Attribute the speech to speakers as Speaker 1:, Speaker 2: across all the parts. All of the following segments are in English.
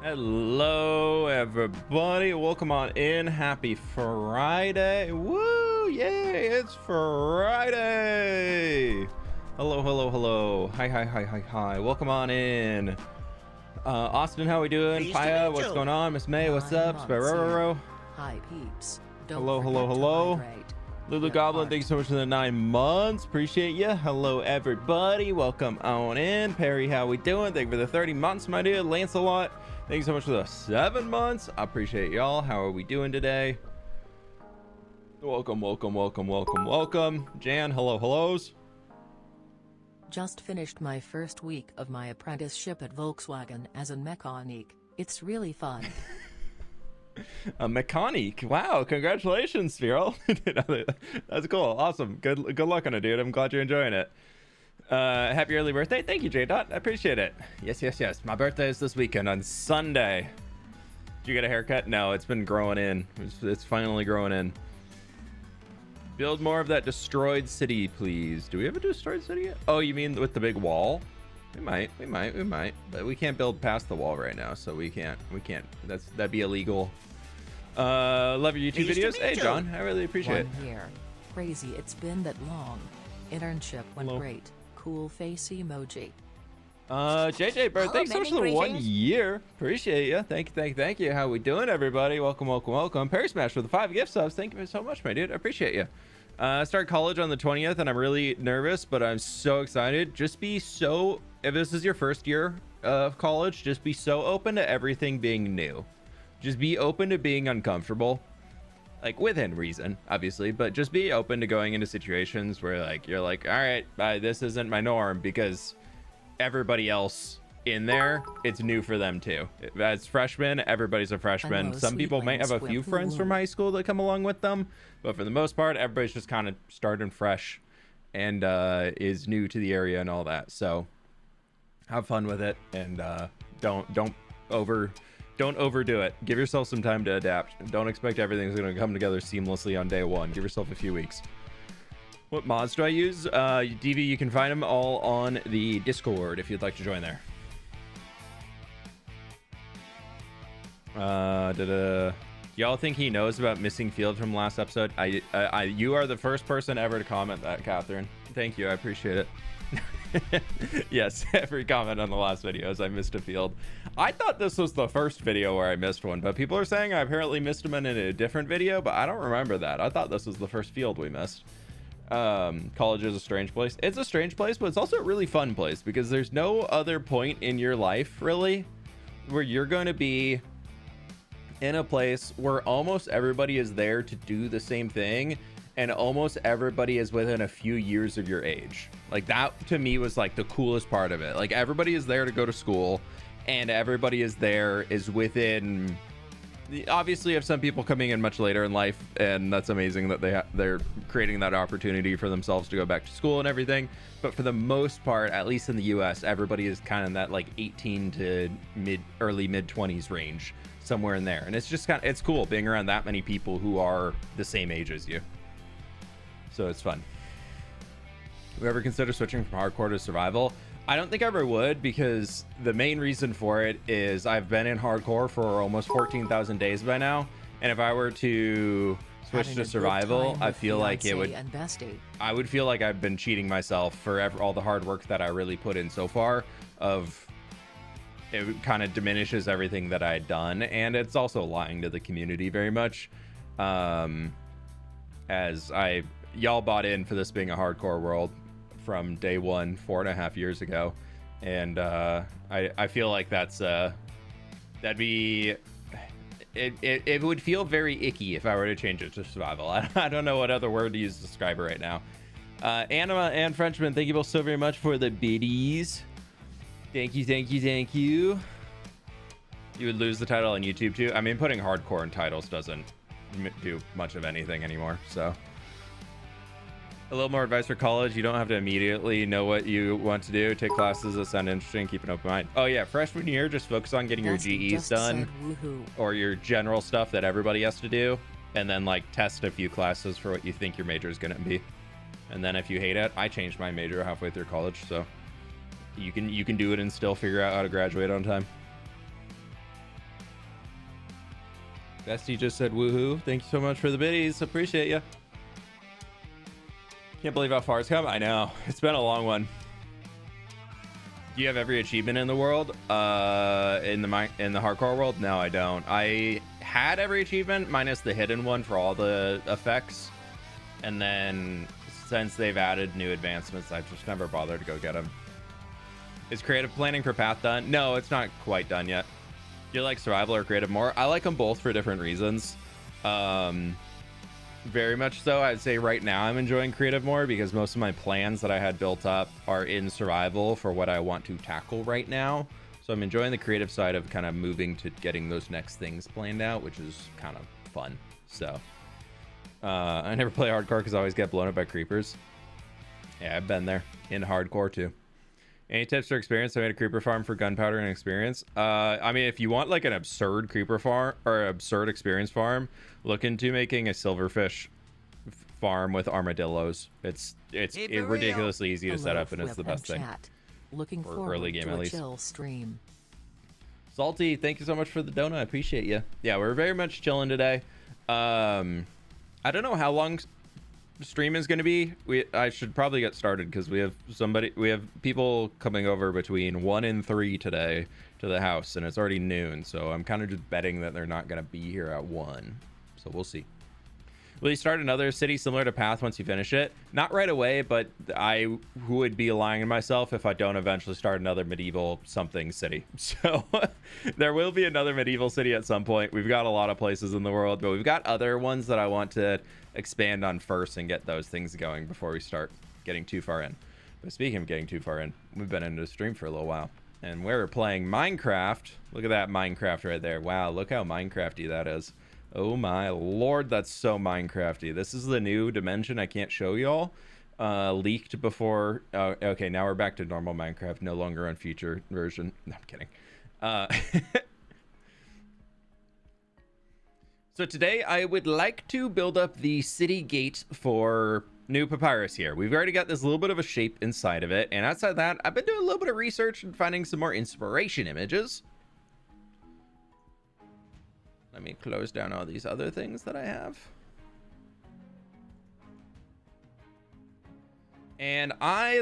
Speaker 1: Hello, everybody. Welcome on in. Happy Friday. Woo! Yay! It's Friday. Hello, hello, hello. Hi. Welcome on in. Austin, how we doing? Paya, what's going on? Miss May, what's up? Sparrow.
Speaker 2: Hi, peeps.
Speaker 1: Hello. Lulu Goblin, thanks so much for the 9 months. Appreciate you. Hello, everybody. Welcome on in. Perry, how we doing? Thank you for the 30 months, my dude. Lancelot, thanks so much for the 7 months. I appreciate y'all. How are we doing today? Welcome. Jan, hellos.
Speaker 2: Just finished my first week of my apprenticeship at Volkswagen as a mechanic. It's really fun.
Speaker 1: A mechanic. Wow, congratulations, Spiro. That's cool. Awesome. Good luck on it, dude. I'm glad you're enjoying it. Happy early birthday. Thank you, J-Dot. I appreciate it. Yes. My birthday is this weekend on Sunday. Did you get a haircut? No, it's been growing in. It's finally growing in. Build more of that destroyed city, please. Do we have a destroyed city yet? Oh, you mean with the big wall? We might, but we can't build past the wall right now, so we can't. That'd be illegal. Love your YouTube videos. Hey, John, I really appreciate it.
Speaker 2: Here. Crazy, it's been that long. Internship went great. Cool face emoji.
Speaker 1: JJ Bird, thanks so much for the 1 year. Appreciate you. Thank you. How we doing, everybody? Welcome. Perry Smash with the 5 gift subs. Thank you so much, my dude. I appreciate you. I start college on the 20th, and I'm really nervous, but I'm so excited. If this is your first year of college, just be so open to everything being new. Just be open to being uncomfortable, like within reason, obviously, but just be open to going into situations where you're like, all right, this isn't my norm, because everybody else in there, it's new for them too. As freshmen, everybody's a freshman. Some people might have a few friends from high school that come along with them, but for the most part, everybody's just kind of starting fresh and is new to the area and all that. So have fun with it, and don't overdo it. Give yourself some time to adapt. Don't expect everything's going to come together seamlessly on day one. Give yourself a few weeks. What mods do I use? DV, you can find them all on the Discord if you'd like to join there. Y'all think he knows about missing field from last episode? You are the first person ever to comment that, Catherine. Thank you. I appreciate it. Yes, every comment on the last video is I missed a field. I thought this was the first video where I missed one, but people are saying I apparently missed them in a different video, but I don't remember that. I thought this was the first field we missed. College is a strange place. It's a strange place, but it's also a really fun place, because there's no other point in your life really where you're going to be in a place where almost everybody is there to do the same thing, and almost everybody is within a few years of your age. Like, that to me was like the coolest part of it. Like, everybody is there to go to school, and everybody is within, obviously you have some people coming in much later in life, and that's amazing that they're creating that opportunity for themselves to go back to school and everything. But for the most part, at least in the US, everybody is kind of in that like 18 to early mid 20s range, somewhere in there. And it's just it's cool being around that many people who are the same age as you. So it's fun. Whoever consider switching from hardcore to survival? I don't think I ever would, because the main reason for it is I've been in hardcore for almost 14,000 days by now, and if I were to switch to survival, I feel like I would feel like I've been cheating myself for all the hard work that I really put in so far. It kind of diminishes everything that I'd done, and it's also lying to the community very much. As y'all bought in for this being a hardcore world from day one 4.5 years ago, and I feel like that'd be it would feel very icky if I were to change it to survival. I don't know what other word to use to describe it right now. Anima and Frenchman, thank you both so very much for the biddies. Thank you. You would lose the title on YouTube too. I mean, putting hardcore in titles doesn't do much of anything anymore, so. A little more advice for college. You don't have to immediately know what you want to do. Take classes that sound interesting. Keep an open mind. Oh yeah, freshman year, just focus on getting your GEs done, or your general stuff that everybody has to do, and then like test a few classes for what you think your major is going to be. And then if you hate it, I changed my major halfway through college, so you can do it and still figure out how to graduate on time. Bestie just said woohoo. Thank you so much for the biddies. Appreciate you. Can't believe how far it's come. I know. It's been a long one. Do you have every achievement in the world? In the hardcore world? No, I don't. I had every achievement minus the hidden one for all the effects. And then since they've added new advancements, I've just never bothered to go get them. Is creative planning for Path done? No, it's not quite done yet. Do you like survival or creative more? I like them both for different reasons. Very much so. I'd say right now I'm enjoying creative more because most of my plans that I had built up are in survival for what I want to tackle right now. So I'm enjoying the creative side of kind of moving to getting those next things planned out, which is kind of fun. So I never play hardcore because I always get blown up by creepers. Yeah, I've been there in hardcore too. Any tips for experience? I made a creeper farm for gunpowder and experience. I mean, if you want like an absurd creeper farm or absurd experience farm, look into making a silverfish farm with armadillos. It's ridiculously easy to set up, and it's the best thing.
Speaker 2: Looking forward
Speaker 1: early game,
Speaker 2: to
Speaker 1: at
Speaker 2: a
Speaker 1: least.
Speaker 2: chill stream.
Speaker 1: Salty, thank you so much for the donut. I appreciate you. Yeah, we're very much chilling today. I don't know how long stream is going to be. I should probably get started because we have people coming over between 1 and 3 today to the house, and it's already noon, so I'm kind of just betting that they're not going to be here at 1, so we'll see. Will you start another city similar to Path once you finish it? Not right away, but I would be lying to myself if I don't eventually start another medieval something city. So there will be another medieval city at some point. We've got a lot of places in the world, but we've got other ones that I want to expand on first and get those things going before we start getting too far in. But speaking of getting too far in, we've been into the stream for a little while, and we're playing Minecraft. Look at that Minecraft right there. Wow, look how Minecrafty that is. Oh my lord, that's so Minecrafty. This is the new dimension I can't show y'all. Leaked before. Okay, now we're back to normal Minecraft, no longer on future version. No, I'm kidding. So today I would like to build up the city gate for New Papyrus here. We've already got this little bit of a shape inside of it, and outside that, I've been doing a little bit of research and finding some more inspiration images. Let me close down all these other things that I have. And I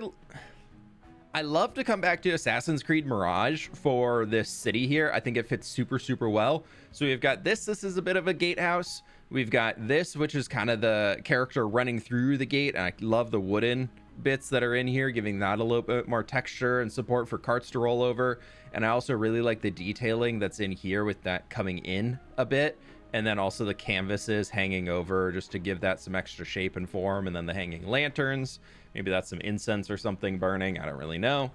Speaker 1: love to come back to Assassin's Creed Mirage for this city here. I think it fits super, super well. So we've got this. This is a bit of a gatehouse. We've got this, which is kind of the character running through the gate. And I love the wooden bits that are in here, giving that a little bit more texture and support for carts to roll over. And I also really like the detailing that's in here with that coming in a bit. And then also the canvases hanging over just to give that some extra shape and form. And then the hanging lanterns. Maybe that's some incense or something burning. I don't really know.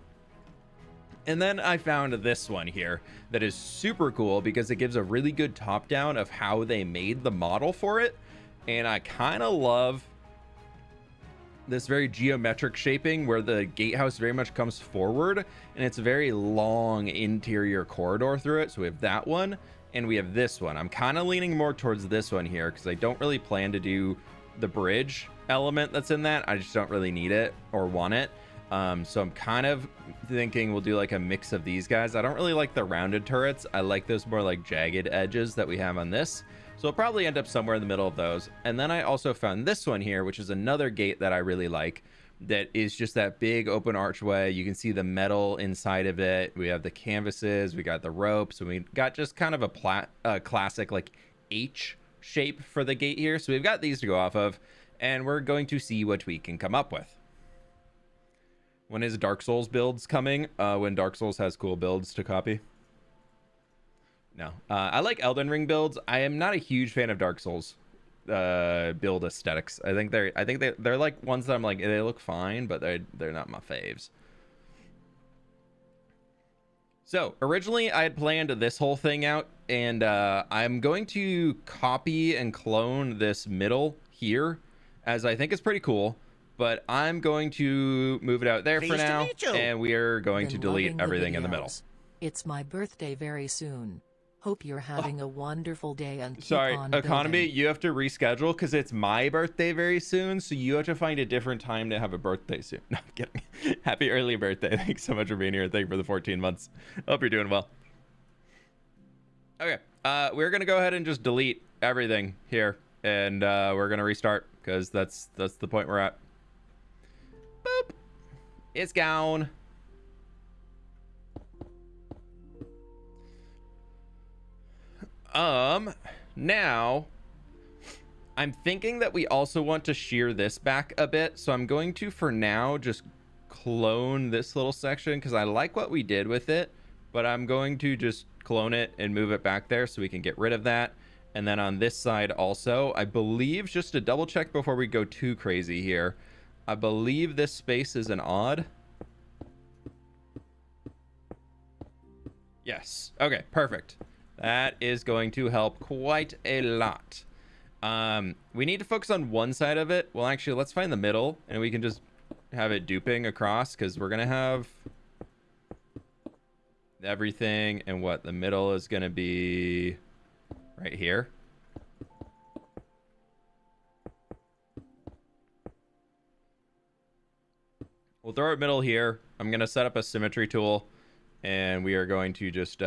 Speaker 1: And then I found this one here that is super cool because it gives a really good top down of how they made the model for it. And I kind of love this very geometric shaping where the gatehouse very much comes forward, and it's a very long interior corridor through it. So we have that one, and we have this one. I'm kind of leaning more towards this one here because I don't really plan to do the bridge element that's in that. I just don't really need it or want it. So I'm kind of thinking we'll do like a mix of these guys. I don't really like the rounded turrets. I like those more like jagged edges that we have on this. So it'll probably end up somewhere in the middle of those. And then I also found this one here, which is another gate that I really like. That is just that big open archway. You can see the metal inside of it. We have the canvases, we got the ropes, and we got just kind of a classic like H shape for the gate here. So we've got these to go off of, and we're going to see what we can come up with. When is Dark Souls builds coming? When Dark Souls has cool builds to copy. No, I like Elden Ring builds. I am not a huge fan of Dark Souls build aesthetics. I think they're like ones that I'm like, they look fine, but they're not my faves. So originally I had planned this whole thing out, and I'm going to copy and clone this middle here, as I think it's pretty cool. But I'm going to move it out there for now, and we are going to delete everything in the middle.
Speaker 2: It's my birthday very soon. Hope you're having a wonderful day and keep
Speaker 1: sorry,
Speaker 2: on
Speaker 1: Economy,
Speaker 2: building.
Speaker 1: you have to reschedule because it's my birthday very soon, so you have to find a different time to have a birthday soon. No, I'm kidding. Happy early birthday. Thanks so much for being here. Thank you for the 14 months. Hope you're doing well. Okay, We're gonna go ahead and just delete everything here, and we're gonna restart because that's the point we're at. Boop. It's gone. Now I'm thinking that we also want to shear this back a bit, so I'm going to, for now, just clone this little section because I like what we did with it, but I'm going to just clone it and move it back there so we can get rid of that. And then on this side also, I believe, just to double check before we go too crazy here, I believe this space is an odd. Yes. Okay, perfect. That is going to help quite a lot. We need to focus on one side of it. Well, actually, let's find the middle, and we can just have it duping across, because we're going to have everything, and what the middle is going to be right here. We'll throw it middle here. I'm going to set up a symmetry tool, and we are going to just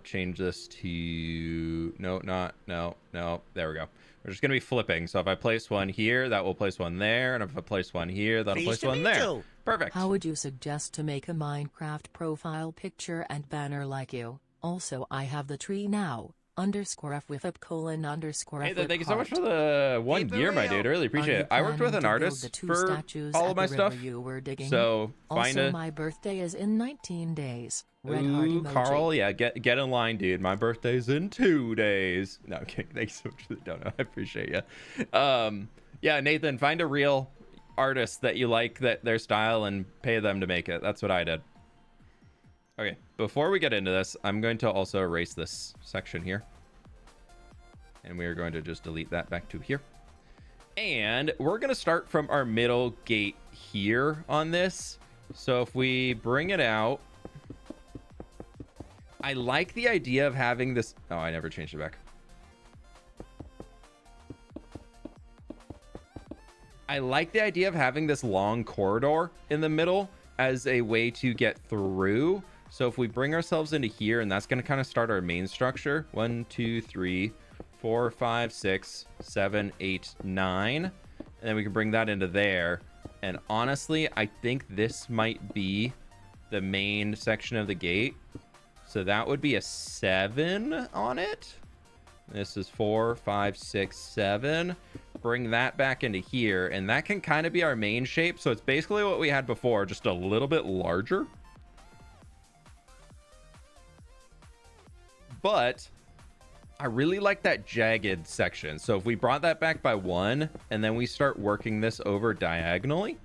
Speaker 1: change this to no, there we go. We're just going to be flipping. So if I place one here, that will place one there. And if I place one here, that'll place one there. Perfect.
Speaker 2: How would you suggest to make a Minecraft profile picture and banner like you? Also, I have the tree now. _fWhip _
Speaker 1: Hey, thank you so much for the 1 year, my dude. I really appreciate it. I worked with an artist for all of my stuff. So
Speaker 2: also, my birthday is in 19 days. Red heart emoji.
Speaker 1: Carl, yeah, get in line, dude. My birthday's in 2 days. No, I'm kidding. Thank you so much for the dono. I appreciate you. Yeah, Nathan, find a real artist that you like, that their style, and pay them to make it. That's what I did. Okay, before we get into this, I'm going to also erase this section here. And we are going to just delete that back to here. And we're going to start from our middle gate here on this. So if we bring it out, I like the idea of having this. Oh, I never changed it back. I like the idea of having this long corridor in the middle as a way to get through. So if we bring ourselves into here, and that's going to kind of start our main structure. 1, 2, 3, 4, 5, 6, 7, 8, 9. And then we can bring that into there. And honestly, I think this might be the main section of the gate. So that would be a 7 on it. This is 4, 5, 6, 7. Bring that back into here. And that can kind of be our main shape. So it's basically what we had before, just a little bit larger. But I really like that jagged section. So if we brought that back by 1, and then we start working this over diagonally,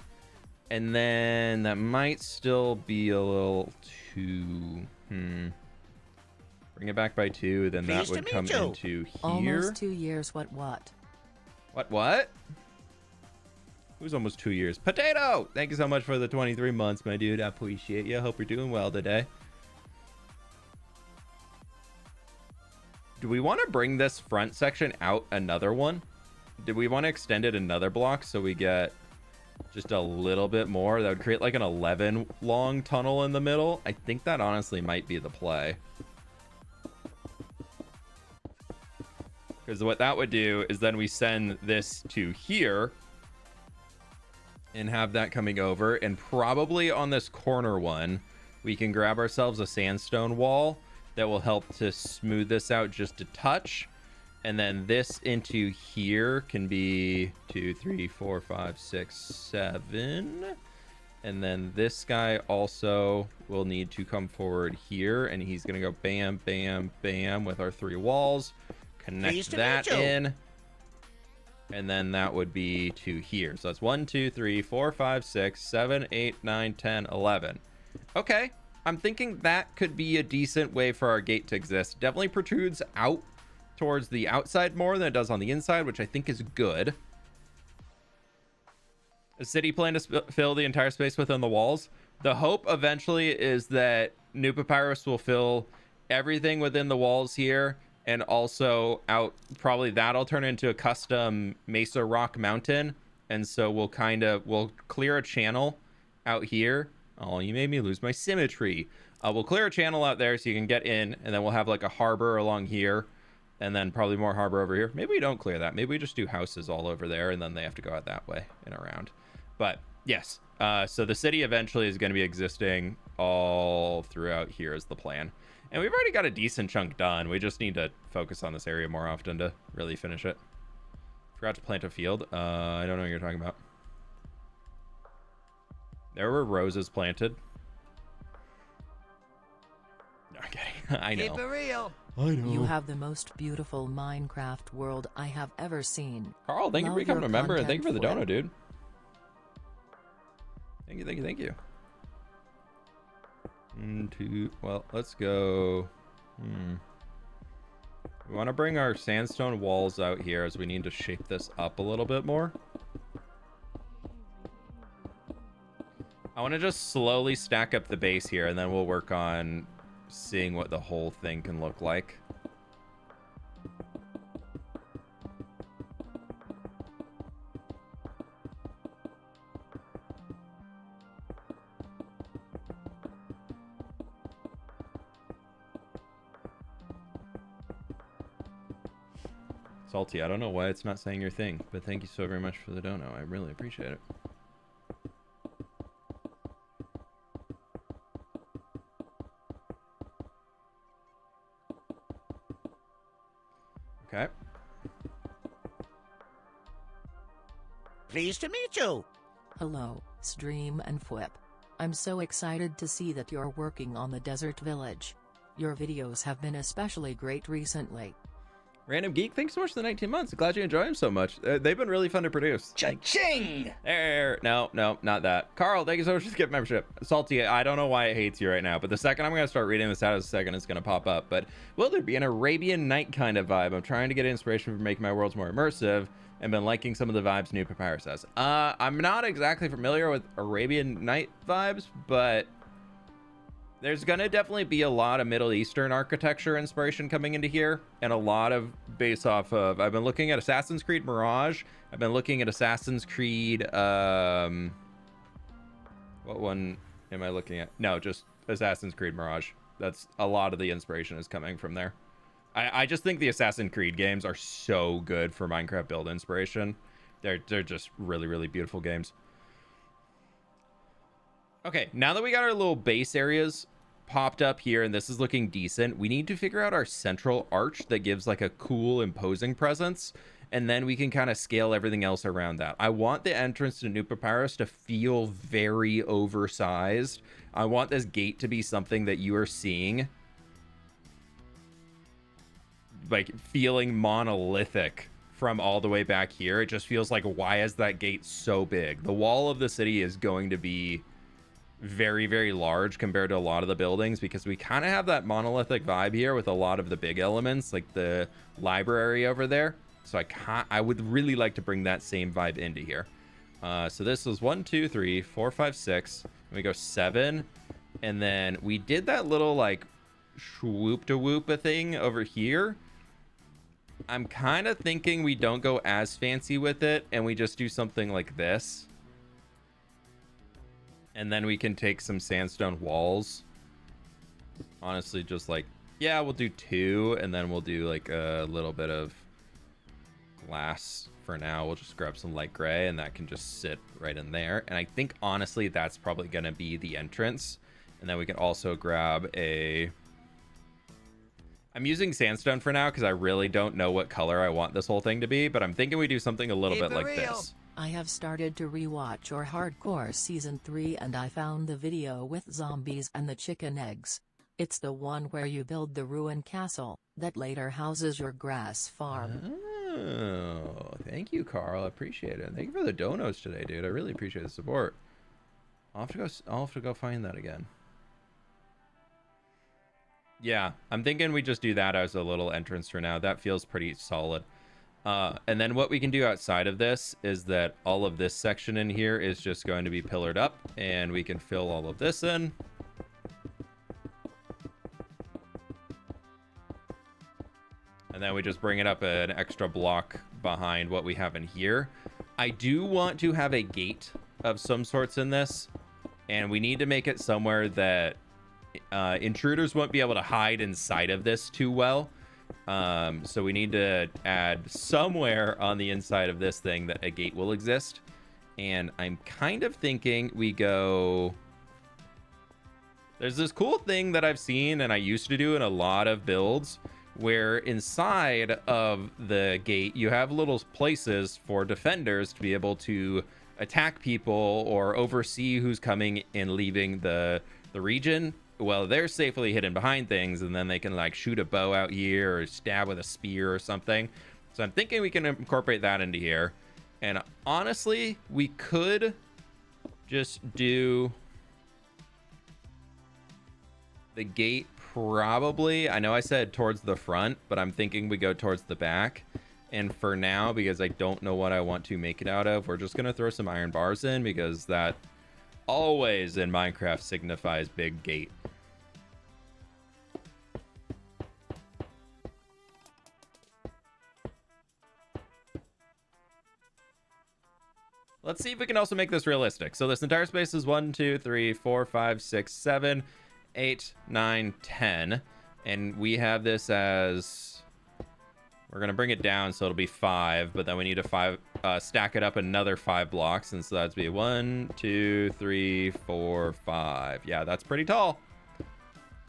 Speaker 1: and then that might still be a little too... Bring it back by 2, then that would come into here.
Speaker 2: Almost 2 years, what?
Speaker 1: What? Who's almost 2 years? Potato! Thank you so much for the 23 months, my dude. I appreciate you. Hope you're doing well today. Do we want to bring this front section out another one? Do we want to extend it another block so we get just a little bit more? That would create like an 11 long tunnel in the middle. I think that honestly might be the play. Because what that would do is then we send this to here and have that coming over. And probably on this corner one, we can grab ourselves a sandstone wall that will help to smooth this out just a touch. And then this into here can be 2, 3, 4, 5, 6, 7. And then this guy also will need to come forward here. And he's going to go bam, bam, bam with our 3 walls. Connect that in. And then that would be to here. So that's 1, 2, 3, 4, 5, 6, 7, 8, 9, 10, 11. Okay. I'm thinking that could be a decent way for our gate to exist. Definitely protrudes out towards the outside more than it does on the inside, which I think is good. A city plan to fill the entire space within the walls. The hope eventually is that New Papyrus will fill everything within the walls here, and also out, probably that'll turn into a custom Mesa Rock mountain. And so we'll clear a channel out here. Oh, you made me lose my symmetry. We'll clear a channel out there so you can get in, and then we'll have like a harbor along here. And then probably more harbor over here. Maybe we don't clear that. Maybe we just do houses all over there, and then they have to go out that way and around. But yes, so the city eventually is going to be existing all throughout here is the plan. And we've already got a decent chunk done. We just need to focus on this area more often to really finish it. Forgot to plant a field. I don't know what you're talking about. There were roses planted. No, I'm kidding. I know.
Speaker 3: Keep it real.
Speaker 1: I know.
Speaker 2: You have the most beautiful Minecraft world I have ever seen.
Speaker 1: Carl, thank you for
Speaker 2: Love
Speaker 1: becoming
Speaker 2: your
Speaker 1: a member, and thank you for the
Speaker 2: content,
Speaker 1: dono, dude. Thank you, thank you, thank you. Well, let's go. We want to bring our sandstone walls out here as we need to shape this up a little bit more. I want to just slowly stack up the base here, and then we'll work on seeing what the whole thing can look like. Salty, I don't know why it's not saying your thing, but thank you so very much for the dono. I really appreciate it. Okay.
Speaker 3: Pleased to meet you.
Speaker 2: Hello, Stream and fWhip. I'm so excited to see that you're working on the desert village. Your videos have been especially great recently.
Speaker 1: Random Geek, thanks so much for the 19 months. Glad you enjoy them so much. They've been really fun to produce.
Speaker 3: Cha-ching!
Speaker 1: No, not that. Carl, thank you so much for the gift membership. Salty, I don't know why it hates you right now, but the second I'm going to start reading this out as a second, it's going to pop up. But will there be an Arabian Night kind of vibe? I'm trying to get inspiration for making my worlds more immersive and been liking some of the vibes New Papyrus has. I'm not exactly familiar with Arabian Night vibes, but there's going to definitely be a lot of Middle Eastern architecture inspiration coming into here, and a lot of base off of, I've been looking at Assassin's Creed Mirage. I've been looking at Assassin's Creed, what one am I looking at? No, just Assassin's Creed Mirage. That's a lot of the inspiration is coming from there. I just think the Assassin's Creed games are so good for Minecraft build inspiration. They're just really, really beautiful games. Okay, now that we got our little base areas popped up here and this is looking decent, we need to figure out our central arch that gives like a cool, imposing presence, and then we can kind of scale everything else around that. I want the entrance to New Papyrus to feel very oversized. I want this gate to be something that you are seeing, like feeling monolithic from all the way back here. It just feels like, why is that gate so big? The wall of the city is going to be very, very large compared to a lot of the buildings because we kind of have that monolithic vibe here with a lot of the big elements like the library over there. So I would really like to bring that same vibe into here. So this is 1 2 3 4 5 6, and we go 7, and then we did that little like swoop to whoop a thing over here. I'm kind of thinking we don't go as fancy with it and we just do something like this. And then we can take some sandstone walls. Honestly, just like, yeah, we'll do 2, and then we'll do like a little bit of glass for now. We'll just grab some light gray, and that can just sit right in there. And I think, honestly, that's probably going to be the entrance. And then we can also grab a... I'm using sandstone for now because I really don't know what color I want this whole thing to be, but I'm thinking we do something a little bit like this.
Speaker 2: I have started to rewatch your Hardcore Season 3 and I found the video with zombies and the chicken eggs. It's the one where you build the ruined castle that later houses your grass farm.
Speaker 1: Oh, thank you, Carl. I appreciate it. Thank you for the donos today, dude. I really appreciate the support. I'll have to go find that again. Yeah, I'm thinking we just do that as a little entrance for now. That feels pretty solid. And then what we can do outside of this is that all of this section in here is just going to be pillared up, and we can fill all of this in. And then we just bring it up an extra block behind what we have in here. I do want to have a gate of some sorts in this, and we need to make it somewhere that intruders won't be able to hide inside of this too well. So we need to add somewhere on the inside of this thing that a gate will exist. And I'm kind of thinking we go... There's this cool thing that I've seen and I used to do in a lot of builds where inside of the gate you have little places for defenders to be able to attack people or oversee who's coming and leaving the region. Well, they're safely hidden behind things, and then they can like shoot a bow out here or stab with a spear or something. So I'm thinking we can incorporate that into here. And honestly, we could just do the gate probably. I know I said towards the front, but I'm thinking we go towards the back. And for now, because I don't know what I want to make it out of, we're just going to throw some iron bars in, because that always in Minecraft signifies big gate. Let's see if we can also make this realistic. So this entire space is 1, 2, 3, 4, 5, 6, 7, 8, 9, 10. And we have this as... We're going to bring it down so it'll be 5, but then we need to stack it up another 5 blocks. And so that'd be 1, 2, 3, 4, 5. Yeah, that's pretty tall.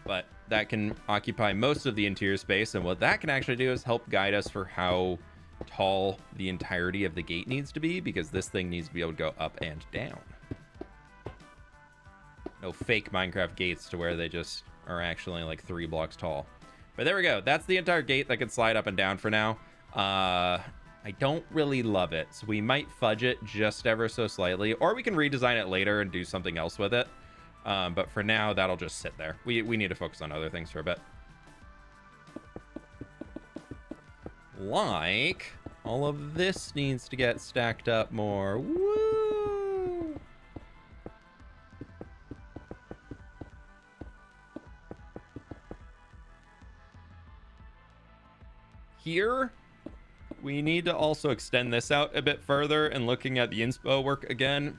Speaker 1: But that can occupy most of the interior space. And what that can actually do is help guide us for how tall the entirety of the gate needs to be, because this thing needs to be able to go up and down. No fake Minecraft gates to where they just are actually like 3 blocks tall. But there we go. That's the entire gate that can slide up and down for now. I don't really love it, so we might fudge it just ever so slightly, or we can redesign it later and do something else with it. But for now, that'll just sit there. We need to focus on other things for a bit. Like, all of this needs to get stacked up more. Woo! Here, we need to also extend this out a bit further, and looking at the inspo work again,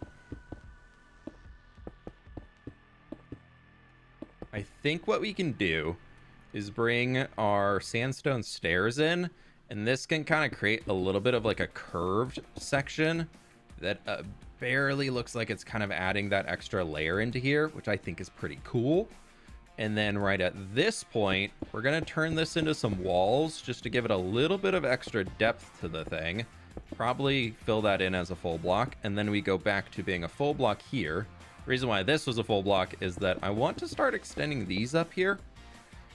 Speaker 1: I think what we can do is bring our sandstone stairs in, and this can kind of create a little bit of like a curved section that barely looks like it's kind of adding that extra layer into here, which I think is pretty cool. And then right at this point, we're going to turn this into some walls just to give it a little bit of extra depth to the thing. Probably fill that in as a full block, and then we go back to being a full block here. The reason why this was a full block is that I want to start extending these up here.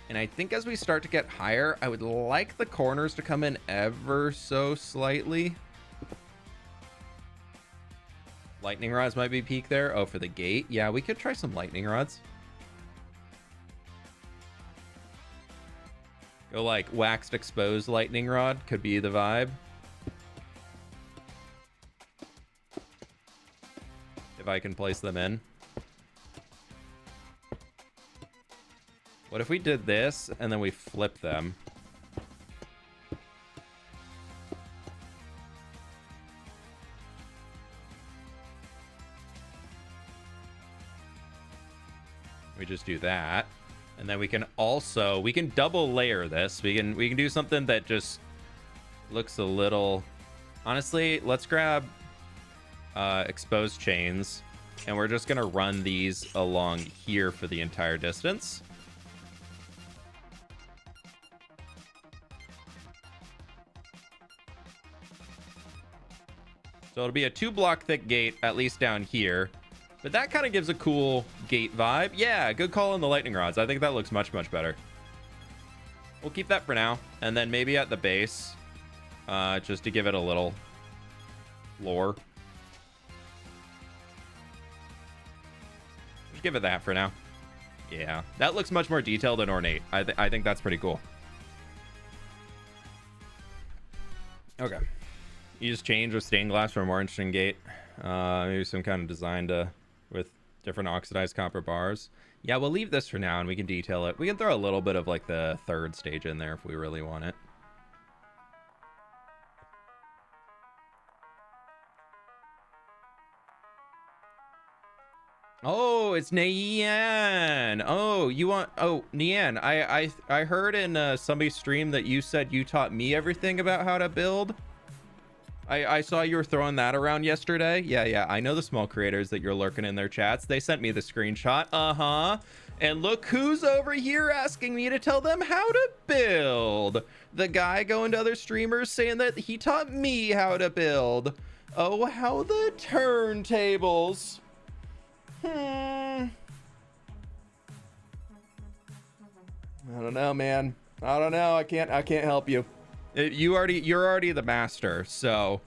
Speaker 1: And I think as we start to get higher, I would like the corners to come in ever so slightly. Lightning rods might be peak there. Oh, for the gate. Yeah, we could try some lightning rods. Go like waxed exposed lightning rod could be the vibe. If I can place them in. What if we did this and then we flip them? We just do that. And then we can also, we can double layer this. We can do something that just looks a little, honestly, let's grab exposed chains, and we're just gonna run these along here for the entire distance. So it'll be a 2-block thick gate, at least down here. But that kind of gives a cool gate vibe. Yeah, good call on the lightning rods. I think that looks much, much better. We'll keep that for now. And then maybe at the base, just to give it a little lore. Just give it that for now. Yeah, that looks much more detailed and ornate. I think that's pretty cool. Okay. You just change with stained glass for a more interesting gate. Maybe some kind of design with different oxidized copper bars. Yeah, we'll leave this for now and we can detail it. We can throw a little bit of like the third stage in there if we really want it. Oh, it's Nian. Oh, you want? Oh, Nian. I heard in somebody's stream that you said you taught me everything about how to build. I saw you were throwing that around yesterday. Yeah. I know the small creators that you're lurking in their chats. They sent me the screenshot. Uh-huh. And look who's over here asking me to tell them how to build. The guy going to other streamers saying that he taught me how to build. Oh, how the turntables. I don't know, man. I don't know. I can't help you. You're already the master, so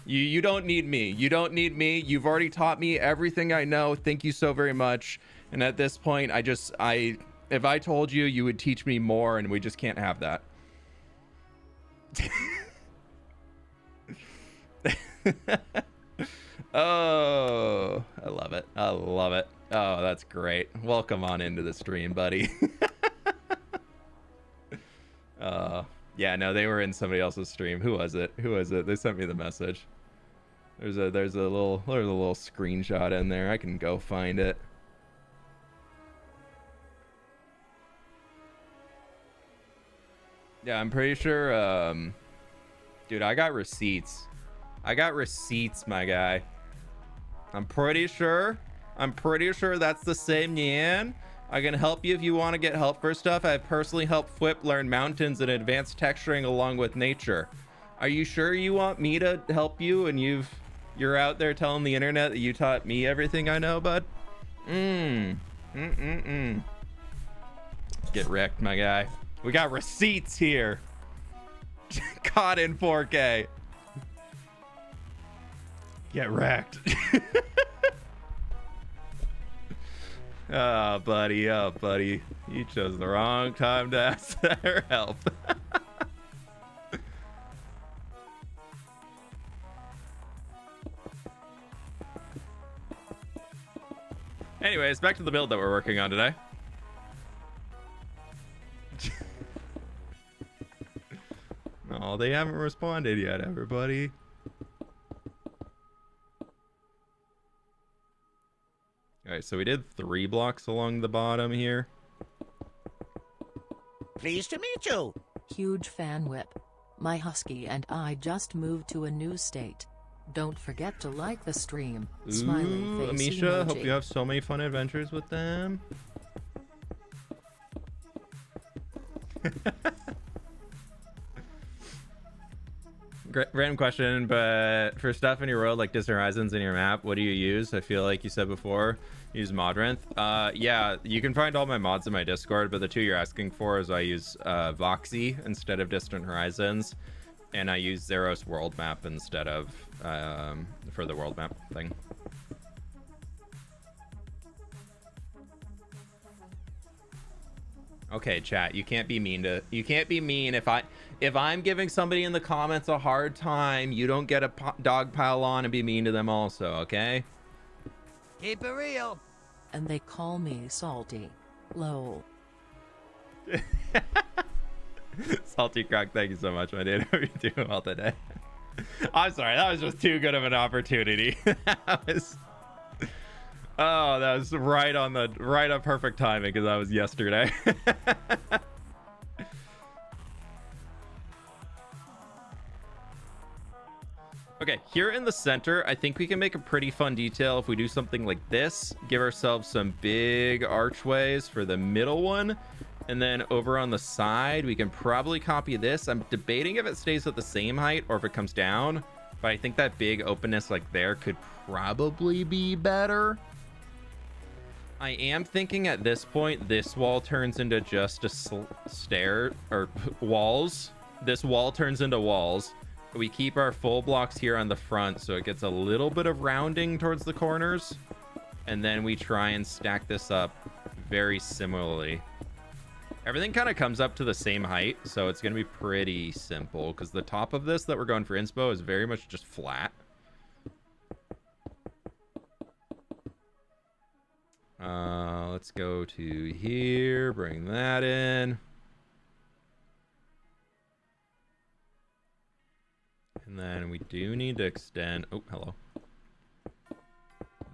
Speaker 1: you don't need me. You don't need me. You've already taught me everything I know. Thank you so very much. And at this point, if I told you, you would teach me more, and we just can't have that. Oh, I love it. I love it. Oh, that's great. Welcome on into the stream, buddy. Yeah, no, they were in somebody else's stream. Who was it? They sent me the message. There's a little screenshot in there. I can go find it. Yeah, I'm pretty sure dude, I got receipts. My guy. I'm pretty sure that's the same Yan. I can help you if you want to get help for stuff. I've personally helped fWhip learn mountains and advanced texturing along with nature. Are you sure you want me to help you and you're out there telling the internet that you taught me everything I know, bud? Get wrecked, my guy. We got receipts here. Caught in 4K. Get wrecked. Oh, buddy. You chose the wrong time to ask their help. Anyways, back to the build that we're working on today. Oh, they haven't responded yet, everybody. All right, so we did 3 blocks along the bottom here.
Speaker 3: Pleased to meet you.
Speaker 2: Huge fWhip. My husky and I just moved to a new state. Don't forget to like the stream. Smiley face
Speaker 1: Amisha,
Speaker 2: emoji.
Speaker 1: hope you have so many fun adventures with them. Random question, but for stuff in your world like Distant Horizons in your map, what do you use? I feel like you said before, use Modrinth. Yeah, you can find all my mods in my Discord, but the two you're asking for is I use Voxy instead of Distant Horizons, and I use Zeros world map instead of for the world map thing. Okay, chat, you can't be mean if I'm giving somebody in the comments a hard time, you don't get a dog pile on and be mean to them also, okay?
Speaker 3: Keep it real.
Speaker 2: And they call me salty. Lol.
Speaker 1: Salty Croc, thank you so much, my dude. How are you doing well today? I'm sorry, that was just too good of an opportunity. that was right on perfect timing because that was yesterday. Okay, here in the center, I think we can make a pretty fun detail if we do something like this. Give ourselves some big archways for the middle one. And then over on the side, we can probably copy this. I'm debating if it stays at the same height or if it comes down. But I think that big openness like there could probably be better. I am thinking at this point, this wall turns into just a stair or walls. This wall turns into walls. We keep our full blocks here on the front, so it gets a little bit of rounding towards the corners. And then we try and stack this up very similarly. Everything kind of comes up to the same height, so it's going to be pretty simple because the top of this that we're going for inspo is very much just flat. Let's go to here, bring that in. And then we do need to extend, oh, hello.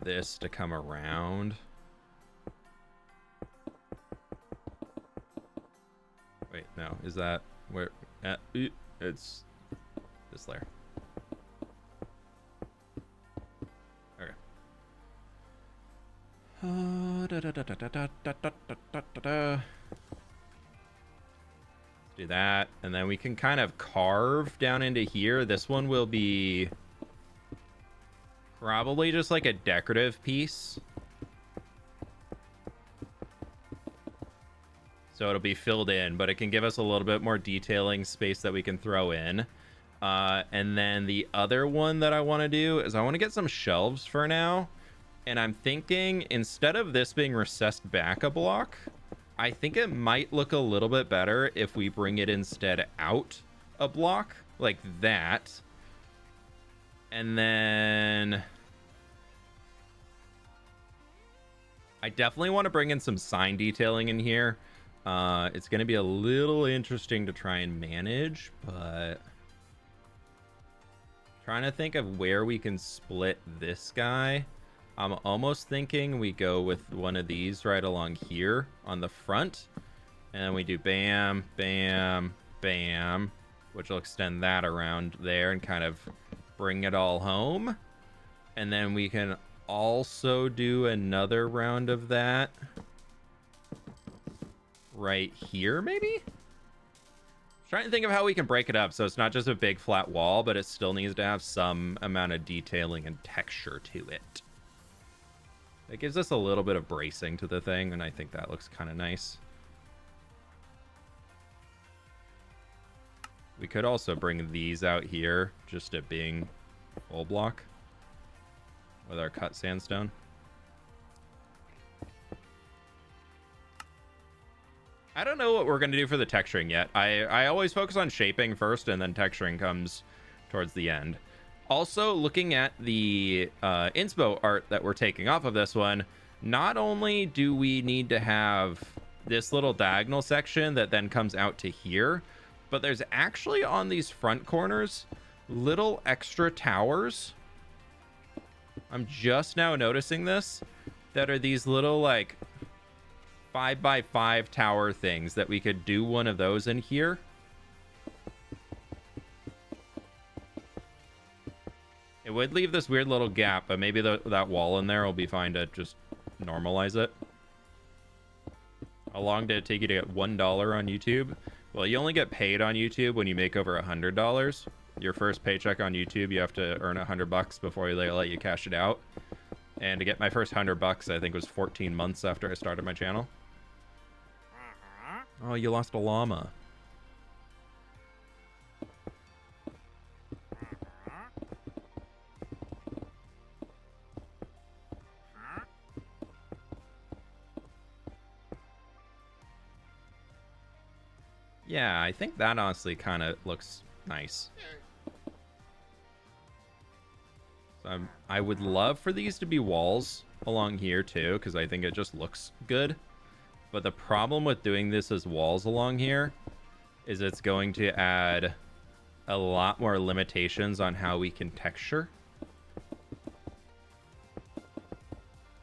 Speaker 1: this to come around. Wait, no, is that where? It's this layer. Okay. Do that, and then we can kind of carve down into here. This one will be probably just like a decorative piece. So it'll be filled in, but it can give us a little bit more detailing space that we can throw in. And then the other one that I want to do is I want to get some shelves for now. And I'm thinking instead of this being recessed back a block, I think it might look a little bit better if we bring it instead out a block like that. And then I definitely want to bring in some sign detailing in here. It's going to be a little interesting to try and manage, but trying to think of where we can split this guy. I'm almost thinking we go with one of these right along here on the front, and then we do bam, bam, bam, which will extend that around there and kind of bring it all home. And then we can also do another round of that right here, maybe? Trying to think of how we can break it up so it's not just a big flat wall, but it still needs to have some amount of detailing and texture to it. It gives us a little bit of bracing to the thing, and I think that looks kind of nice. We could also bring these out here, just it being full block with our cut sandstone. I don't know what we're going to do for the texturing yet. I always focus on shaping first, and then texturing comes towards the end. Also, looking at the inspo art that we're taking off of this one, not only do we need to have this little diagonal section that then comes out to here, but there's actually on these front corners little extra towers. I'm just now noticing this, that are these little like 5x5 tower things that we could do one of those in here. It would leave this weird little gap, but maybe that wall in there will be fine to just normalize it. How long did it take you to get $1 on YouTube? Well, you only get paid on YouTube when you make over $100. Your first paycheck on YouTube, you have to earn $100 before they let you cash it out. And to get my first $100, I think was 14 months after I started my channel. Oh, you lost a llama. Yeah, I think that honestly kind of looks nice. So I would love for these to be walls along here too, because I think it just looks good. But the problem with doing this as walls along here is it's going to add a lot more limitations on how we can texture.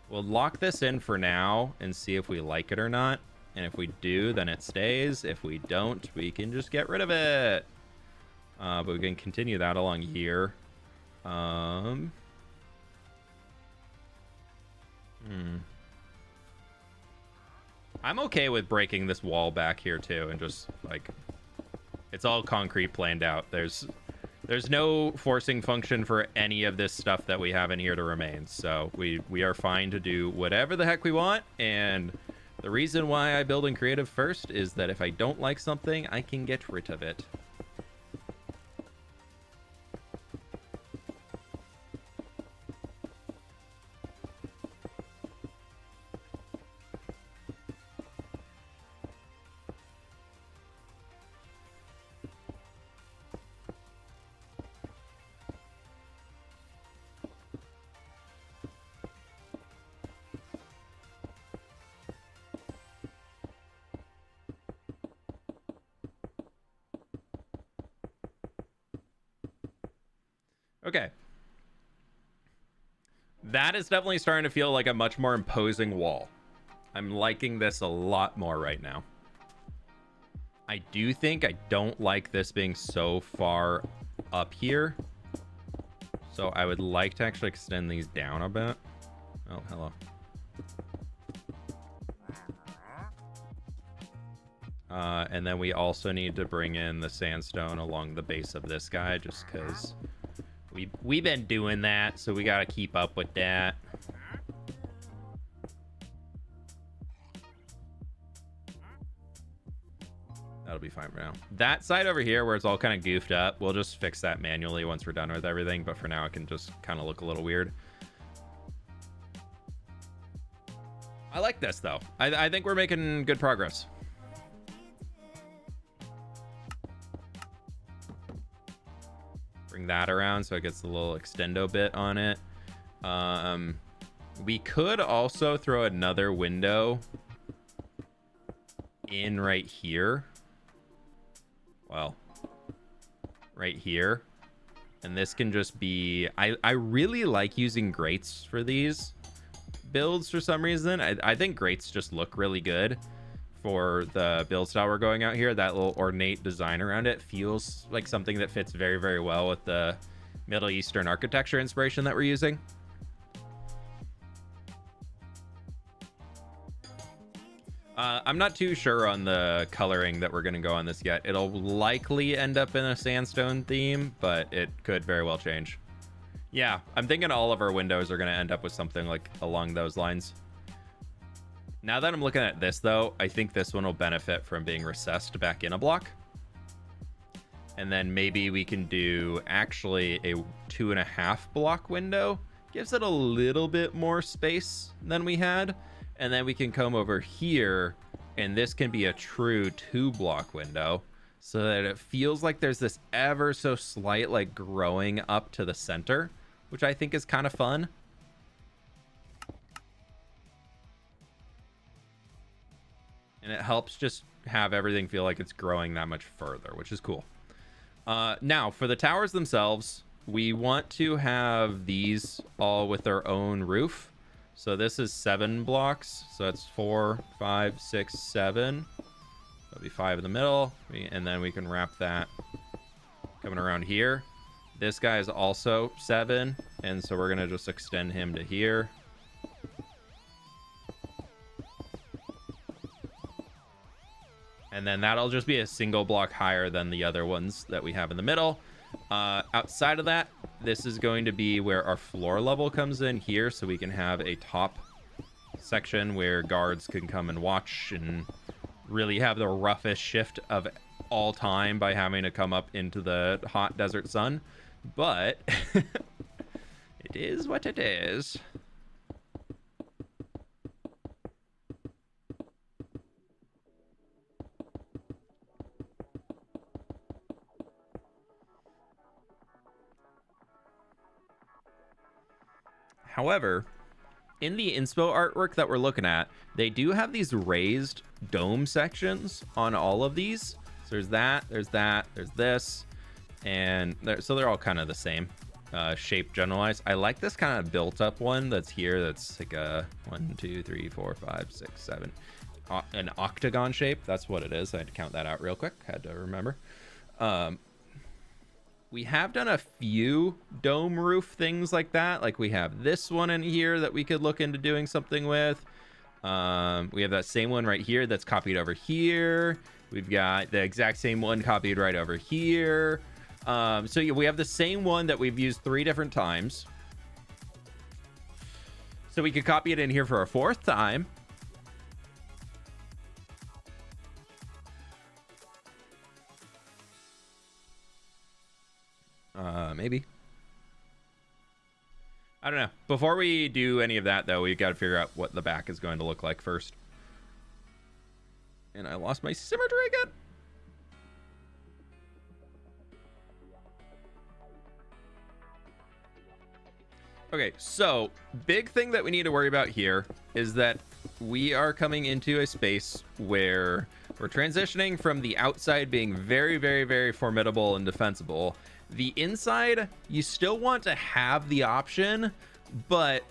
Speaker 1: We'll lock this in for now and see if we like it or not. And if we do, then it stays. If we don't, we can just get rid of it. But we can continue that along here. I'm okay with breaking this wall back here too, and just like it's all concrete planed out. There's no forcing function for any of this stuff that we have in here to remain. So we are fine to do whatever the heck we want. And the reason why I build in creative first is that if I don't like something, I can get rid of it. Okay. That is definitely starting to feel like a much more imposing wall. I'm liking this a lot more right now. I do think I don't like this being so far up here. So I would like to actually extend these down a bit. Oh, hello. And then we also need to bring in the sandstone along the base of this guy, just because we've been doing that, so we got to keep up with that. That'll be fine for now. That side over here where it's all kind of goofed up, we'll just fix that manually once we're done with everything, but for now it can just kind of look a little weird. I like this though. I think we're making good progress. Bring that around so it gets a little extendo bit on it. We could also throw another window in right here. Well, right here. And this can just be... I really like using grates for these builds for some reason. I think grates just look really good for the build style we're going out here. That little ornate design around it feels like something that fits very, very well with the Middle Eastern architecture inspiration that we're using. I'm not too sure on the coloring that we're going to go on this yet. It'll likely end up in a sandstone theme, but it could very well change. Yeah, I'm thinking all of our windows are going to end up with something like along those lines. Now that I'm looking at this, though, I think this one will benefit from being recessed back in a block. And then maybe we can do actually a 2.5 block window. Gives it a little bit more space than we had. And then we can come over here, and this can be a true 2 block window, so that it feels like there's this ever so slight like growing up to the center, which I think is kind of fun. And it helps just have everything feel like it's growing that much further, which is cool. Now, for the towers themselves, we want to have these all with their own roof. So this is 7 blocks. So that's 4, 5, 6, 7. That'll be 5 in the middle. And then we can wrap that coming around here. This guy is also 7. And so we're going to just extend him to here. And then that'll just be a single block higher than the other ones that we have in the middle. Outside of that, this is going to be where our floor level comes in here, so we can have a top section where guards can come and watch and really have the roughest shift of all time by having to come up into the hot desert sun. But it is what it is. However, in the inspo artwork that we're looking at, they do have these raised dome sections on all of these. So there's that, there's this, and so they're all kind of the same shape generalized. I like this kind of built up one that's here. That's like a 1, 2, 3, 4, 5, 6, 7, an octagon shape. That's what it is. I had to count that out real quick. Had to remember. We have done a few dome roof things like that. Like we have this one in here that we could look into doing something with. We have that same one right here that's copied over here. We've got the exact same one copied right over here. So yeah, we have the same one that we've used 3 different times. So we could copy it in here for a 4th time. Maybe. I don't know. Before we do any of that, though, we've got to figure out what the back is going to look like first. And I lost my symmetry again. Okay, so big thing that we need to worry about here is that we are coming into a space where we're transitioning from the outside being very, very, very formidable and defensible. The inside, you still want to have the option, but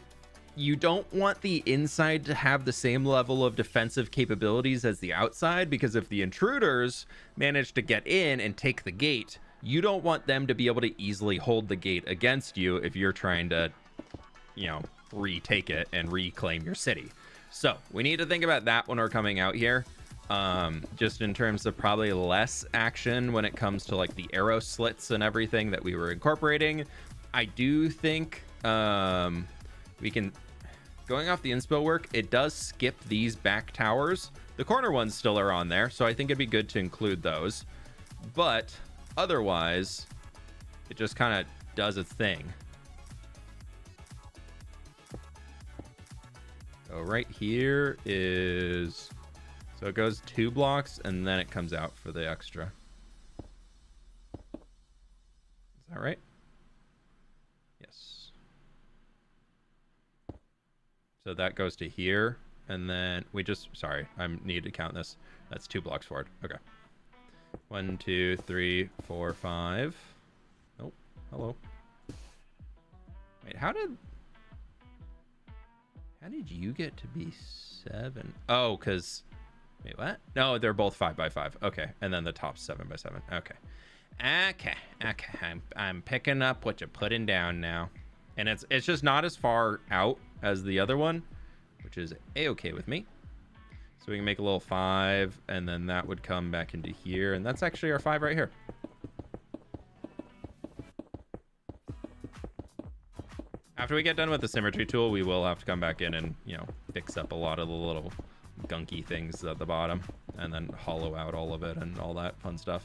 Speaker 1: you don't want the inside to have the same level of defensive capabilities as the outside, because if the intruders manage to get in and take the gate, you don't want them to be able to easily hold the gate against you if you're trying to, you know, retake it and reclaim your city. So we need to think about that when we're coming out here. Just in terms of probably less action when it comes to like the arrow slits and everything that we were incorporating. I do think we can, going off the inspo work, it does skip these back towers. The corner ones still are on there, so I think it'd be good to include those. But otherwise, it just kind of does its thing. So right here is, so it goes 2 blocks and then it comes out for the extra. Is that right? Yes. So that goes to here, and then we just, sorry, I need to count this. That's 2 blocks forward. Okay. 1, 2, 3, 4, 5. Oh, hello. Wait, how did you get to be 7? Oh, because, wait, what? No, they're both 5 by 5. Okay, and then the top's 7 by 7. Okay. I'm picking up what you're putting down now, and it's just not as far out as the other one, which is a-okay with me. So we can make a little 5, and then that would come back into here, and that's actually our 5 right here. After we get done with the symmetry tool, we will have to come back in and, you know, fix up a lot of the little gunky things at the bottom, and then hollow out all of it and all that fun stuff.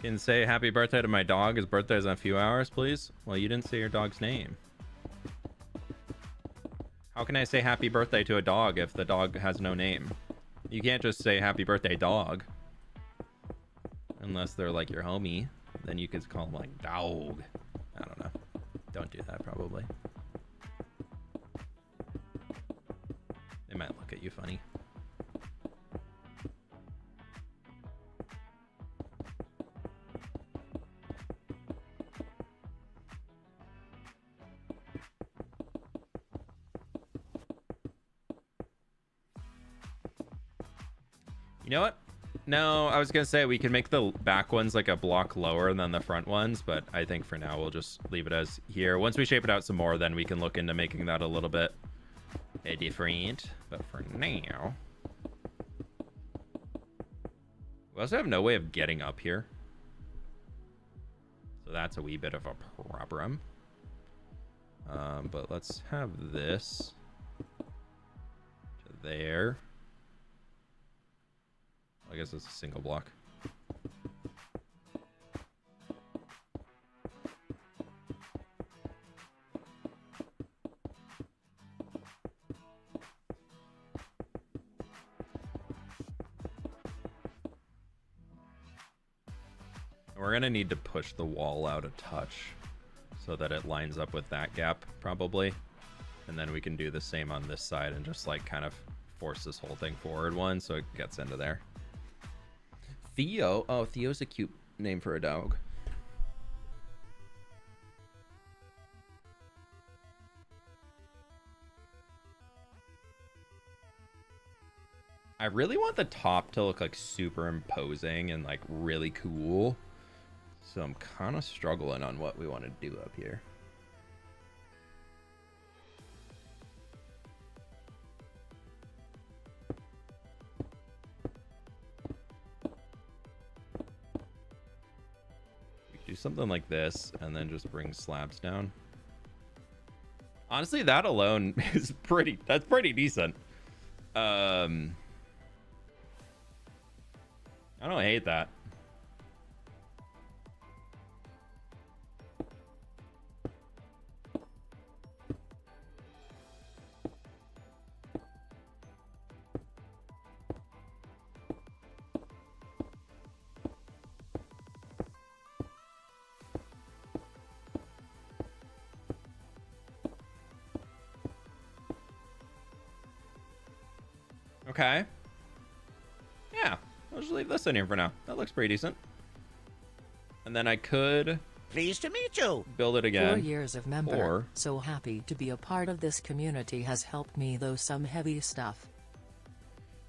Speaker 1: Can say happy birthday to my dog. His birthday is in a few hours, please. Well, you didn't say your dog's name. How can I say happy birthday to a dog if the dog has no name? You can't just say happy birthday dog. Unless they're like your homie. Then you could call them like dog. I don't know. Don't do that probably. They might look at you funny. You know what? No, I was gonna say we can make the back ones like a block lower than the front ones, but I think for now we'll just leave it as here. Once we shape it out some more, then we can look into making that a little bit different. But for now, we also have no way of getting up here, so that's a wee bit of a problem. But let's have this to there. I guess it's a single block. We're gonna need to push the wall out a touch so that it lines up with that gap probably, and then we can do the same on this side and just like kind of force this whole thing forward one so it gets into there. Theo. Oh, Theo's a cute name for a dog. I really want the top to look like super imposing and like really cool. So I'm kind of struggling on what we want to do up here. Something like this and then just bring slabs down. Honestly, that alone is that's pretty decent. I don't hate that. Okay. Yeah, I'll just leave this in here for now. That looks pretty decent. And then I could
Speaker 3: Pleased to meet you.
Speaker 1: build it again.
Speaker 2: 4 years of member.
Speaker 1: Or
Speaker 2: So happy to be a part of this community has helped me though some heavy stuff.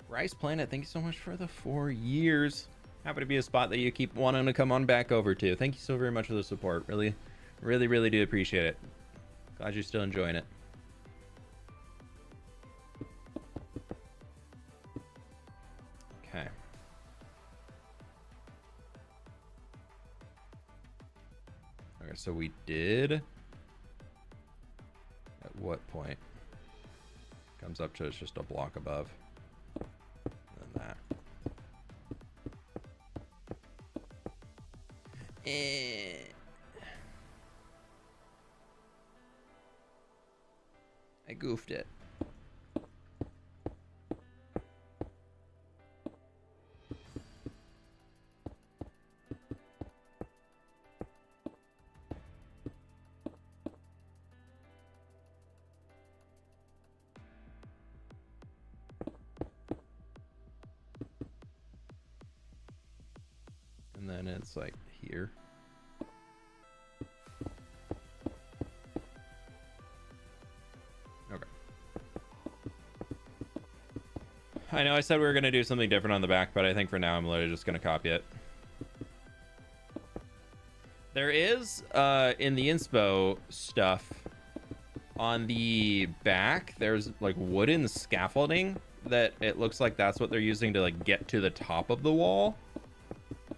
Speaker 1: Rice Planet, thank you so much for the 4 years. Happy to be a spot that you keep wanting to come on back over to. Thank you so very much for the support. Really, really, really do appreciate it. Glad you're still enjoying it. Okay. Okay, so we did. At what point? Comes up to it's just a block above. And then that. I goofed it. And then it's like here. Okay. I know I said we were going to do something different on the back, but I think for now I'm literally just going to copy it. There is, in the inspo stuff, on the back, there's like wooden scaffolding that it looks like that's what they're using to like get to the top of the wall.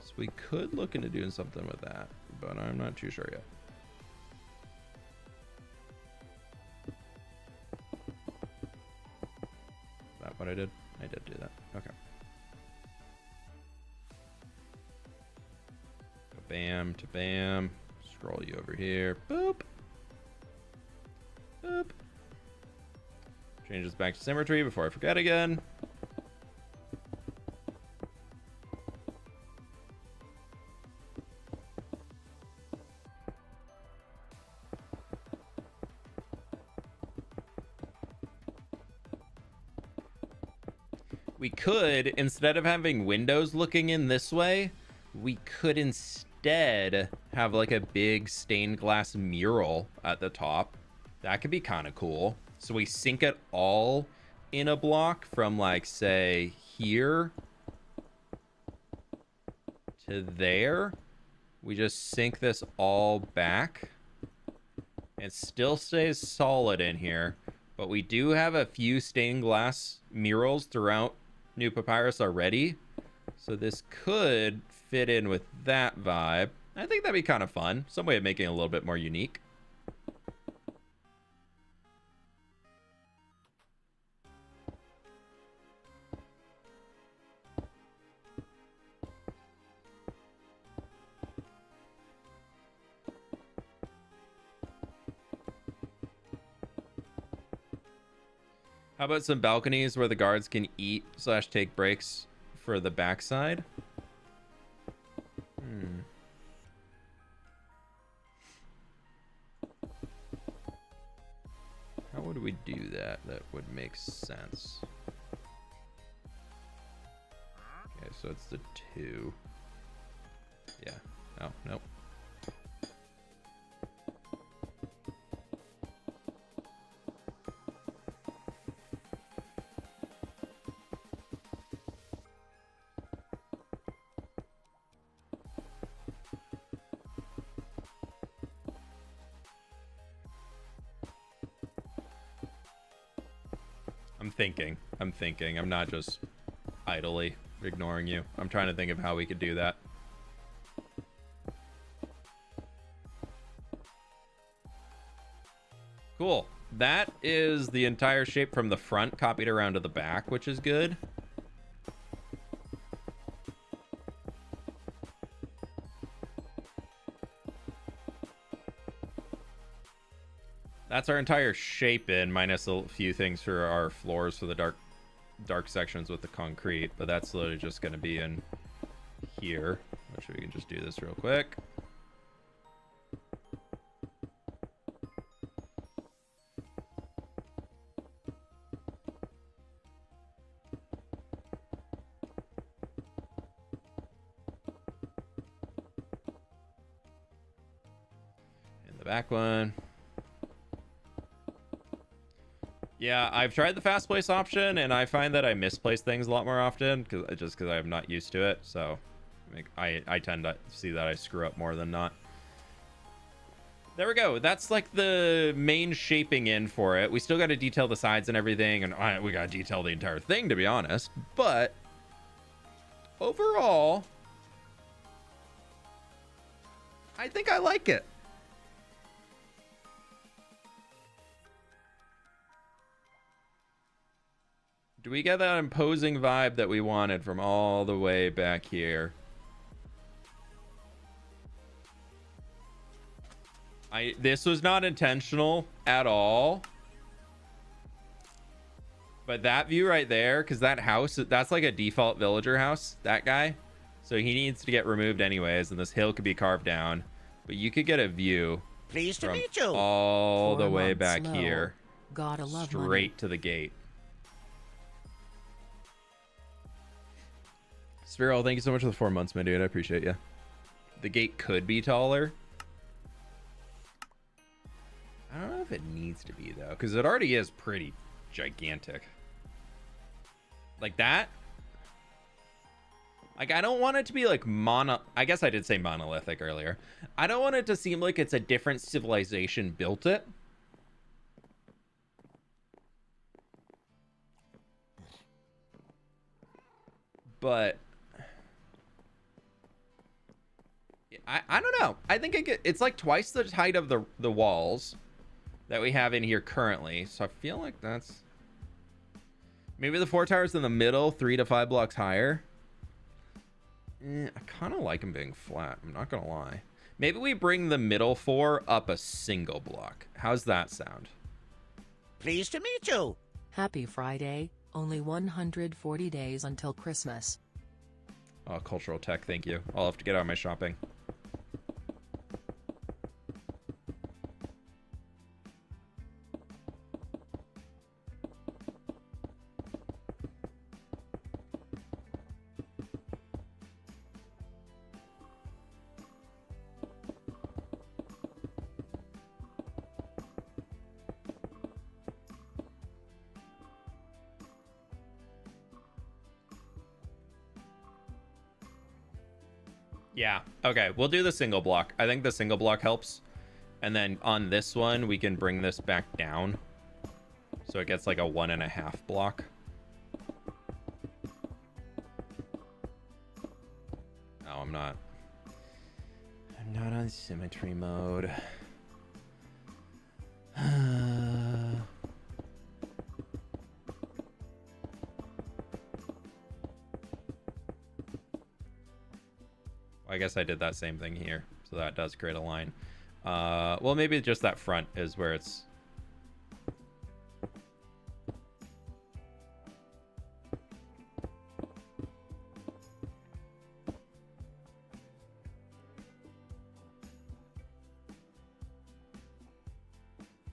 Speaker 1: So we could look into doing something with that, but I'm not too sure yet. Is that what I did? I did do that. Okay. Go bam to bam. Scroll you over here. Boop. Boop. Change this back to symmetry before I forget again. We could, instead of having windows looking in this way, we could instead have like a big stained glass mural at the top. That could be kind of cool. So we sync it all in a block from like, say, here to there. We just sync this all back. It still stays solid in here, but we do have a few stained glass murals throughout New Papyrus already, so this could fit in with that vibe. I think that'd be kind of fun. Some way of making it a little bit more unique. How about some balconies where the guards can eat / take breaks for the backside? How would we do that? That would make sense. Okay, so it's the 2. Yeah. Oh, nope. I'm thinking. I'm not just idly ignoring you. I'm trying to think of how we could do that. Cool. That is the entire shape from the front copied around to the back, which is good. That's our entire shape in, minus a few things for our floors for the dark sections with the concrete, but that's literally just going to be in here, which we can just do this real quick. back one. Yeah, I've tried the fast place option, and I find that I misplace things a lot more often because I'm not used to it. So I tend to see that I screw up more than not. There we go. That's like the main shaping in for it. We still got to detail the sides and everything, and we got to detail the entire thing, to be honest. But overall, I think I like it. Do we get that imposing vibe that we wanted from all the way back here? This was not intentional at all. But that view right there, because that house, that's like a default villager house, that guy. So he needs to get removed anyways, and this hill could be carved down. But you could get a view
Speaker 3: Pleased to
Speaker 1: from
Speaker 3: meet you.
Speaker 1: all the
Speaker 2: 4
Speaker 1: way
Speaker 2: months
Speaker 1: back
Speaker 2: low.
Speaker 1: here,
Speaker 2: Gotta love
Speaker 1: straight
Speaker 2: money.
Speaker 1: to the gate. Sphero, thank you so much for the 4 months, my dude. I appreciate you. The gate could be taller. I don't know if it needs to be, though, because it already is pretty gigantic. Like that. Like, I don't want it to be like I guess I did say monolithic earlier. I don't want it to seem like it's a different civilization built it. But I don't know. I think it's like twice the height of the walls that we have in here currently. So I feel like that's maybe the 4 towers in the middle, 3 to 5 blocks higher. I kind of like them being flat. I'm not going to lie. Maybe we bring the middle 4 up a single block. How's that sound?
Speaker 3: Pleased to meet you.
Speaker 2: Happy Friday, only 140 days until Christmas.
Speaker 1: Oh, cultural tech, thank you. I'll have to get on my shopping. Yeah, okay, we'll do the single block. I think the single block helps. And then on this one, we can bring this back down. So it gets like a 1.5 block. Oh, I'm not on symmetry mode. I guess I did that same thing here, so that does create a line. Well, maybe just that front is where it's...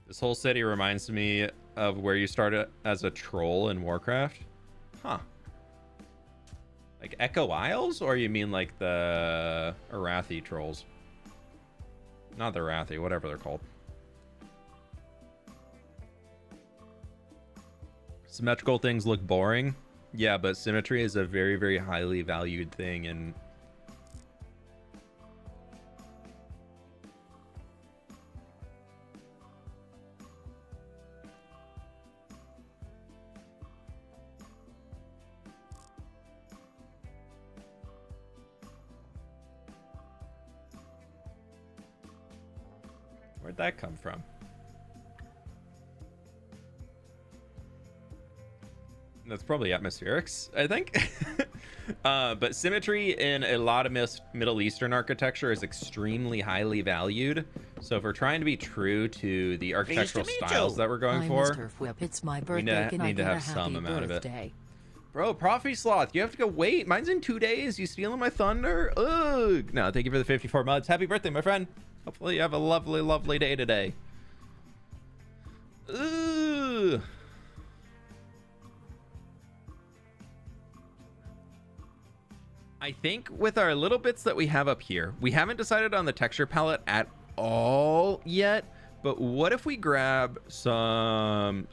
Speaker 1: This whole city reminds me of where you started as a troll in Warcraft. Huh. Like Echo Isles, or you mean like the Arathi trolls? Not the Arathi, whatever they're called. Symmetrical things look boring. Yeah, but symmetry is a very, very highly valued thing, and where'd that come from? That's probably atmospherics, I think. But symmetry in a lot of Middle Eastern architecture is extremely highly valued. So if we're trying to be true to the architectural styles that we're going
Speaker 2: Hi,
Speaker 1: for,
Speaker 2: Mr. fWhip, it's my
Speaker 1: we
Speaker 2: birthday. Can I
Speaker 1: need to
Speaker 2: get a
Speaker 1: have some
Speaker 2: happy
Speaker 1: amount of it.
Speaker 2: birthday?
Speaker 1: Bro, Prophecy Sloth, you have to go wait. Mine's in 2 days. You stealing my thunder? Ugh. No, thank you for the 54 months. Happy birthday, my friend. Hopefully you have a lovely, lovely day today. Ugh. I think with our little bits that we have up here, we haven't decided on the texture palette at all yet, but what if we grab some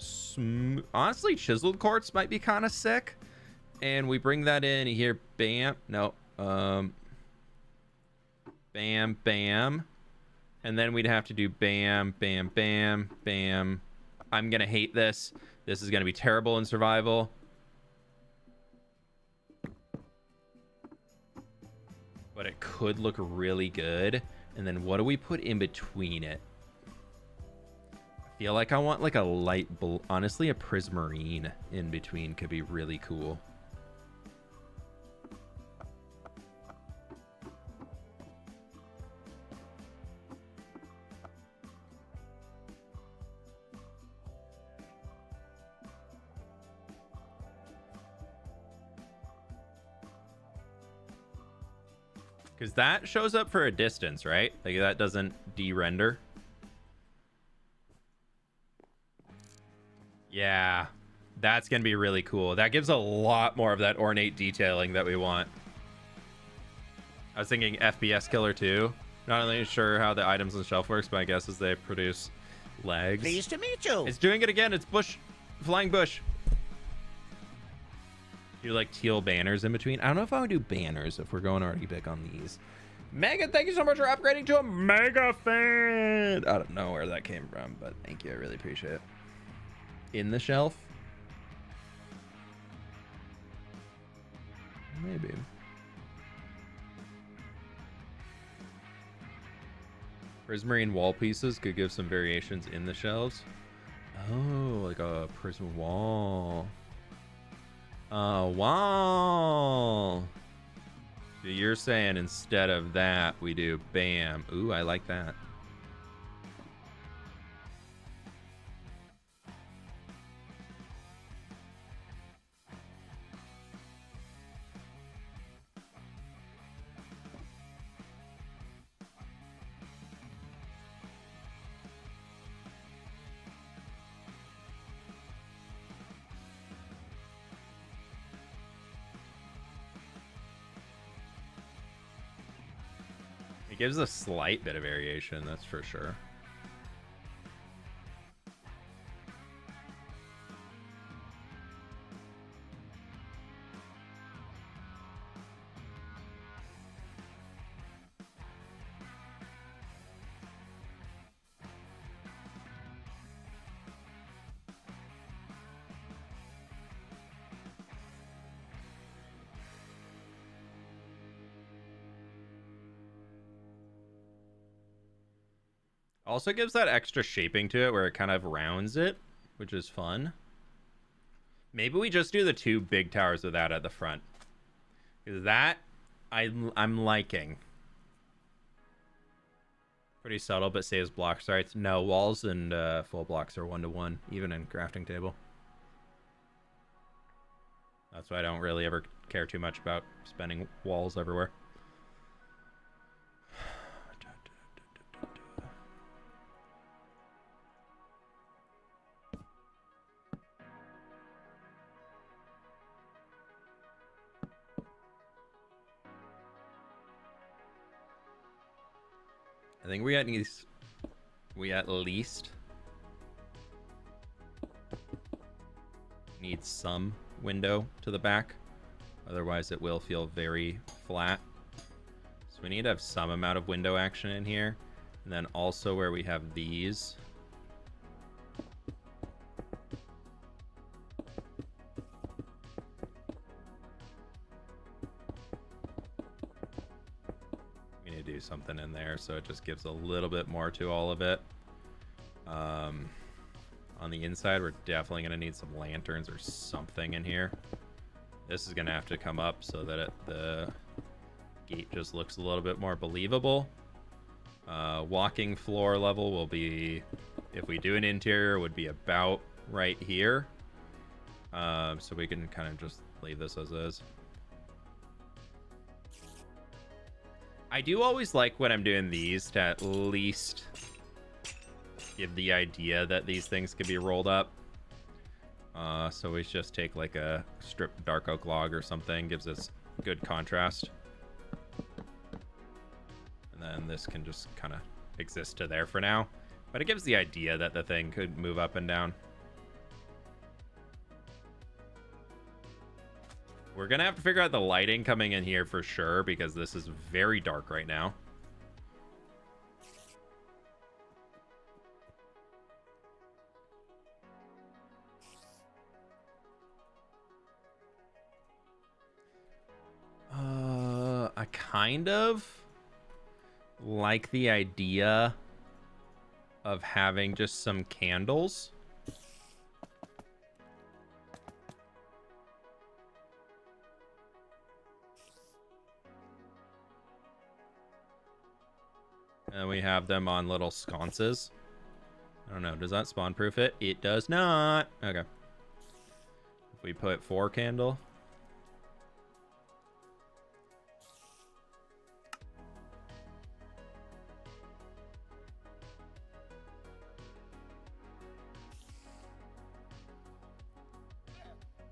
Speaker 1: honestly, chiseled quartz might be kind of sick, and we bring that in here. Bam. No. Bam, bam. And then we'd have to do bam, bam, bam, bam. I'm gonna hate this. This is gonna be terrible in survival. But it could look really good. And then what do we put in between it? I feel like I want like a light blue. Honestly, a prismarine in between could be really cool. Because that shows up for a distance, right? Like that doesn't de-render. Yeah, that's going to be really cool. That gives a lot more of that ornate detailing that we want. I was thinking FPS killer too. Not really sure how the items on the shelf works, but I guess as they produce legs.
Speaker 3: Pleased to meet you.
Speaker 1: It's doing it again. It's bush. Flying bush. Do like teal banners in between. I don't know if I would do banners if we're going already big on these. Megan, thank you so much for upgrading to a mega fan. I don't know where that came from, but thank you. I really appreciate it. In the shelf? Maybe. Prismarine wall pieces could give some variations in the shelves. Oh, like a prism wall. Wow. So you're saying instead of that, we do bam. Ooh, I like that. It gives a slight bit of variation, that's for sure. Also gives that extra shaping to it where it kind of rounds it, which is fun. Maybe we just do the two big towers with that at the front. Because that, I'm liking. Pretty subtle, but saves block starts. No, walls and full blocks are 1-to-1, even in crafting table. That's why I don't really ever care too much about spending walls everywhere. I think we at least need some window to the back. Otherwise it will feel very flat. So we need to have some amount of window action in here. And then also where we have these. Something in there so it just gives a little bit more to all of it. On the inside we're definitely going to need some lanterns or something in here. This is going to have to come up so that the gate just looks a little bit more believable. Walking floor level will be, if we do an interior, would be about right here. So we can kind of just leave this as is. I do always like when I'm doing these to at least give the idea that these things could be rolled up. So we just take like a stripped dark oak log or something, gives us good contrast. And then this can just kind of exist to there for now. But it gives the idea that the thing could move up and down. We're going to have to figure out the lighting coming in here for sure, because this is very dark right now. I kind of like the idea of having just some candles. And we have them on little sconces. I don't know. Does that spawn proof it? It does not. Okay. If we put 4 candle.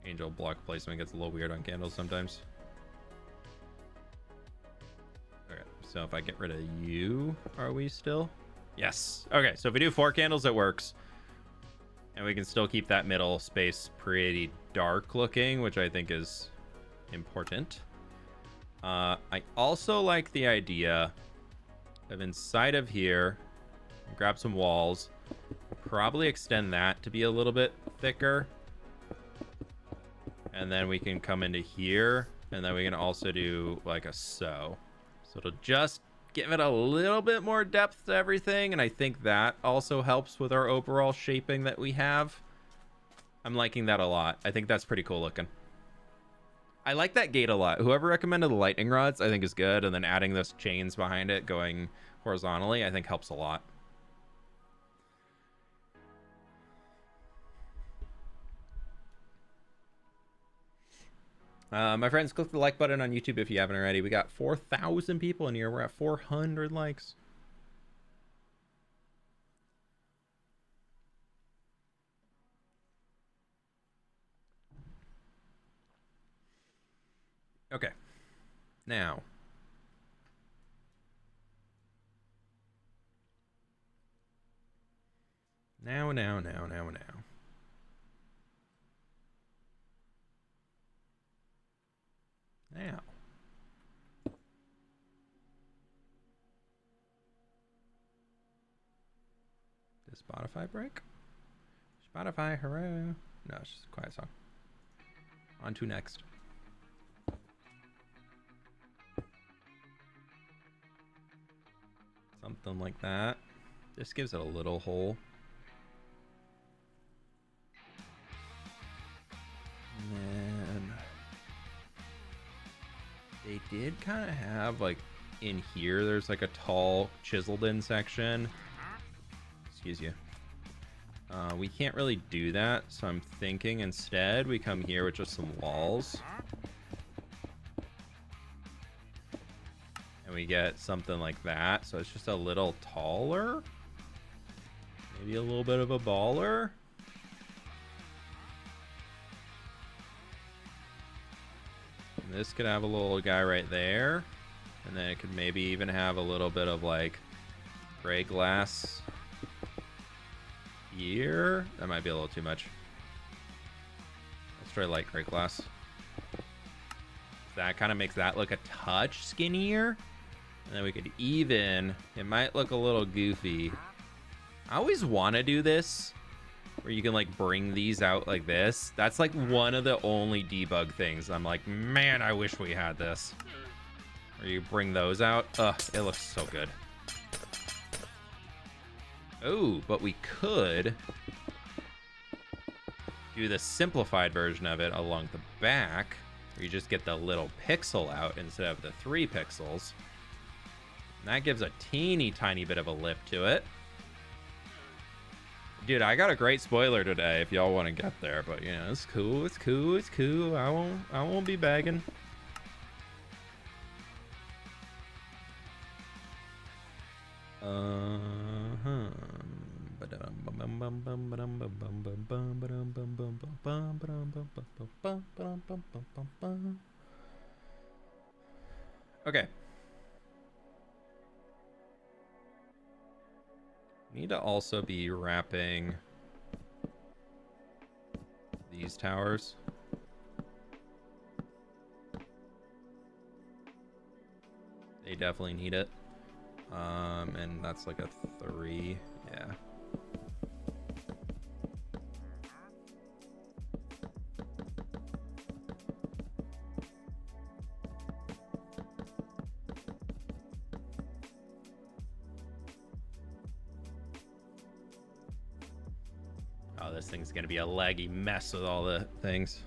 Speaker 1: Angel block placement gets a little weird on candles sometimes. Okay, so if I get rid of you, are we still? Yes. Okay, so if we do 4 candles, it works. And we can still keep that middle space pretty dark looking, which I think is important. I also like the idea of inside of here, grab some walls, probably extend that to be a little bit thicker. And then we can come into here, and then we can also do like a so. So it'll just give it a little bit more depth to everything, and I think that also helps with our overall shaping that we have. I'm liking that a lot. I think that's pretty cool looking. I like that gate a lot. Whoever recommended the lightning rods, I think is good, and then adding those chains behind it going horizontally, I think helps a lot. My friends, click the like button on YouTube if you haven't already. We got 4,000 people in here. We're at 400 likes. Okay. Now. Now. Does Spotify break? Spotify, hurrah. No, it's just a quiet song. On to next. Something like that. This gives it a little hole. And then they did kind of have like in here, there's like a tall chiseled in section. Excuse you. We can't really do that, so I'm thinking instead we come here with just some walls. And we get something like that, so it's just a little taller. Maybe a little bit of a baller. And this could have a little guy right there. And then it could maybe even have a little bit of like gray glass here. That might be a little too much. Let's try light gray glass. That kind of makes that look a touch skinnier. And then we could even, it might look a little goofy. I always want to do this where you can like bring these out like this. That's like one of the only debug things. I'm like, man, I wish we had this. Where you bring those out. Ugh, it looks so good. Oh, but we could do the simplified version of it along the back, where you just get the little pixel out instead of the 3 pixels. And that gives a teeny tiny bit of a lift to it. Dude, I got a great spoiler today if y'all want to get there, but you know, it's cool, it's cool, it's cool. I won't be begging. Okay. Need to also be wrapping these towers. They definitely need it. And that's like a 3. Yeah. Oh, this thing's gonna be a laggy mess with all the things.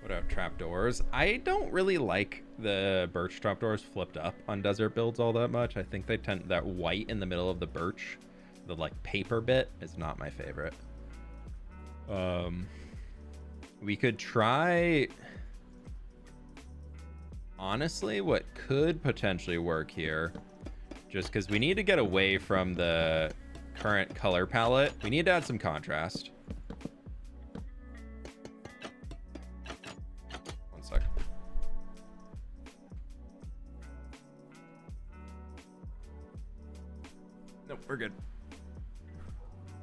Speaker 1: What about trapdoors? I don't really like the birch trapdoors flipped up on desert builds all that much. I think they tend, that white in the middle of the birch, the like paper bit, is not my favorite. We could try, honestly, what could potentially work here, just because we need to get away from the current color palette. We need to add some contrast. One sec. Nope, we're good.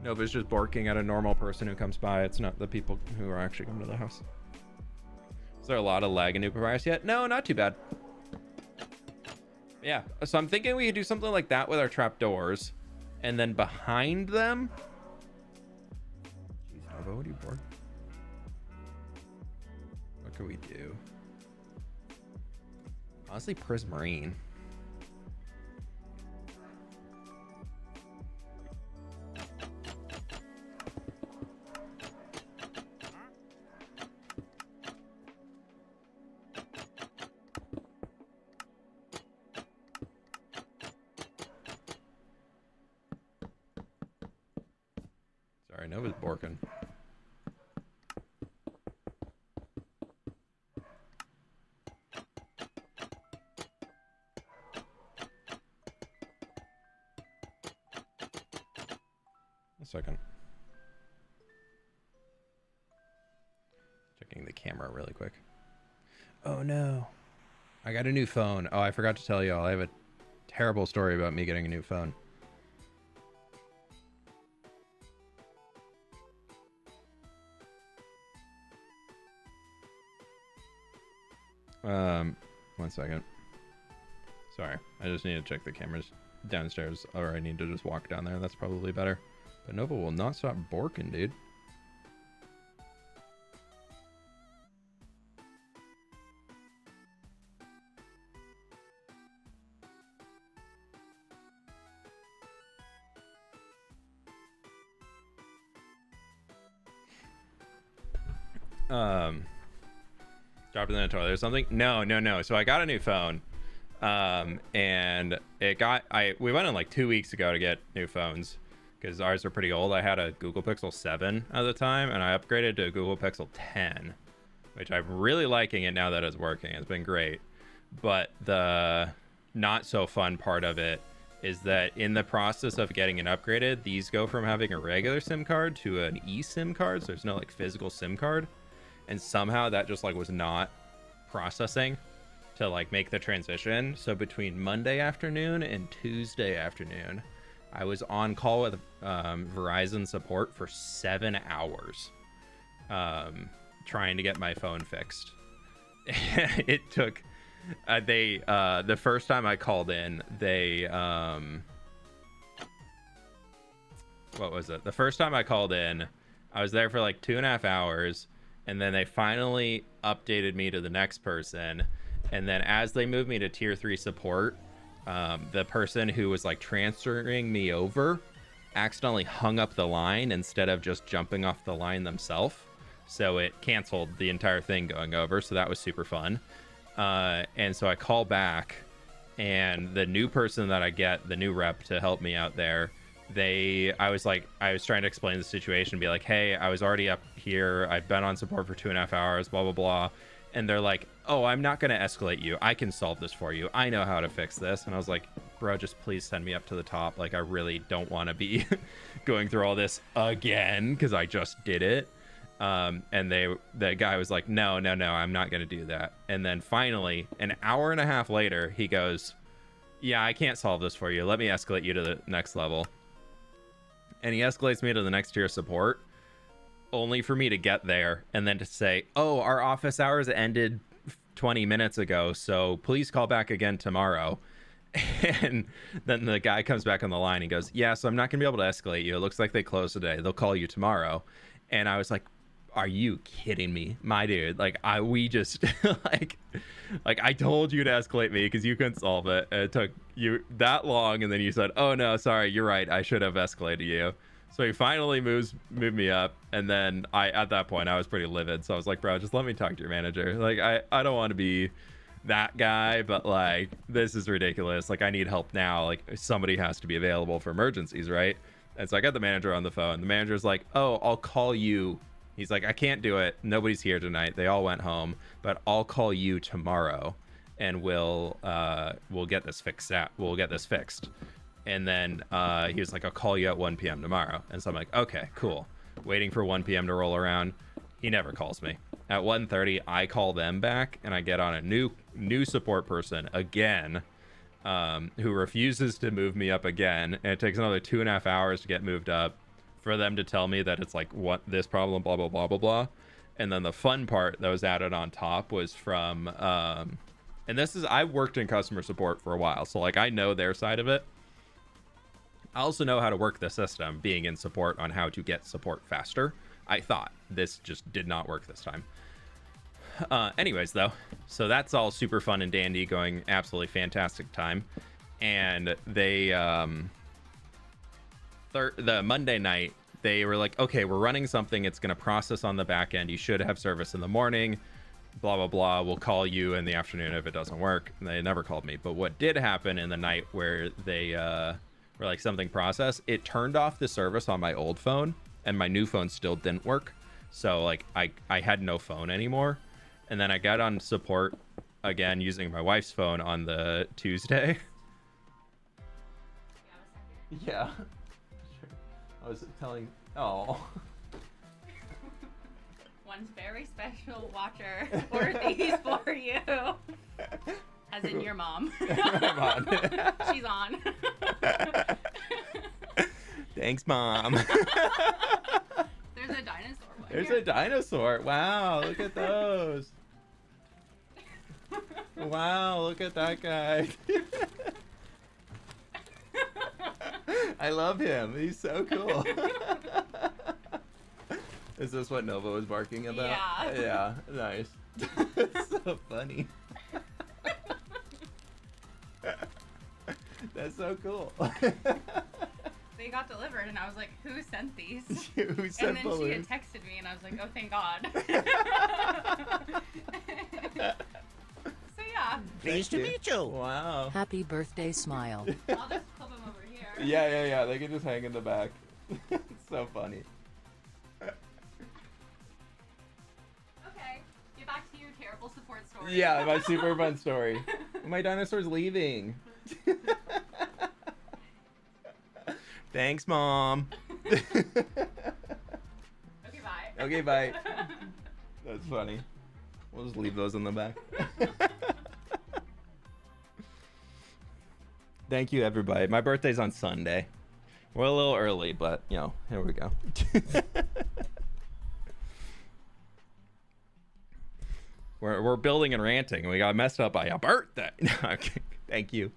Speaker 1: Nova's just barking at a normal person who comes by. It's not the people who are actually coming to the house. Is there a lot of lag in New Papyrus yet? No, not too bad. Yeah, so I'm thinking we could do something like that with our trapdoors, and then behind them. Jeez, Nova, what are you bored? What can we do? Honestly, Prismarine. Sorry, Nova's borking. A second. Checking the camera really quick. Oh no. I got a new phone. Oh, I forgot to tell y'all. I have a terrible story about me getting a new phone. One second. Sorry, I just need to check the cameras downstairs, or I need to just walk down there. That's probably better. But Nova will not stop borking, dude. Dropped it in the toilet or something? No. So I got a new phone. And we went in like 2 weeks ago to get new phones because ours are pretty old. I had a Google Pixel 7 at the time, and I upgraded to a Google Pixel 10, which I'm really liking it now that it's working. It's been great. But the not so fun part of it is that in the process of getting it upgraded, these go from having a regular SIM card to an eSIM card. So there's no like physical SIM card. And somehow that just like was not processing to like make the transition. So between Monday afternoon and Tuesday afternoon, I was on call with Verizon support for 7 hours trying to get my phone fixed. It took the first time I called in, they what was it? The first time I called in, I was there for like 2.5 hours, and then they finally updated me to the next person. And then as they moved me to tier 3 support, the person who was like transferring me over accidentally hung up the line instead of just jumping off the line themselves. So it canceled the entire thing going over. So that was super fun. And so I call back, and the new person that I get, the new rep to help me out there, I was trying to explain the situation, be like, hey, I was already up here. I've been on support for 2.5 hours, blah, blah, blah. And they're like, oh, I'm not going to escalate you. I can solve this for you. I know how to fix this. And I was like, bro, just please send me up to the top. Like, I really don't want to be going through all this again because I just did it. And the guy was like, no, I'm not going to do that. And then finally, an hour and a half later, he goes, yeah, I can't solve this for you. Let me escalate you to the next level. And he escalates me to the next tier of support, only for me to get there and then to say, oh, our office hours ended 20 minutes ago, so please call back again tomorrow. And then the guy comes back on the line and goes, yeah, so I'm not gonna be able to escalate you. It looks like they closed today. They'll call you tomorrow. And I was like, are you kidding me, my dude? Like, we just like I told you to escalate me because you couldn't solve it. It took you that long, and then you said, oh no, sorry, you're right, I should have escalated you. So he finally moved me up, and then at that point I was pretty livid. So I was like, bro, just let me talk to your manager. Like, I don't want to be that guy, but like, this is ridiculous. Like, I need help now. Like, somebody has to be available for emergencies, right? And so I got the manager on the phone. The manager's like, oh, I'll call you. He's like, I can't do it. Nobody's here tonight. They all went home, but I'll call you tomorrow, and we'll get this fixed out. We'll get this fixed. And then he was like, I'll call you at 1 p.m. tomorrow. And so I'm like, okay, cool. Waiting for 1 p.m. to roll around. He never calls me. At 1:30, I call them back, and I get on a new support person again, who refuses to move me up again. And it takes another 2.5 hours to get moved up for them to tell me that it's like, what, this problem, blah, blah, blah, blah, blah. And then the fun part that was added on top was from, and this is, I've worked in customer support for a while, so like, I know their side of it. I also know how to work the system, being in support, on how to get support faster. I thought this just did not work this time. Anyways, though, so that's all super fun and dandy, going absolutely fantastic time. And they, the Monday night, they were like, okay, we're running something. It's going to process on the back end. You should have service in the morning, blah, blah, blah. We'll call you in the afternoon if it doesn't work. And they never called me. But what did happen in the night where they were like, something processed, it turned off the service on my old phone, and my new phone still didn't work. So like, I had no phone anymore. And then I got on support again using my wife's phone on the Tuesday. Yeah. I was telling, oh.
Speaker 4: One's very special watcher for these for you. As in your mom.
Speaker 1: I'm on.
Speaker 4: She's on.
Speaker 1: Thanks, Mom.
Speaker 4: There's a dinosaur one.
Speaker 1: There's
Speaker 4: here.
Speaker 1: a dinosaur. Wow, look at those. Wow, look at that guy. I love him. He's so cool. Is this what Nova was barking about?
Speaker 4: Yeah.
Speaker 1: Yeah, nice. It's so funny. That's so cool.
Speaker 4: They got delivered, and I was like, who sent these?
Speaker 1: Who sent
Speaker 4: and then
Speaker 1: balloons?
Speaker 4: she had texted me, and I was like, oh, thank God. So, yeah.
Speaker 3: Pleased to meet you.
Speaker 1: Wow.
Speaker 2: Happy birthday, Smile.
Speaker 4: I'll just flip them over here.
Speaker 1: Yeah. They can just hang in the back. It's so funny.
Speaker 4: Okay, get back to your terrible support story.
Speaker 1: Yeah, my super fun story. My dinosaur's leaving. Thanks, Mom.
Speaker 4: Okay, bye.
Speaker 1: Okay, bye. That's funny. We'll just leave those in the back. Thank you, everybody. My birthday's on Sunday. We're a little early, but, you know, here we go. We're building and ranting, and we got messed up by a birthday. Okay, thank you.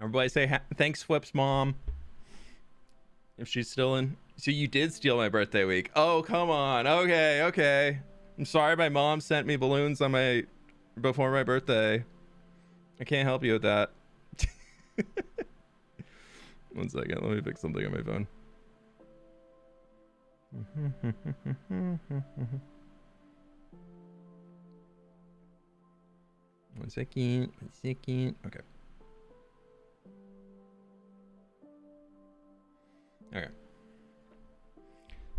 Speaker 1: Everybody say thanks, fWhip's mom. If she's still in. So you did steal my birthday week. Oh, come on. Okay. I'm sorry my mom sent me balloons on before my birthday. I can't help you with that. 1 second. Let me pick something on my phone. 1 second. 1 second. Okay.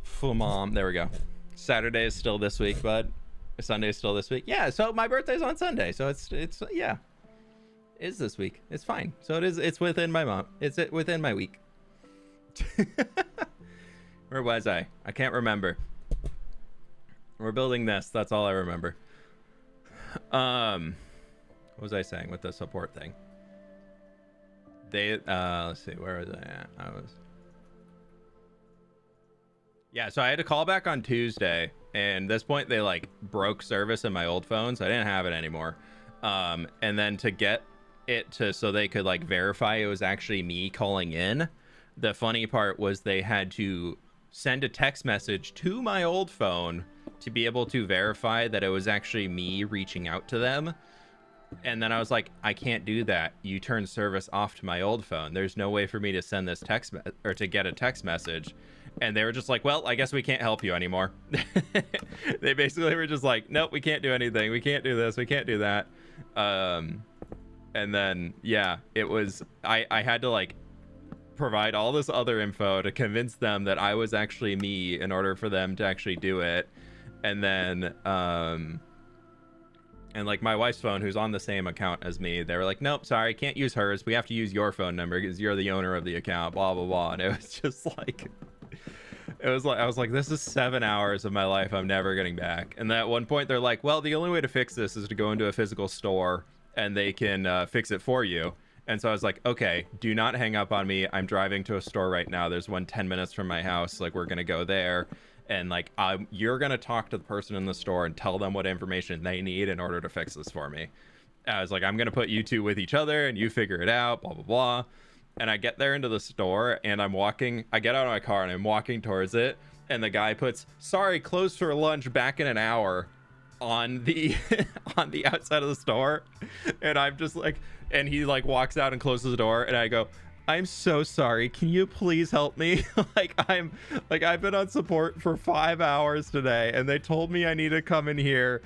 Speaker 1: Full mom. There we go. Saturday is still this week, bud. Sunday is still this week. Yeah, so my birthday's on Sunday, so it's yeah. It is this week. It's fine. So it's within my mom. It's within my week. Where was I? I can't remember. We're building this. That's all I remember. What was I saying with the support thing? They let's see, where was I at? Yeah, so I had to call back on Tuesday, and at this point they like broke service in my old phone, so I didn't have it anymore. And then to get it to so they could like verify it was actually me calling in, the funny part was they had to send a text message to my old phone to be able to verify that it was actually me reaching out to them. And then I was like, I can't do that. You turned service off to my old phone. There's no way for me to send this text or to get a text message. And they were just like, well, I guess we can't help you anymore. They basically were just like, nope, we can't do anything. We can't do this. We can't do that. And then, yeah, it was, I had to like provide all this other info to convince them that I was actually me in order for them to actually do it. And then, and like my wife's phone, who's on the same account as me, they were like, nope, sorry, can't use hers. We have to use your phone number because you're the owner of the account, blah, blah, blah. And it was just like, it was like, I was like, this is 7 hours of my life I'm never getting back. And at one point they're like, well, the only way to fix this is to go into a physical store and they can fix it for you. And so I was like, okay, do not hang up on me. I'm driving to a store right now. There's one 10 minutes from my house. Like, we're going to go there. And like, you're going to talk to the person in the store and tell them what information they need in order to fix this for me. I was like, I'm going to put you two with each other and you figure it out, blah, blah, blah. And I get there into the store and I get out of my car and I'm walking towards it. And the guy puts, sorry, closed for lunch, back in an hour on the, on the outside of the store. And I'm just like, and he like walks out and closes the door and I go, I'm so sorry. Can you please help me? I've been on support for 5 hours today and they told me I need to come in here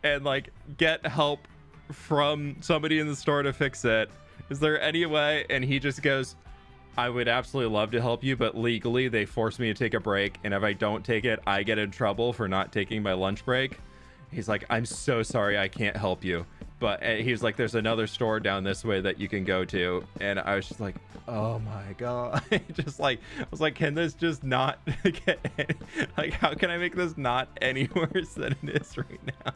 Speaker 1: and like get help from somebody in the store to fix it. Is there any way? And he just goes, I would absolutely love to help you, but legally they force me to take a break. And if I don't take it, I get in trouble for not taking my lunch break. He's like, I'm so sorry. I can't help you. But he was like, there's another store down this way that you can go to. And I was just like, oh my God. Just like, I was like, can this just not get like, how can I make this not any worse than it is right now?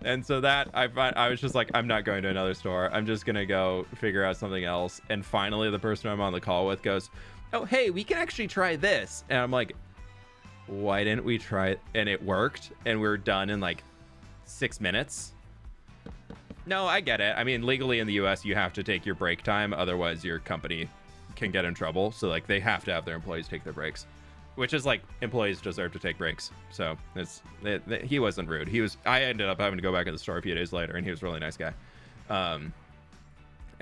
Speaker 1: And so that I was just like, I'm not going to another store. I'm just going to go figure out something else. And finally, the person I'm on the call with goes, oh, hey, we can actually try this. And I'm like, why didn't we try it? And it worked. And we were done in like 6 minutes. No, I get it. I mean, legally in the US, you have to take your break time. Otherwise, your company can get in trouble. So like they have to have their employees take their breaks, which is like employees deserve to take breaks. So he wasn't rude. I ended up having to go back in the store a few days later and he was a really nice guy. And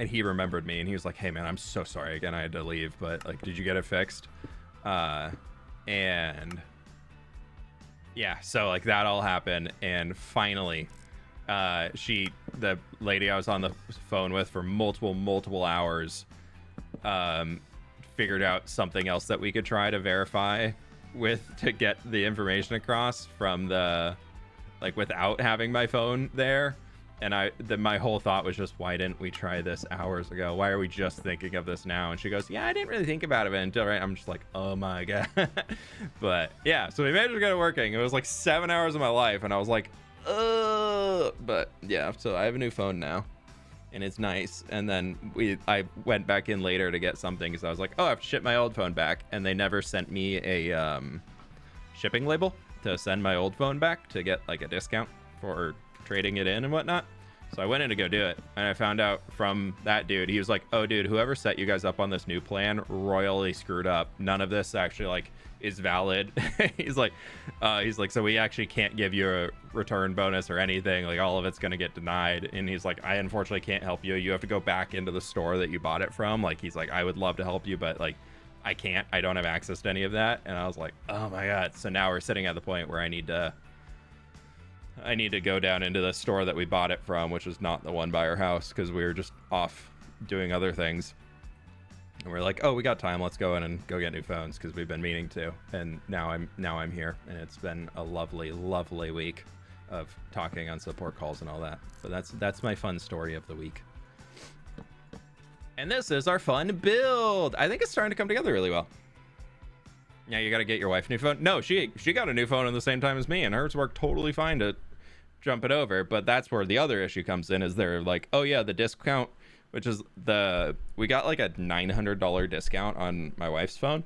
Speaker 1: he remembered me and he was like, hey man, I'm so sorry again. I had to leave, but like, did you get it fixed? And yeah, so like that all happened. And finally, the lady I was on the phone with for multiple hours, figured out something else that we could try to verify with to get the information across from the, like, without having my phone there. And my whole thought was just, why didn't we try this hours ago? Why are we just thinking of this now? And she goes, yeah, I didn't really think about it until right. I'm just like, oh my God. But yeah, so we managed to get it working. It was like 7 hours of my life. And I was like, but yeah, so I have a new phone now and it's nice. And then I went back in later to get something because I was like, oh, I have to ship my old phone back. And they never sent me a shipping label to send my old phone back to get like a discount for trading it in and whatnot. So I went in to go do it and I found out from that dude, he was like, oh dude, whoever set you guys up on this new plan royally screwed up. None of this actually like is valid. he's like, so we actually can't give you a return bonus or anything. Like all of it's going to get denied. And he's like, I unfortunately can't help you. You have to go back into the store that you bought it from. Like, he's like, I would love to help you, but like, I can't, I don't have access to any of that. And I was like, oh my God. So now we're sitting at the point where I need to go down into the store that we bought it from, which is not the one by our house because we were just off doing other things. And we're like, oh, we got time. Let's go in and go get new phones because we've been meaning to. And now I'm here, and it's been a lovely, lovely week of talking on support calls and all that. So that's my fun story of the week. And this is our fun build. I think it's starting to come together really well. Yeah, you got to get your wife a new phone. No, she got a new phone at the same time as me, and hers worked totally fine to jump it over. But that's where the other issue comes in, is they're like, oh yeah, the discount, which is we got like a $900 discount on my wife's phone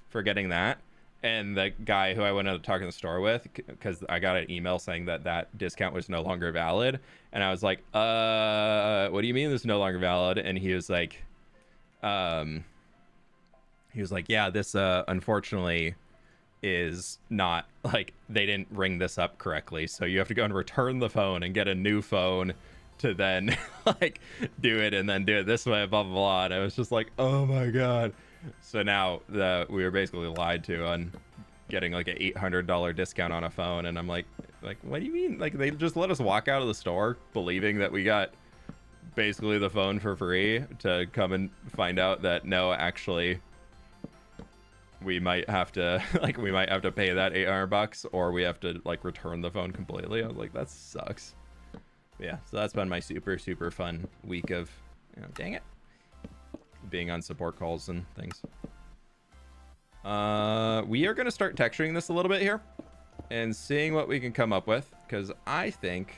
Speaker 1: for getting that. And the guy who I went to talk in the store with, because I got an email saying that discount was no longer valid. And I was like, what do you mean this is no longer valid? And he was like, yeah, this unfortunately is not, like, they didn't ring this up correctly. So you have to go and return the phone and get a new phone to then like do it, and then do it this way, blah, blah, blah. And I was just like, oh my God. So now we were basically lied to on getting like an $800 discount on a phone. And I'm like, what do you mean? Like, they just let us walk out of the store believing that we got basically the phone for free, to come and find out that no, actually we might have to pay that $800, or we have to like return the phone completely. I was like, that sucks. But yeah, so that's been my super fun week of, dang it, being on support calls and things. We are going to start texturing this a little bit here and seeing what we can come up with, because I think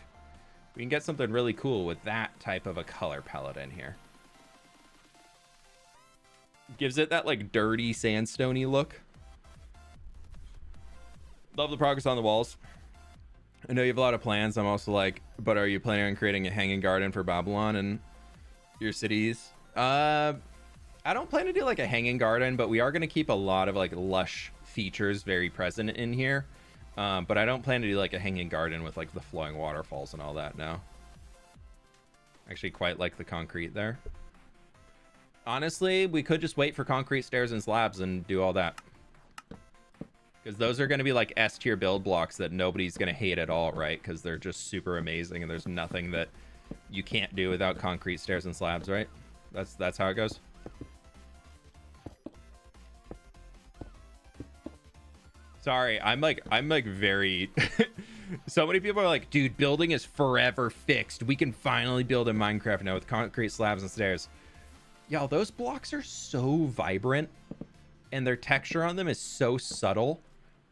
Speaker 1: we can get something really cool with that type of a color palette in here. Gives it that like dirty sandstone-y look. Love the progress on the walls. I know you have a lot of plans. I'm also like, but are you planning on creating a hanging garden for Babylon and your cities? I don't plan to do like a hanging garden, but we are going to keep a lot of like lush features very present in here. But I don't plan to do like a hanging garden with like the flowing waterfalls and all that. No. Actually quite like the concrete there. Honestly, we could just wait for concrete stairs and slabs and do all that. Because those are going to be like S tier build blocks that nobody's going to hate at all, right? Because they're just super amazing, and there's nothing that you can't do without concrete stairs and slabs, right? That's how it goes. Sorry, I'm like very so many people are like, dude, building is forever fixed. We can finally build in Minecraft now with concrete slabs and stairs. Y'all, those blocks are so vibrant and their texture on them is so subtle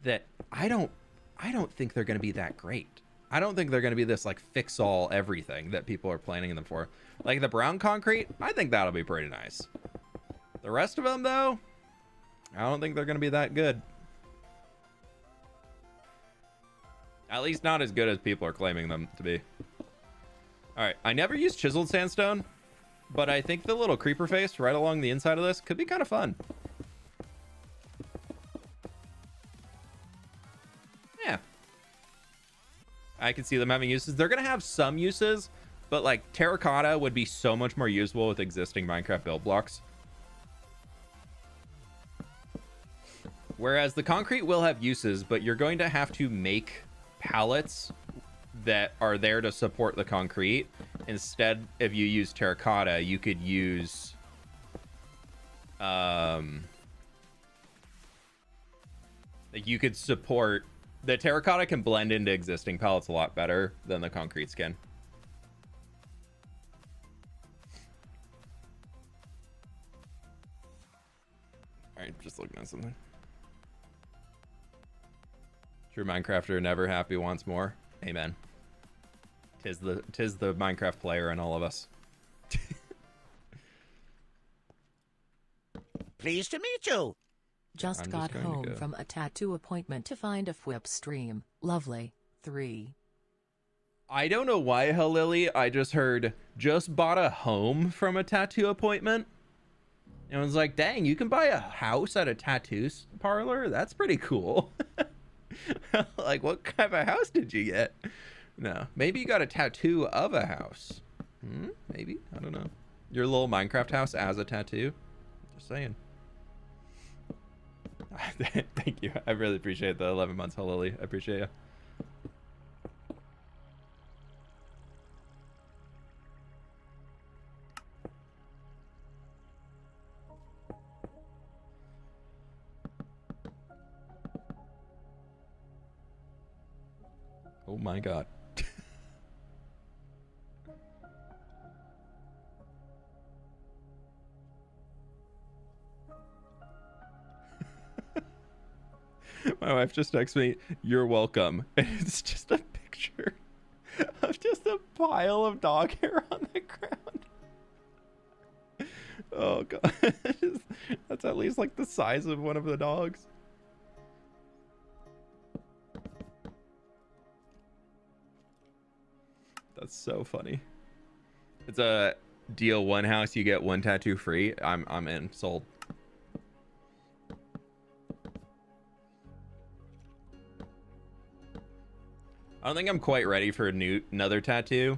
Speaker 1: that I don't think they're going to be that great. I don't think they're going to be this like fix all everything that people are planning them for. Like the brown concrete, I think that'll be pretty nice. The rest of them though, I don't think they're going to be that good. At least not as good as people are claiming them to be. All right, I never used chiseled sandstone, but I think the little creeper face right along the inside of this could be kind of fun. Yeah. I can see them having uses. They're going to have some uses, but like terracotta would be so much more usable with existing Minecraft build blocks. Whereas the concrete will have uses, but you're going to have to make pallets that are there to support the concrete. Instead, if you use terracotta, you could use like you could support the terracotta can blend into existing pallets a lot better than the concretes can. All right, just looking at something. True Minecrafter, never happy, wants more. Amen. Tis the Minecraft player in all of us.
Speaker 3: Pleased to meet you.
Speaker 2: Just got home from a tattoo appointment to find a fWhip stream. Lovely. 3.
Speaker 1: I don't know why, Halili. I just heard just bought a home from a tattoo appointment. And I was like, dang, you can buy a house at a tattoo parlor? That's pretty cool. Like, what kind of a house did you get? No, maybe you got a tattoo of a house. Maybe, I don't know. Your little Minecraft house as a tattoo. Just saying. Thank you. I really appreciate the 11 months, Lily. I appreciate you. Oh my god. My wife just texted me, "You're welcome." And it's just a picture pile of dog hair on the ground. Oh god. That's at least like the size of one of the dogs. That's so funny. It's a deal, one house you get one tattoo free. I'm in. Sold. I don't think I'm quite ready for another tattoo,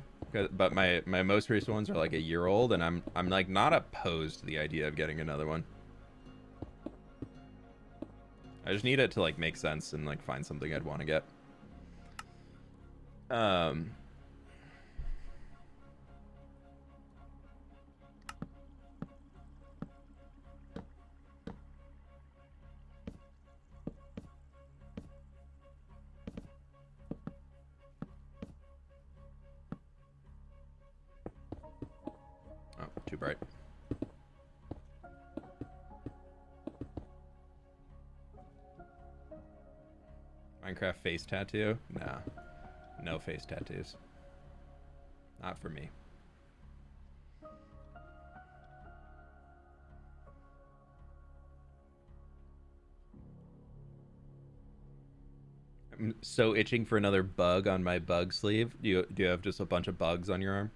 Speaker 1: but my most recent ones are like a year old, and I'm like not opposed to the idea of getting another one. I just need it to like make sense and like find something I'd want to get. Oh, too bright. Minecraft face tattoo? Nah. No face tattoos. Not for me. I'm so itching for another bug on my bug sleeve. Do you have just a bunch of bugs on your arm?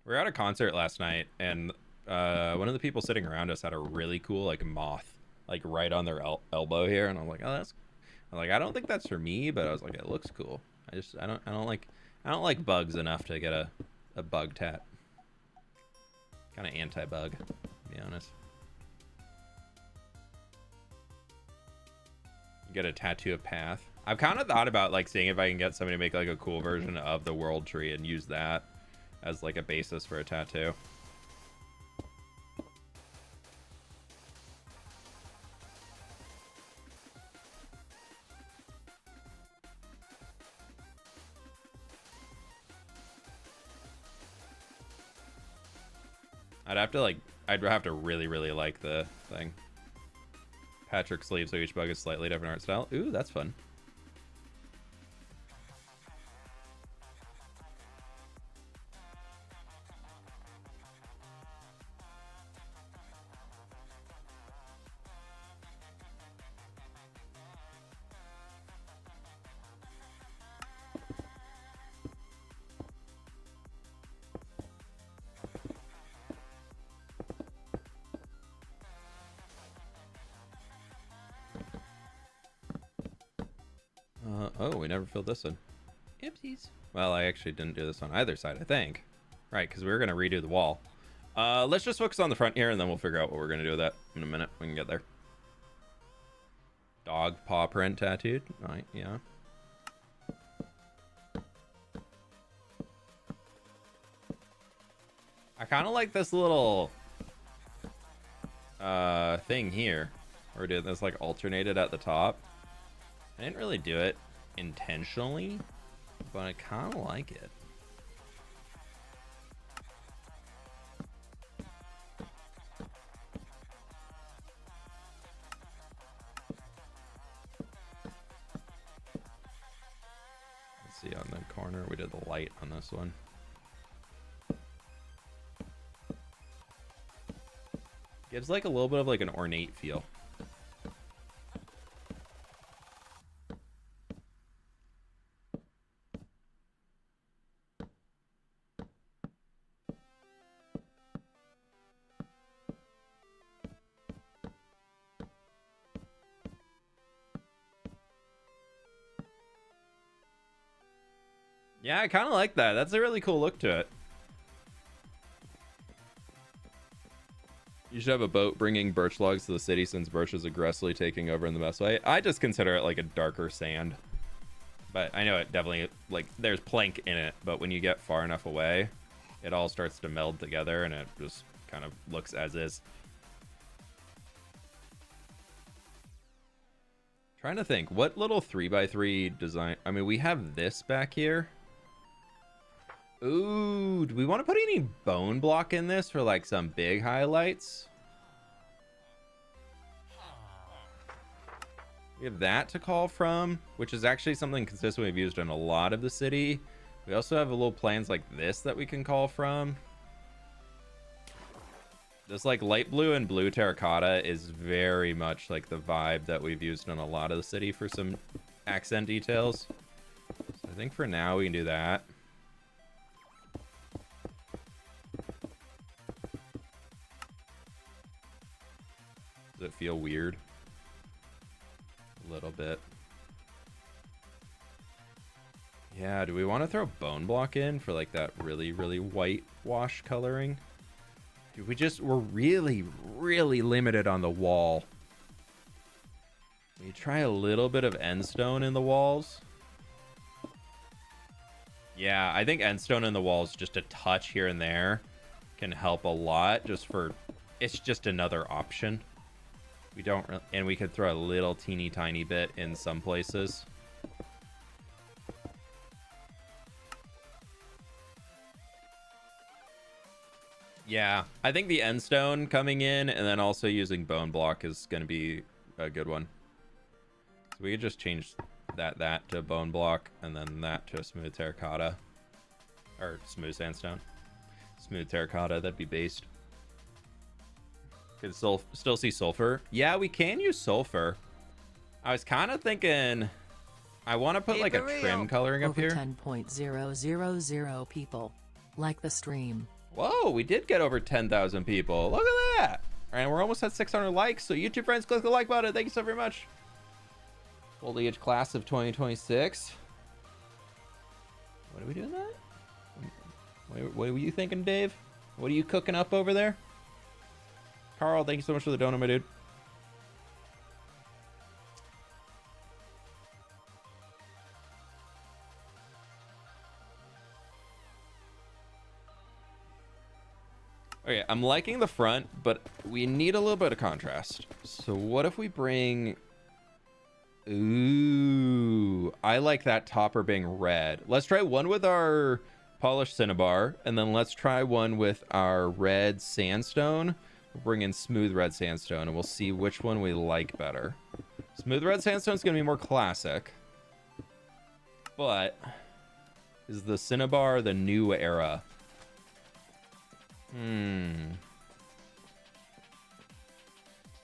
Speaker 1: We were at a concert last night, and one of the people sitting around us had a really cool like moth, like right on their elbow here, and I'm like, oh, that's. I'm like, I don't think that's for me, but I was like, it looks cool. I don't like bugs enough to get a bug tat. Kind of anti-bug, to be honest. Get a tattoo of path. I've kind of thought about like seeing if I can get somebody to make like a cool version of the world tree and use that as like a basis for a tattoo. I'd have to really like the thing. Patrick sleeve, so each bug is slightly different art style. Ooh, that's fun. Oh, we never filled this in. Oopsies. Well, I actually didn't do this on either side, I think. Right, because we were going to redo the wall. Let's just focus on the front here, and then we'll figure out what we're going to do with that in a minute. We can get there. Dog paw print tattooed. All right, yeah. I kind of like this little thing here. We're doing this like alternated at the top. I didn't really do it intentionally, but I kind of like it. Let's see, on the corner, we did the light on this one. Gives like a little bit of like an ornate feel. Yeah, I kind of like that. That's a really cool look to it. You should have a boat bringing birch logs to the city since birch is aggressively taking over in the best way. I just consider it like a darker sand. But I know it definitely, like, there's plank in it. But when you get far enough away, it all starts to meld together and it just kind of looks as is. Trying to think, what little 3x3 design... I mean, we have this back here. Ooh, do we want to put any bone block in this for like some big highlights? We have that to call from, which is actually something consistent we've used in a lot of the city. We also have little plans like this that we can call from. This like light blue and blue terracotta is very much like the vibe that we've used in a lot of the city for some accent details. So I think for now we can do that. Does it feel weird? A little bit. Yeah, do we want to throw bone block in for like that really, really white wash coloring? Dude, we're really, really limited on the wall. We try a little bit of end stone in the walls. Yeah, I think end stone in the walls, just a touch here and there, can help a lot. It's just another option. We don't really, and we could throw a little teeny tiny bit in some places. Yeah, I think the end stone coming in and then also using bone block is going to be a good one. So we could just change that to bone block and then that to a smooth terracotta. Or smooth sandstone. Smooth terracotta, that'd be based. Could still see sulfur. Yeah, we can use sulfur. I was kind of thinking I want to put like a trim coloring up
Speaker 2: Over
Speaker 1: here.
Speaker 2: 10.000 people like the stream.
Speaker 1: Whoa, we did get over 10,000 people. Look at that. And we're almost at 600 likes. So YouTube friends, click the like button. Thank you so very much. Foliage class of 2026. What are we doing that? What were you thinking, Dave? What are you cooking up over there? Carl, thank you so much for the donut, my dude. Okay, I'm liking the front, but we need a little bit of contrast. So what if we bring... Ooh, I like that topper being red. Let's try one with our polished cinnabar, and then let's try one with our red sandstone. We'll bring in smooth red sandstone, and we'll see which one we like better. Smooth red sandstone is going to be more classic. But is the cinnabar the new era?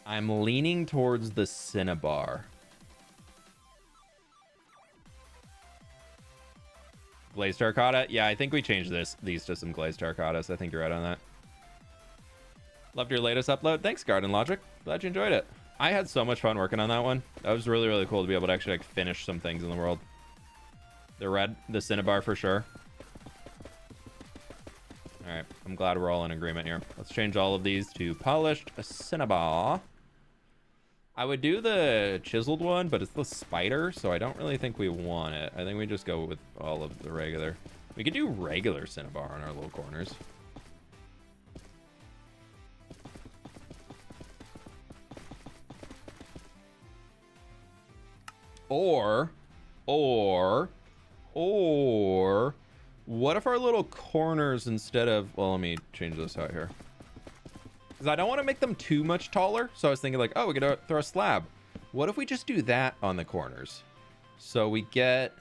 Speaker 1: I'm leaning towards the cinnabar. Glazed terracotta? Yeah, I think we changed these to some glazed terracottas. I think you're right on that. Loved your latest upload. Thanks, Garden Logic. Glad you enjoyed it. I had so much fun working on that one. That was really, really cool to be able to actually like finish some things in the world. The cinnabar for sure. All right, I'm glad we're all in agreement here. Let's change all of these to polished cinnabar. I would do the chiseled one, but it's the spider, so I don't really think we want it. I think we just go with all of the regular. We could do regular cinnabar on our little corners. Or, what if our little corners instead of, well, let me change this out here. Because I don't want to make them too much taller. So I was thinking like, oh, we could throw a slab. What if we just do that on the corners? So we get...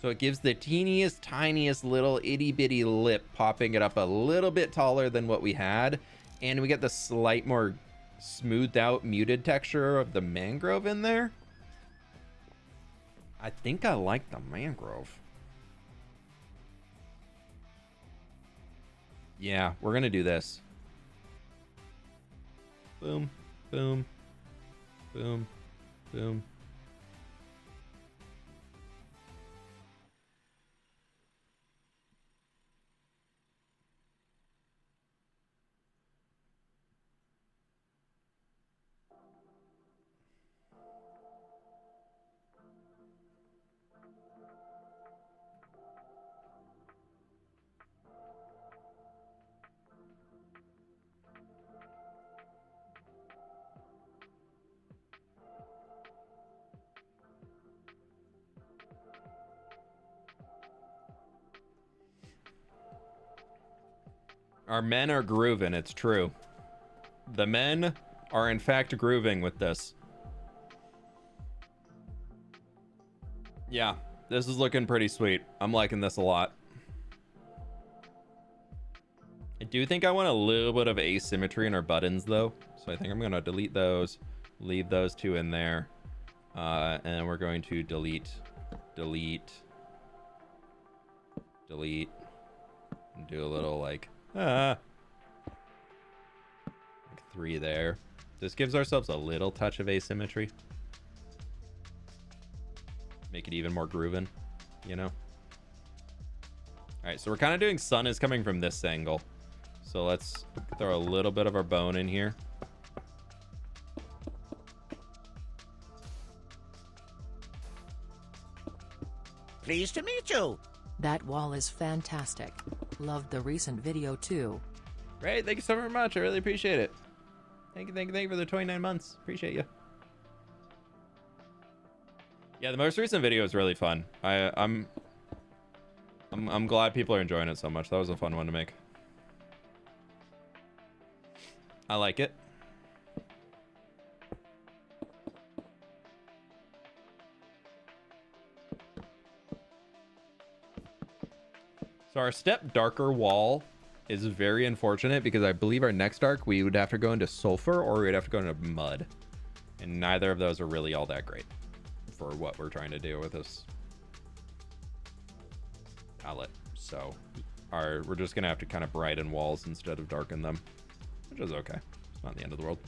Speaker 1: So it gives the teeniest, tiniest little itty bitty lip, popping it up a little bit taller than what we had. And we get the slight more smoothed out, muted texture of the mangrove in there. I think I like the mangrove. Yeah, we're gonna do this. Boom, boom, boom, boom. Our men are grooving, it's true. The men are in fact grooving with this. Yeah, this is looking pretty sweet. I'm liking this a lot. I do think I want a little bit of asymmetry in our buttons though. So I think I'm gonna delete those, leave those two in there. And we're going to delete, and do a little like 3 there. This gives ourselves a little touch of asymmetry. Make it even more grooving, you know? All right, so we're kind of doing sun is coming from this angle. So let's throw a little bit of our bone in here.
Speaker 3: Pleased to meet you.
Speaker 2: That wall is fantastic. Loved the recent video too.
Speaker 1: Great, thank you so very much. I really appreciate it. Thank you for the 29 months. Appreciate you. Yeah, the most recent video is really fun. I'm glad people are enjoying it so much. That was a fun one to make. I like it. So our step darker wall is very unfortunate because I believe our next arc we would have to go into sulfur or we'd have to go into mud. And neither of those are really all that great for what we're trying to do with this palette. So we're just gonna have to kind of brighten walls instead of darken them, which is okay. It's not the end of the world.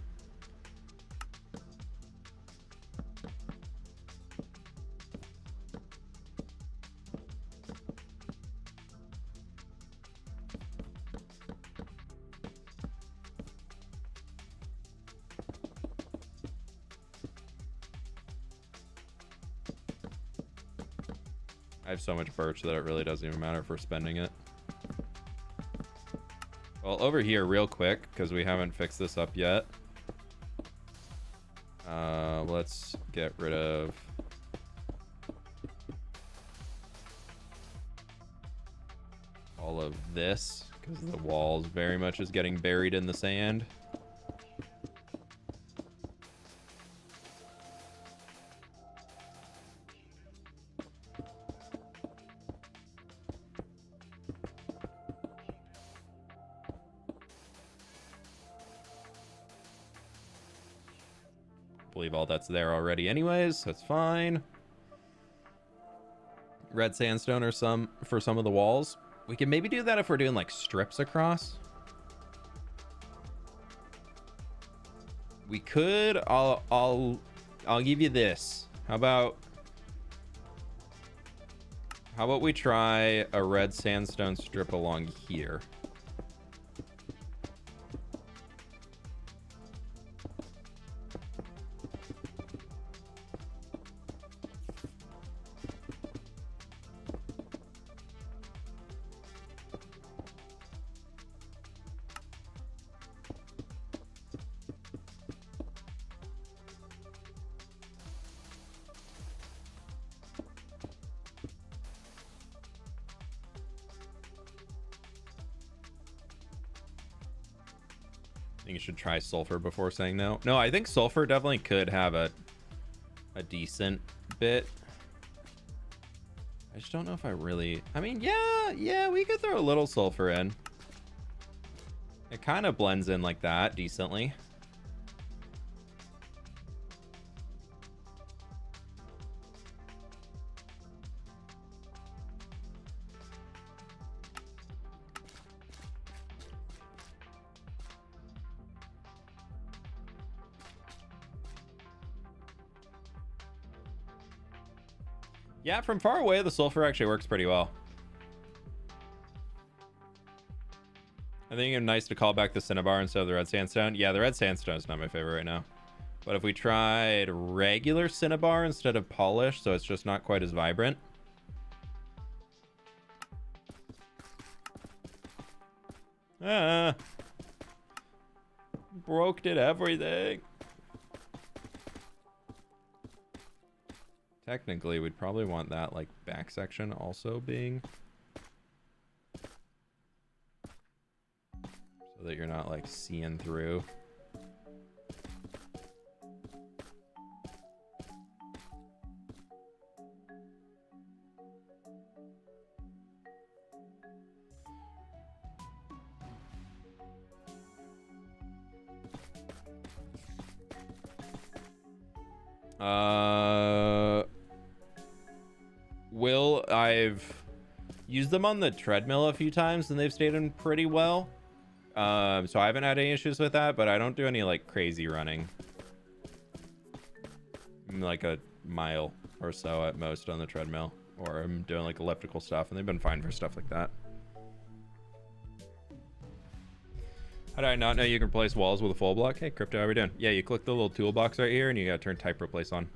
Speaker 1: I have so much birch that it really doesn't even matter if we're spending it. Well, over here real quick, because we haven't fixed this up yet. Let's get rid of all of this, because the walls very much is getting buried in the sand. Believe all that's there already anyways. That's fine. Red sandstone or for some of the walls. We can maybe do that if we're doing like strips across. We could. I'll give you this. How about we try a red sandstone strip along here? I think you should try sulfur before saying no. No, I think sulfur definitely could have a decent bit. I just don't know if I really... I mean, yeah, we could throw a little sulfur in. It kind of blends in like that decently. Yeah, from far away, the sulfur actually works pretty well. I think it's nice to call back the cinnabar instead of the red sandstone. Yeah, the red sandstone is not my favorite right now. But if we tried regular cinnabar instead of polished, so it's just not quite as vibrant. Broke it everything. Technically, we'd probably want that like back section also being so that you're not like seeing through. I've used them on the treadmill a few times and they've stayed in pretty well. So I haven't had any issues with that, but I don't do any like crazy running. Like a mile or so at most on the treadmill, or I'm doing like elliptical stuff, and they've been fine for stuff like that. How did I not know you can replace walls with a full block? Hey, Crypto, how are we doing? Yeah, you click the little toolbox right here, and you gotta turn type replace on.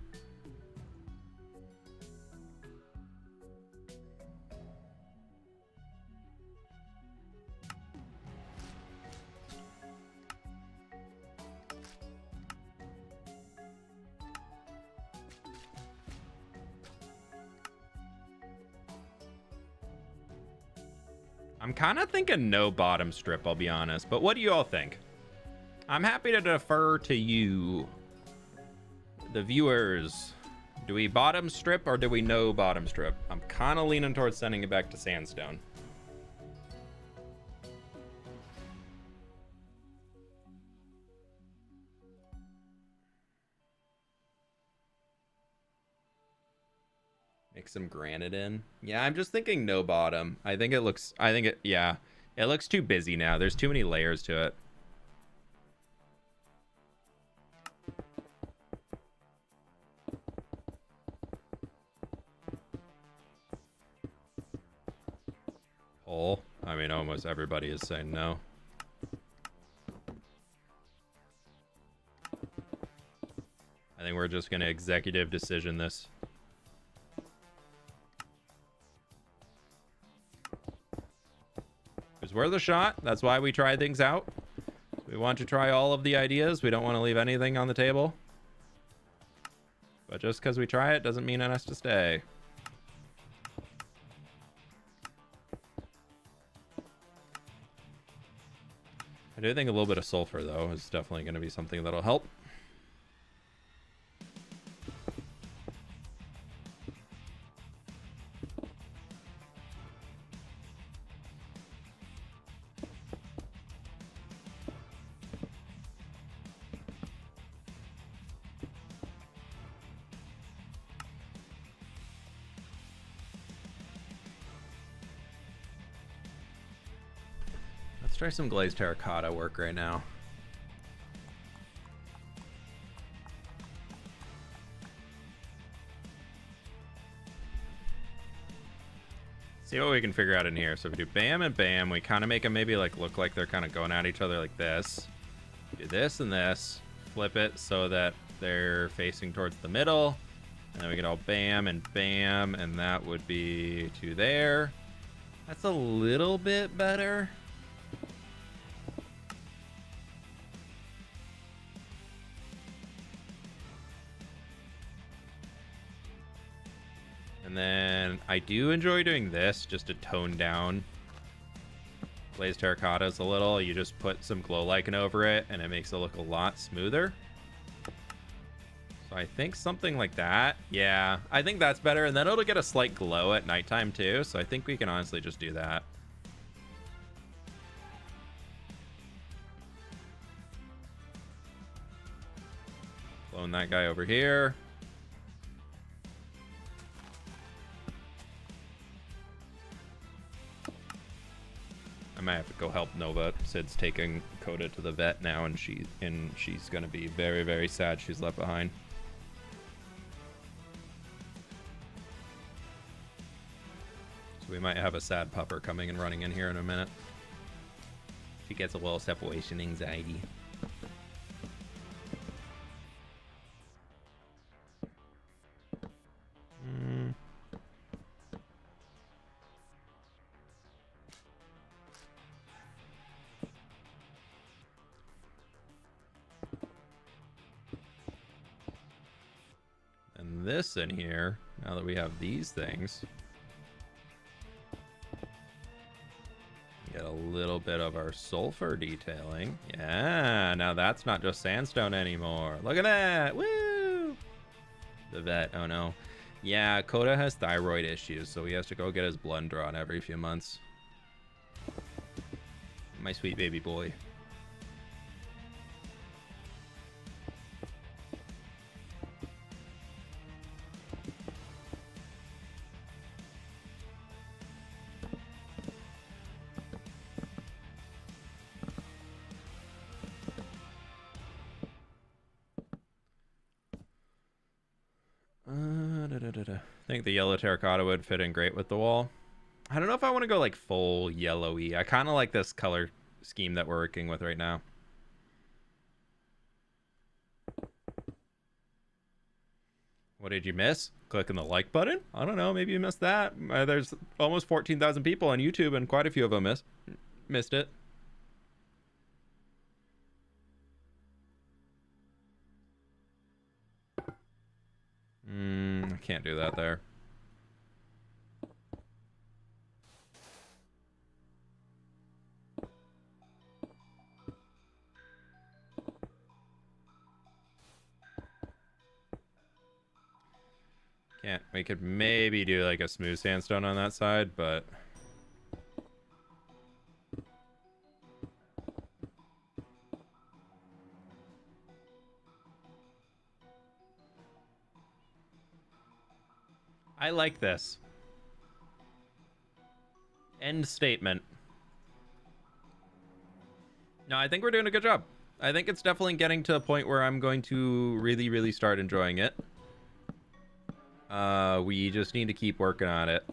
Speaker 1: I'm kind of thinking no bottom strip, I'll be honest. But what do you all think? I'm happy to defer to you, the viewers. Do we bottom strip or do we no bottom strip? I'm kind of leaning towards sending it back to sandstone. Make some granite in. Yeah, I'm just thinking no bottom. Yeah, it looks too busy now. There's too many layers to it. Hole. I mean, almost everybody is saying no. I think we're just gonna executive decision this. Because we're the shot. That's why we try things out. We want to try all of the ideas. We don't want to leave anything on the table. But just because we try it doesn't mean it has to stay. I do think a little bit of sulfur, though, is definitely going to be something that'll help. Try some glazed terracotta work right now. See what we can figure out in here. So if we do bam and bam, we kind of make them maybe like look like they're kind of going at each other like this. Do this and this, flip it so that they're facing towards the middle, and then we get all bam and bam, and that would be to there. That's a little bit better. And then I do enjoy doing this just to tone down glazed terracottas a little. You just put some glow lichen over it and it makes it look a lot smoother. So I think something like that. Yeah, I think that's better. And then it'll get a slight glow at nighttime too. So I think we can honestly just do that. Clone that guy over here. I might have to go help Nova. Sid's taking Coda to the vet now, and she's gonna be very, very sad she's left behind. So we might have a sad pupper coming and running in here in a minute. She gets a little separation anxiety. This in here, now that we have these things, get a little bit of our sulfur detailing. Yeah, now that's not just sandstone anymore. Look at that. Woo! The vet. Oh no. Yeah, Coda has thyroid issues, so he has to go get his blood drawn every few months. My sweet baby boy. I think the yellow terracotta would fit in great with the wall. I don't know if I want to go like full yellowy. I kind of like this color scheme that we're working with right now. What did you miss? Clicking the like button? I don't know. Maybe you missed that. There's almost 14,000 people on YouTube, and quite a few of them missed it. I can't do that there. Can't. We could maybe do like a smooth sandstone on that side, but I like this. End statement. No, I think we're doing a good job. I think it's definitely getting to a point where I'm going to really, really start enjoying it. We just need to keep working on it.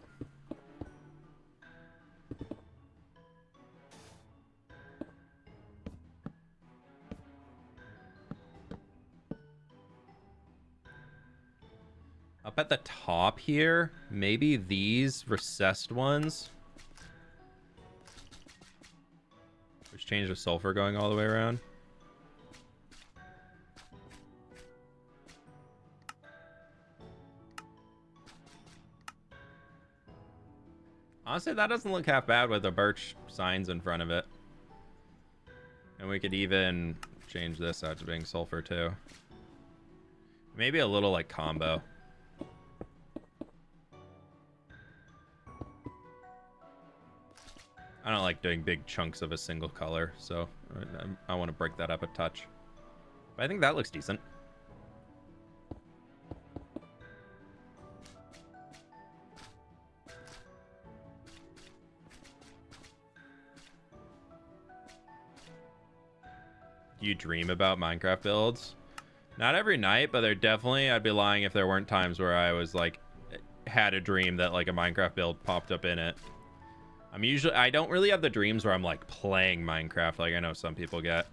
Speaker 1: Up at the top here, maybe these recessed ones. Which change the sulfur going all the way around. Honestly, that doesn't look half bad with the birch signs in front of it. And we could even change this out to being sulfur too. Maybe a little like combo. I don't like doing big chunks of a single color, so I want to break that up a touch. But I think that looks decent. Do you dream about Minecraft builds? Not every night, but there definitely, I'd be lying if there weren't times where I was like, had a dream that like a Minecraft build popped up in it. I don't really have the dreams where I'm like playing Minecraft like I know some people get.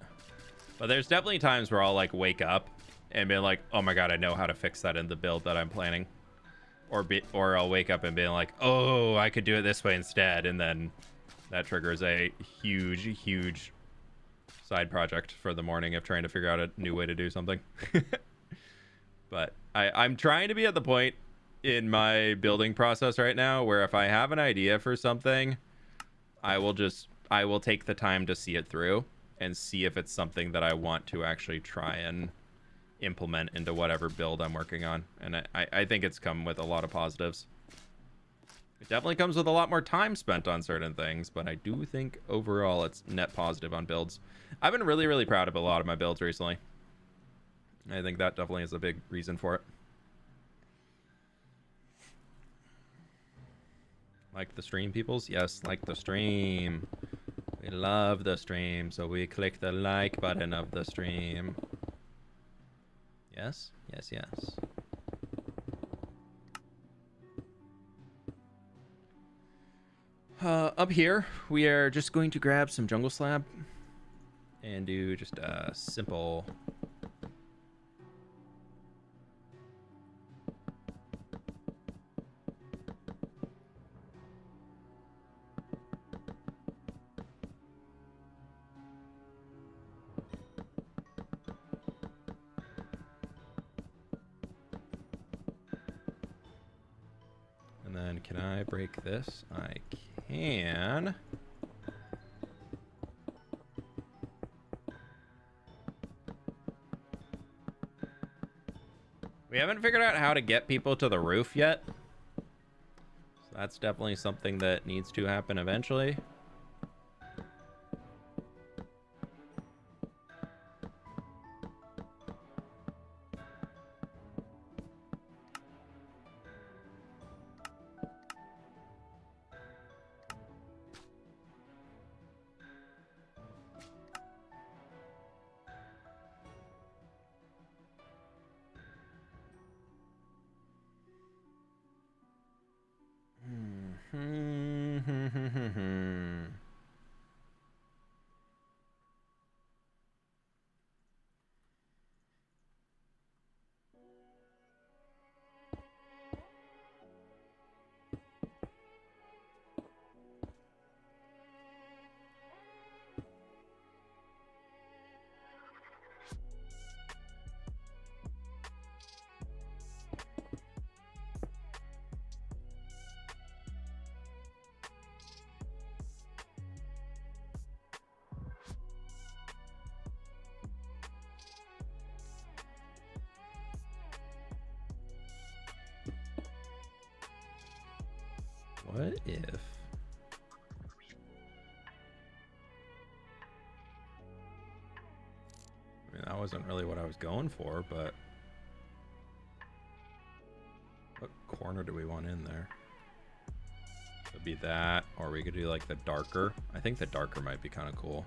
Speaker 1: But there's definitely times where I'll like wake up and be like, oh my god, I know how to fix that in the build that I'm planning. Or I'll wake up and be like, oh, I could do it this way instead. And then that triggers a huge side project for the morning of trying to figure out a new way to do something. But I'm trying to be at the point in my building process right now where if I have an idea for something, I will take the time to see it through and see if it's something that I want to actually try and implement into whatever build I'm working on. And I think it's come with a lot of positives. It definitely comes with a lot more time spent on certain things, but I do think overall it's net positive on builds. I've been really proud of a lot of my builds recently. I think that definitely is a big reason for it. Like the stream, peoples? Yes, like the stream. We love the stream, so we click the like button of the stream. Yes? Yes. Up here, we are just going to grab some jungle slab and do just a simple... And then can I break this? I can. We haven't figured out how to get people to the roof yet. So that's definitely something that needs to happen eventually. What if? I mean, that wasn't really what I was going for, but what corner do we want in there? Could be that, or we could do like the darker. I think the darker might be kind of cool.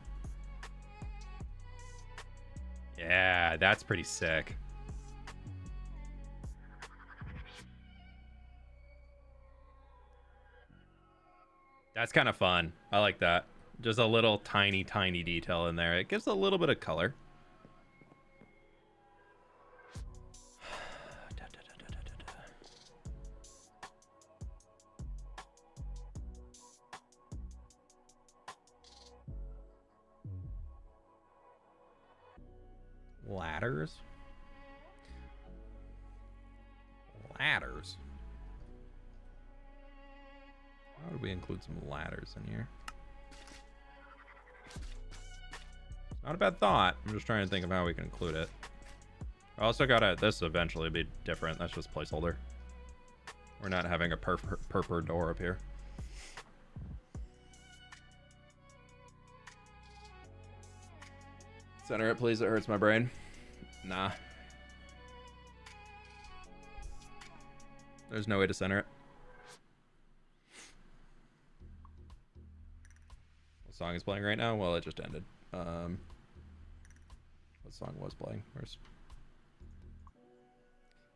Speaker 1: Yeah, that's pretty sick. That's kind of fun. I like that. Just a little tiny detail in there. It gives a little bit of color. Ladders? Ladders? How would we include some ladders in here? Not a bad thought. I'm just trying to think of how we can include it. I also gotta, this eventually be different. That's just placeholder. We're not having a purple door up here. Center it, please. It hurts my brain. Nah. There's no way to center it. What song is playing right now? Well, it just ended. What song was playing? Where's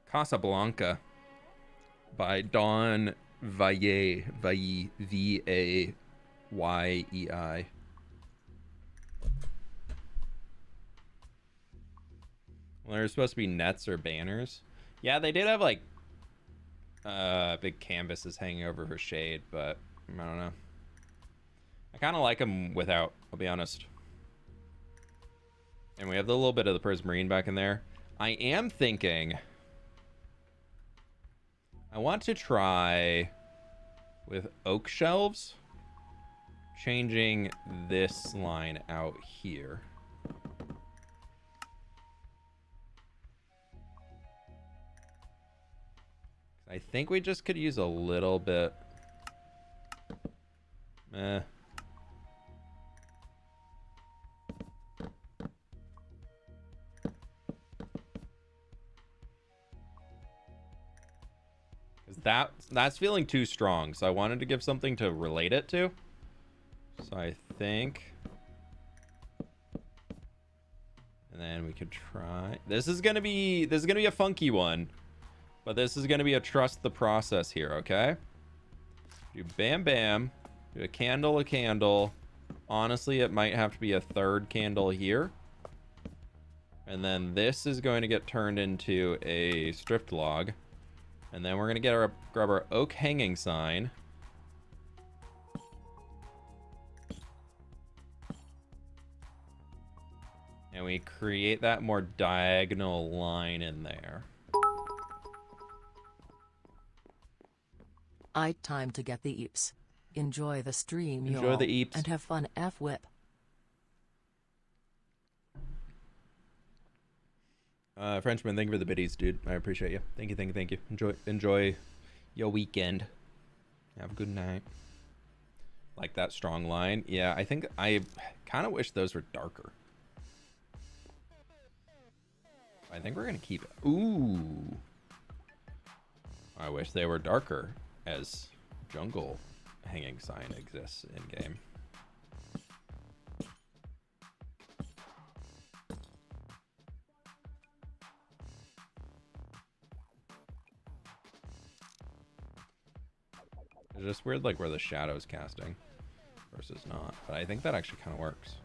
Speaker 1: Casablanca by Don Valle, V-A-Y-E-I. Well, there's supposed to be nets or banners. Yeah, they did have like big canvases hanging over for shade, but I don't know. I kind of like them without, I'll be honest. And we have the little bit of the prismarine back in there. I am thinking I want to try with oak shelves, changing this line out here. I think we just could use a little bit. Because that's feeling too strong, so I wanted to give something to relate it to. So I think, and then we could try. This is gonna be a funky one. But this is going to be a trust the process here, okay? Do bam, bam. Do a candle. Honestly, it might have to be a third candle here. And then this is going to get turned into a stripped log. And then we're going to grab our oak hanging sign. And we create that more diagonal line in there.
Speaker 2: Time to get the eeps. Enjoy the stream,
Speaker 1: Enjoy
Speaker 2: y'all,
Speaker 1: the eeps.
Speaker 2: and have fun, fWhip.
Speaker 1: Frenchman, thank you for the biddies, dude. I appreciate you. Thank you. Enjoy your weekend. Have a good night. Like that strong line. Yeah, I think I kind of wish those were darker. I think we're gonna keep it. Ooh. I wish they were darker, as jungle hanging sign exists in game. There's just weird like where the shadow's casting versus not. But I think that actually kind of works.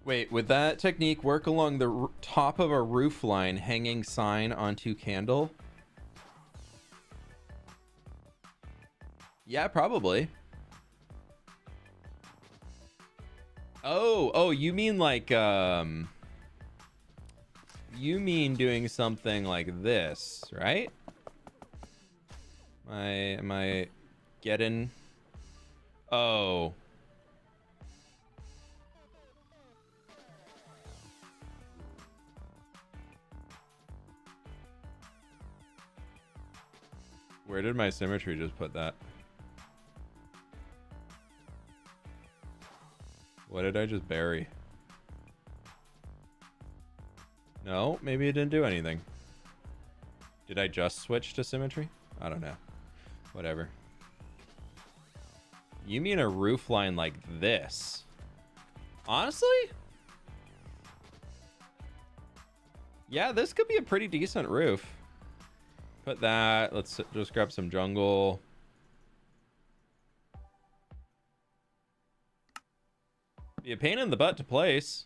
Speaker 1: Wait, would that technique work along the top of a roof line, hanging sign onto candle? Yeah, probably. Oh, you mean like, you mean doing something like this, right? Am I getting... Oh. Where did my symmetry just put that? What did I just bury? No, maybe it didn't do anything. Did I just switch to symmetry? I don't know. Whatever. You mean a roof line like this? Honestly? Yeah, this could be a pretty decent roof. Put that. Let's just grab some jungle. Be a pain in the butt to place.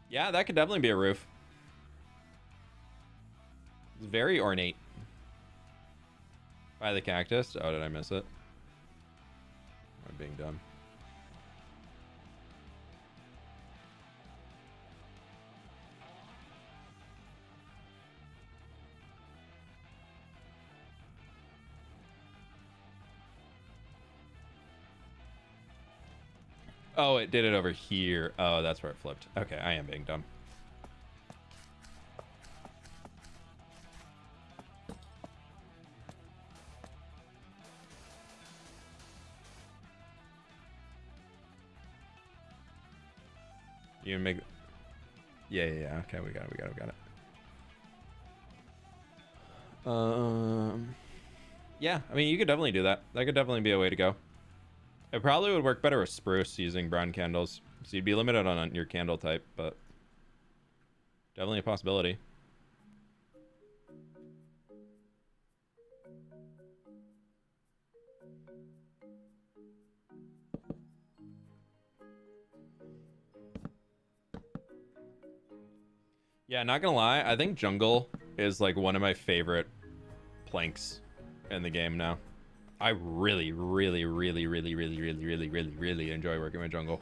Speaker 1: Yeah, that could definitely be a roof. It's very ornate. By the cactus? Oh, did I miss it? I'm being dumb. Oh, it did it over here. Oh, that's where it flipped. Okay, I am being dumb. You make... Yeah. Okay, we got it. Yeah, I mean, you could definitely do that. That could definitely be a way to go. It probably would work better with spruce using brown candles. So you'd be limited on your candle type, but definitely a possibility. Yeah, not gonna lie, I think jungle is like one of my favorite planks in the game now. I really enjoy working with jungle.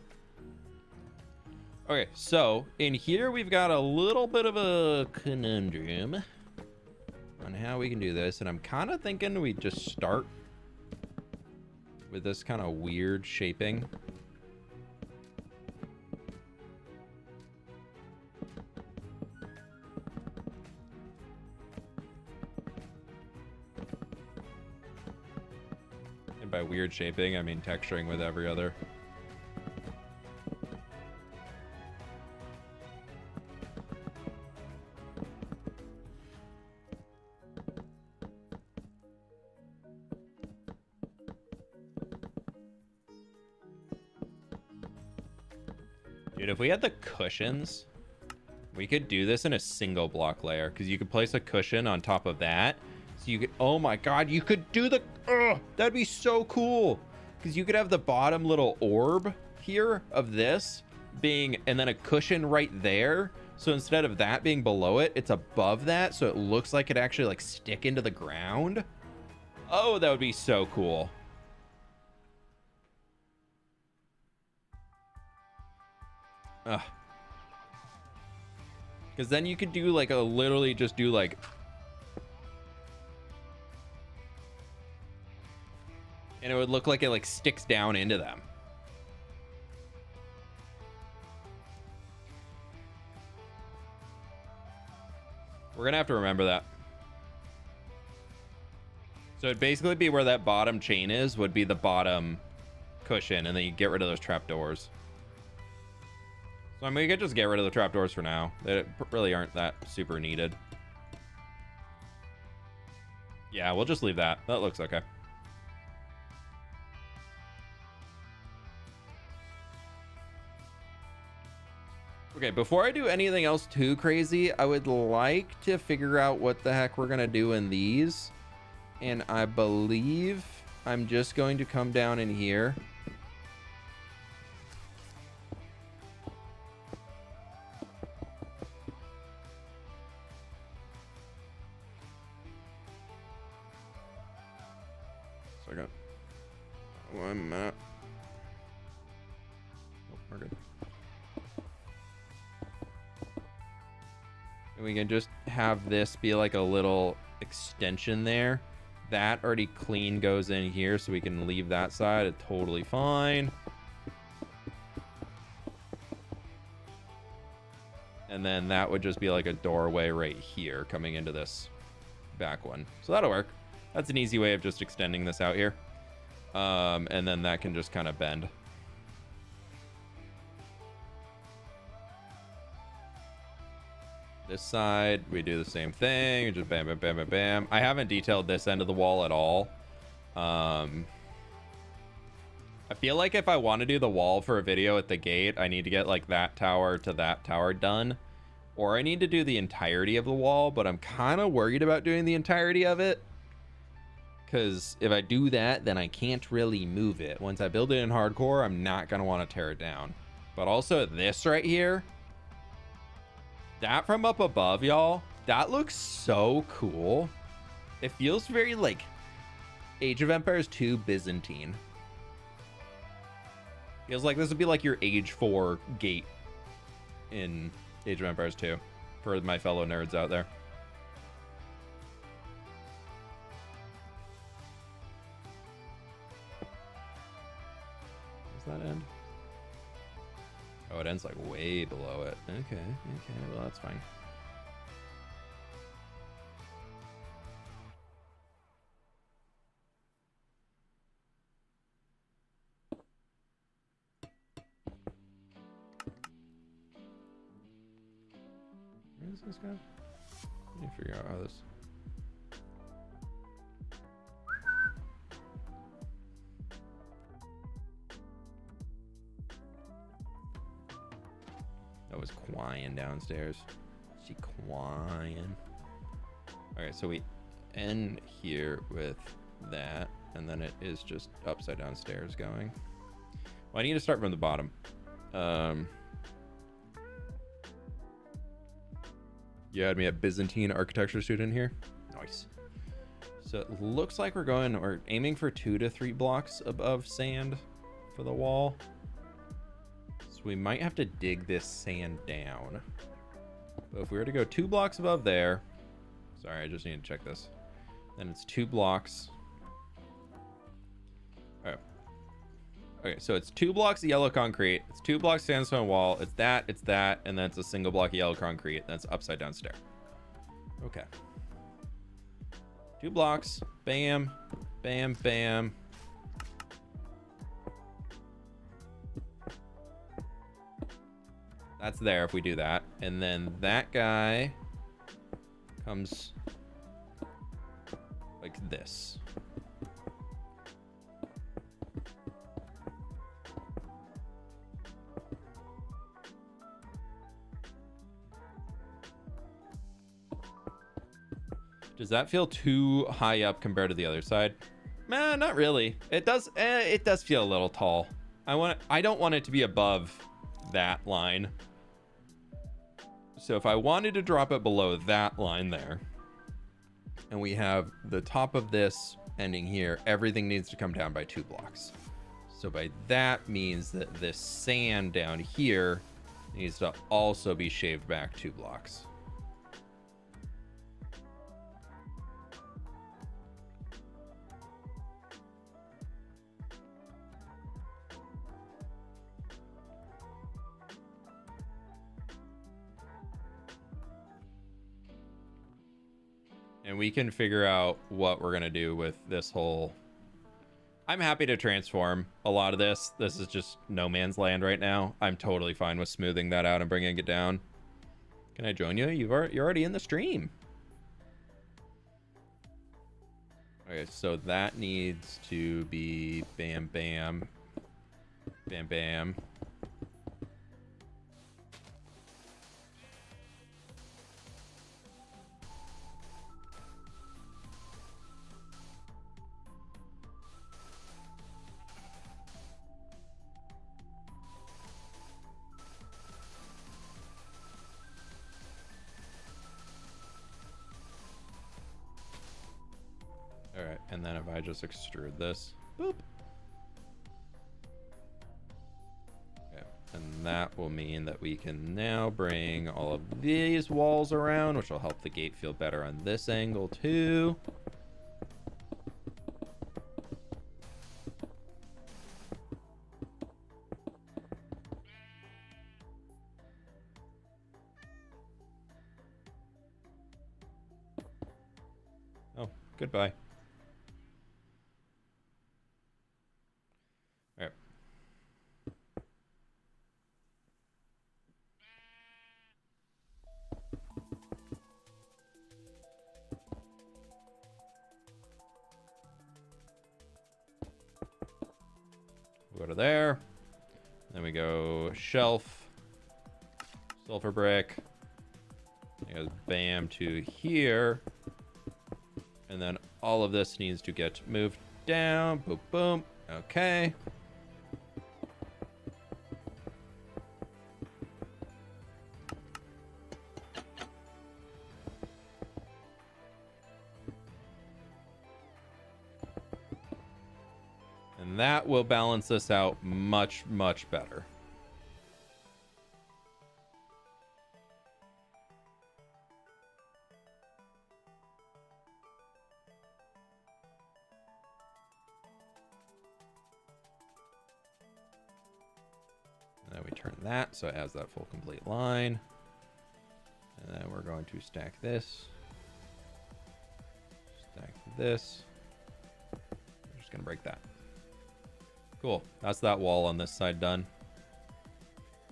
Speaker 1: Okay, so in here we've got a little bit of a conundrum on how we can do this, and I'm kind of thinking we just start with this kind of weird shaping. By weird shaping, I mean texturing with every other. Dude, if we had the cushions, we could do this in a single block layer, because you could place a cushion on top of that. So you could, oh my god, you could do the, that'd be so cool. Because you could have the bottom little orb here of this being, and then a cushion right there. So instead of that being below it, it's above that. So it looks like it actually like stick into the ground. Oh, that would be so cool. Ugh. Because then you could do like a, literally just do like, and it would look like it like sticks down into them. We're gonna have to remember that. So it'd basically be where that bottom chain is, would be the bottom cushion, and then you get rid of those trapdoors. So I mean, we could just get rid of the trapdoors for now. They really aren't that super needed. Yeah, we'll just leave that. That looks okay. Okay, before I do anything else too crazy, I would like to figure out what the heck we're gonna do in these. And I believe I'm just going to come down in here. Second. 1 minute. Oh, we're good. And we can just have this be like a little extension there. That already clean goes in here, so we can leave that side. It's totally fine. And then that would just be like a doorway right here coming into this back one. So that'll work. That's an easy way of just extending this out here. And then that can just kind of bend. This side, we do the same thing. Just bam, bam, bam, bam, bam. I haven't detailed this end of the wall at all. I feel like if I want to do the wall for a video at the gate, I need to get like that tower to that tower done. Or I need to do the entirety of the wall, but I'm kind of worried about doing the entirety of it. Because if I do that, then I can't really move it. Once I build it in hardcore, I'm not going to want to tear it down. But also this right here. That from up above, y'all, that looks so cool. It feels very like Age of Empires 2 Byzantine. Feels like this would be like your Age 4 gate in Age of Empires 2 for my fellow nerds out there. Does that end? Oh, it ends like way below it. Okay, well, that's fine. Where is this guy? Let me figure out how this... That was quiet downstairs. She quiet. Okay, so we end here with that, and then it is just upside down stairs going. Well, I need to start from the bottom. You had me a Byzantine architecture student here. Nice. So it looks like we're aiming for 2 to 3 blocks above sand for the wall. We might have to dig this sand down. But if we were to go 2 blocks above there, sorry, I just need to check this. Then it's 2 blocks. Oh. Okay, so it's 2 blocks of yellow concrete. It's 2 blocks sandstone wall. It's that, and then it's a single block of yellow concrete. That's upside down stair. Okay. 2 blocks. Bam, bam, bam. That's there if we do that. And then that guy comes like this. Does that feel too high up compared to the other side? Nah, not really. It does feel a little tall. I don't want it to be above that line. So if I wanted to drop it below that line there, and we have the top of this ending here, everything needs to come down by 2 blocks. So by that means that this sand down here needs to also be shaved back 2 blocks. And we can figure out what we're going to do with this whole... I'm happy to transform a lot of this. This is just no man's land right now. I'm totally fine with smoothing that out and bringing it down. Can I join you? You're already in the stream. Okay, so that needs to be bam, bam, bam, bam. All right, and then if I just extrude this, boop. Okay, and that will mean that we can now bring all of these walls around, which will help the gate feel better on this angle too. Oh, goodbye. Go to there. Then we go shelf, sulfur brick. It goes bam to here. And then all of this needs to get moved down. Boom, boom. Okay. And that will balance this out much, much better. And then we turn that so it has that full complete line. And then we're going to stack this. Stack this. I'm just going to break that. Cool. That's that wall on this side done.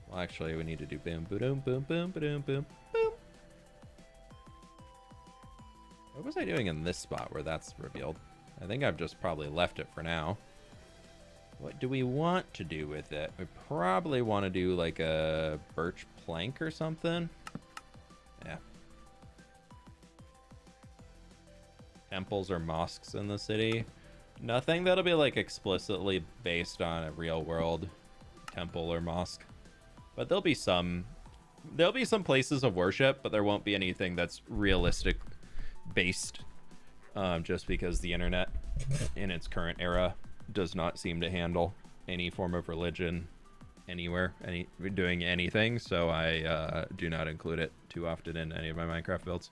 Speaker 1: Well, actually, we need to do boom, boom, boom, boom, boom, boom, boom. What was I doing in this spot where that's revealed? I think I've just probably left it for now. What do we want to do with it? We probably want to do like a birch plank or something. Yeah. Temples or mosques in the city. Nothing that'll be like explicitly based on a real world temple or mosque. But there'll be some places of worship, but there won't be anything that's realistic based, just because the internet in its current era does not seem to handle any form of religion anywhere, doing anything. So I do not include it too often in any of my Minecraft builds.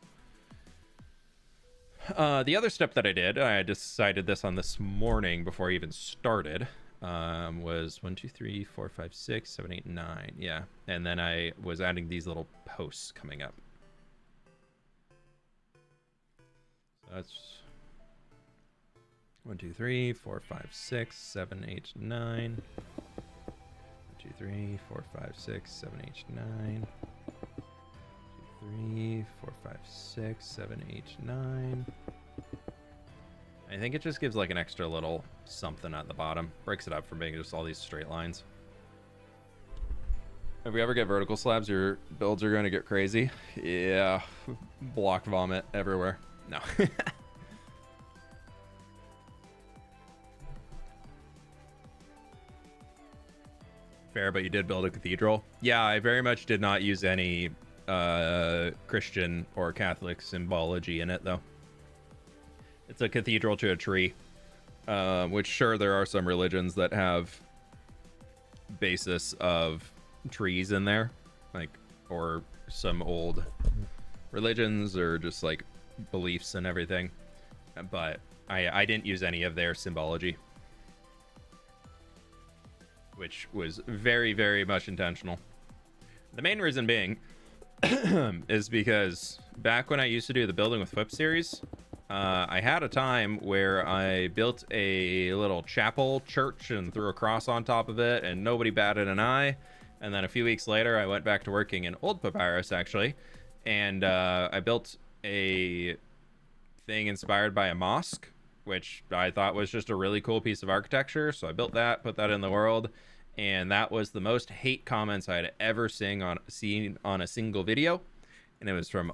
Speaker 1: The other step that I did, I decided this on this morning before I even started, was 1, 2, 3, 4, 5, 6, 7, 8, 9. Yeah. And then I was adding these little posts coming up. So that's 1, 2, 3, 4, 5, 6, 7, 8, 9. 1, 2, 3, 4, 5, 6, 7, 8, 9. 3, 4, 5, 6, 7, 8, 9. I think it just gives like an extra little something at the bottom. Breaks it up from being just all these straight lines. If we ever get vertical slabs, your builds are going to get crazy. Yeah. Block vomit everywhere. No. Fair, but you did build a cathedral. Yeah, I very much did not use any Christian or Catholic symbology in it, though. It's a cathedral to a tree, which sure, there are some religions that have basis of trees in there, like, or some old religions or just like beliefs and everything, but I didn't use any of their symbology, which was very, very much intentional. The main reason being is because back when I used to do the Building with fWhip series, I had a time where I built a little chapel church and threw a cross on top of it, and nobody batted an eye. And then a few weeks later, I went back to working in Old Papyrus, actually, and I built a thing inspired by a mosque, which I thought was just a really cool piece of architecture. So I built that, put that in the world, and that was the most hate comments I had ever seen on a single video. And it was from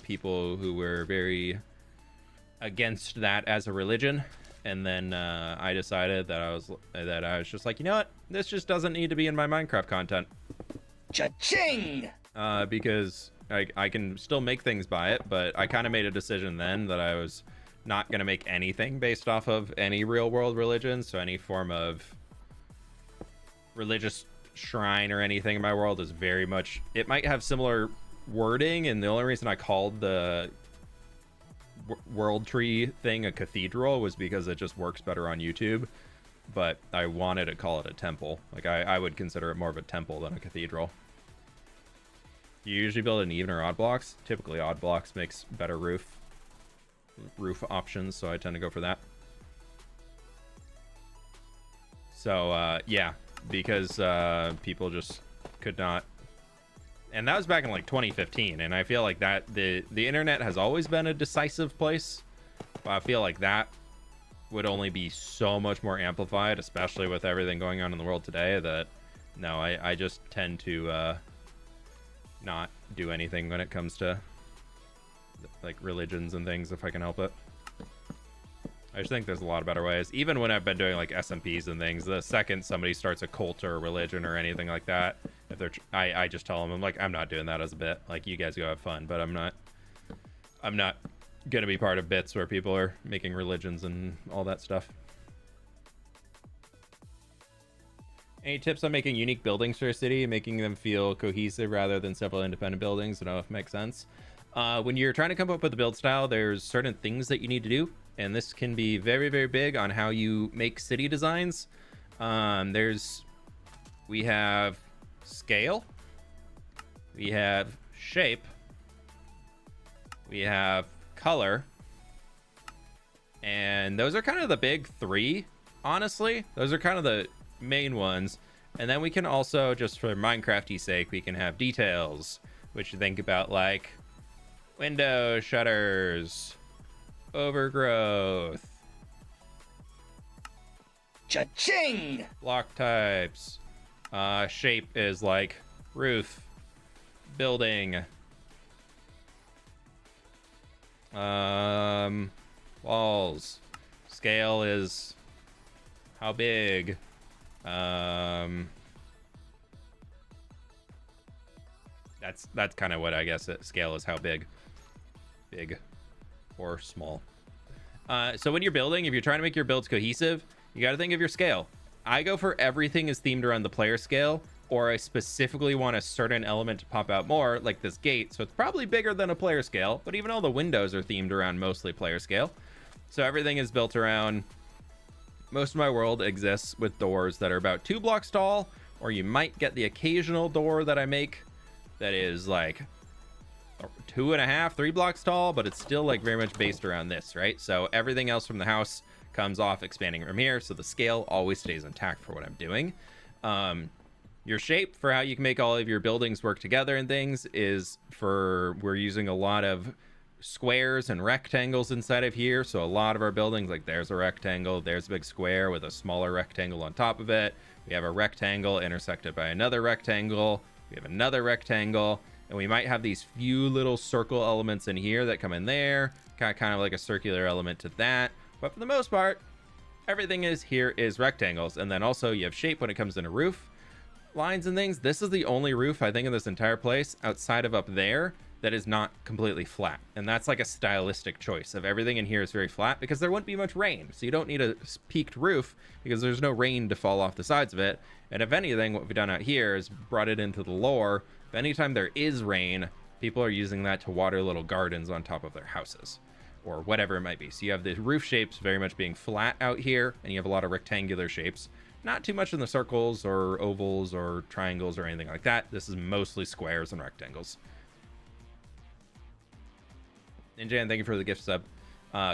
Speaker 1: people who were very against that as a religion. And then I decided that I was just like, you know what, this just doesn't need to be in my Minecraft content.
Speaker 3: Cha-ching!
Speaker 1: Because I can still make things by it, but I kind of made a decision then that I was not going to make anything based off of any real world religion. So any form of religious shrine or anything in my world is very much, it might have similar wording, and the only reason I called the world tree thing a cathedral was because it just works better on YouTube. But I wanted to call it a temple. Like I would consider it more of a temple than a cathedral. You usually build an even or odd blocks. Typically odd blocks makes better roof options, so I tend to go for that. So yeah, because people just could not. And that was back in like 2015, and I feel like that the internet has always been a decisive place, but I feel like that would only be so much more amplified, especially with everything going on in the world today, that no, I just tend to not do anything when it comes to like religions and things if I can help it. I just think there's a lot of better ways. Even when I've been doing like SMPs and things, the second somebody starts a cult or a religion or anything like that, if they're I just tell them, I'm like, I'm not doing that as a bit. Like, you guys go have fun, but I'm not gonna be part of bits where people are making religions and all that stuff. Any tips on making unique buildings for a city, making them feel cohesive rather than several independent buildings? I don't know if it makes sense. When you're trying to come up with a build style, there's certain things that you need to do, and this can be very, very big on how you make city designs. We have scale, we have shape, we have color, and those are kind of the big three, honestly. Those are kind of the main ones. And then we can also, just for Minecrafty sake, we can have details, which you think about like window shutters, overgrowth,
Speaker 3: Cha-ching!
Speaker 1: block types. Shape is like roof, building, walls. Scale is how big. That's kind of what I guess scale is, how big or small. So when you're building, if you're trying to make your builds cohesive, you got to think of your scale. I go for everything is themed around the player scale, or I specifically want a certain element to pop out more, like this gate. So it's probably bigger than a player scale, but even all the windows are themed around mostly player scale. So everything is built around, most of my world exists with doors that are about 2 blocks tall, or you might get the occasional door that I make that is like 2.5, 3 blocks tall, but it's still like very much based around this, right? So everything else from the house comes off expanding from here, so the scale always stays intact for what I'm doing. Your shape for how you can make all of your buildings work together and things is we're using a lot of squares and rectangles inside of here. So a lot of our buildings, like there's a rectangle, there's a big square with a smaller rectangle on top of it. We have a rectangle intersected by another rectangle. We have another rectangle, and we might have these few little circle elements in here that come in there, kind of like a circular element to that. But for the most part, everything here is rectangles. And then also you have shape when it comes into roof lines and things. This is the only roof I think in this entire place outside of up there that is not completely flat, and that's like a stylistic choice of everything in here is very flat because there wouldn't be much rain, so you don't need a peaked roof because there's no rain to fall off the sides of it. And if anything, what we've done out here is brought it into the lore. If anytime there is rain, people are using that to water little gardens on top of their houses or whatever it might be. So you have the roof shapes very much being flat out here, and you have a lot of rectangular shapes, not too much in the circles or ovals or triangles or anything like that. This is mostly squares and rectangles. Ninja, thank you for the gift sub.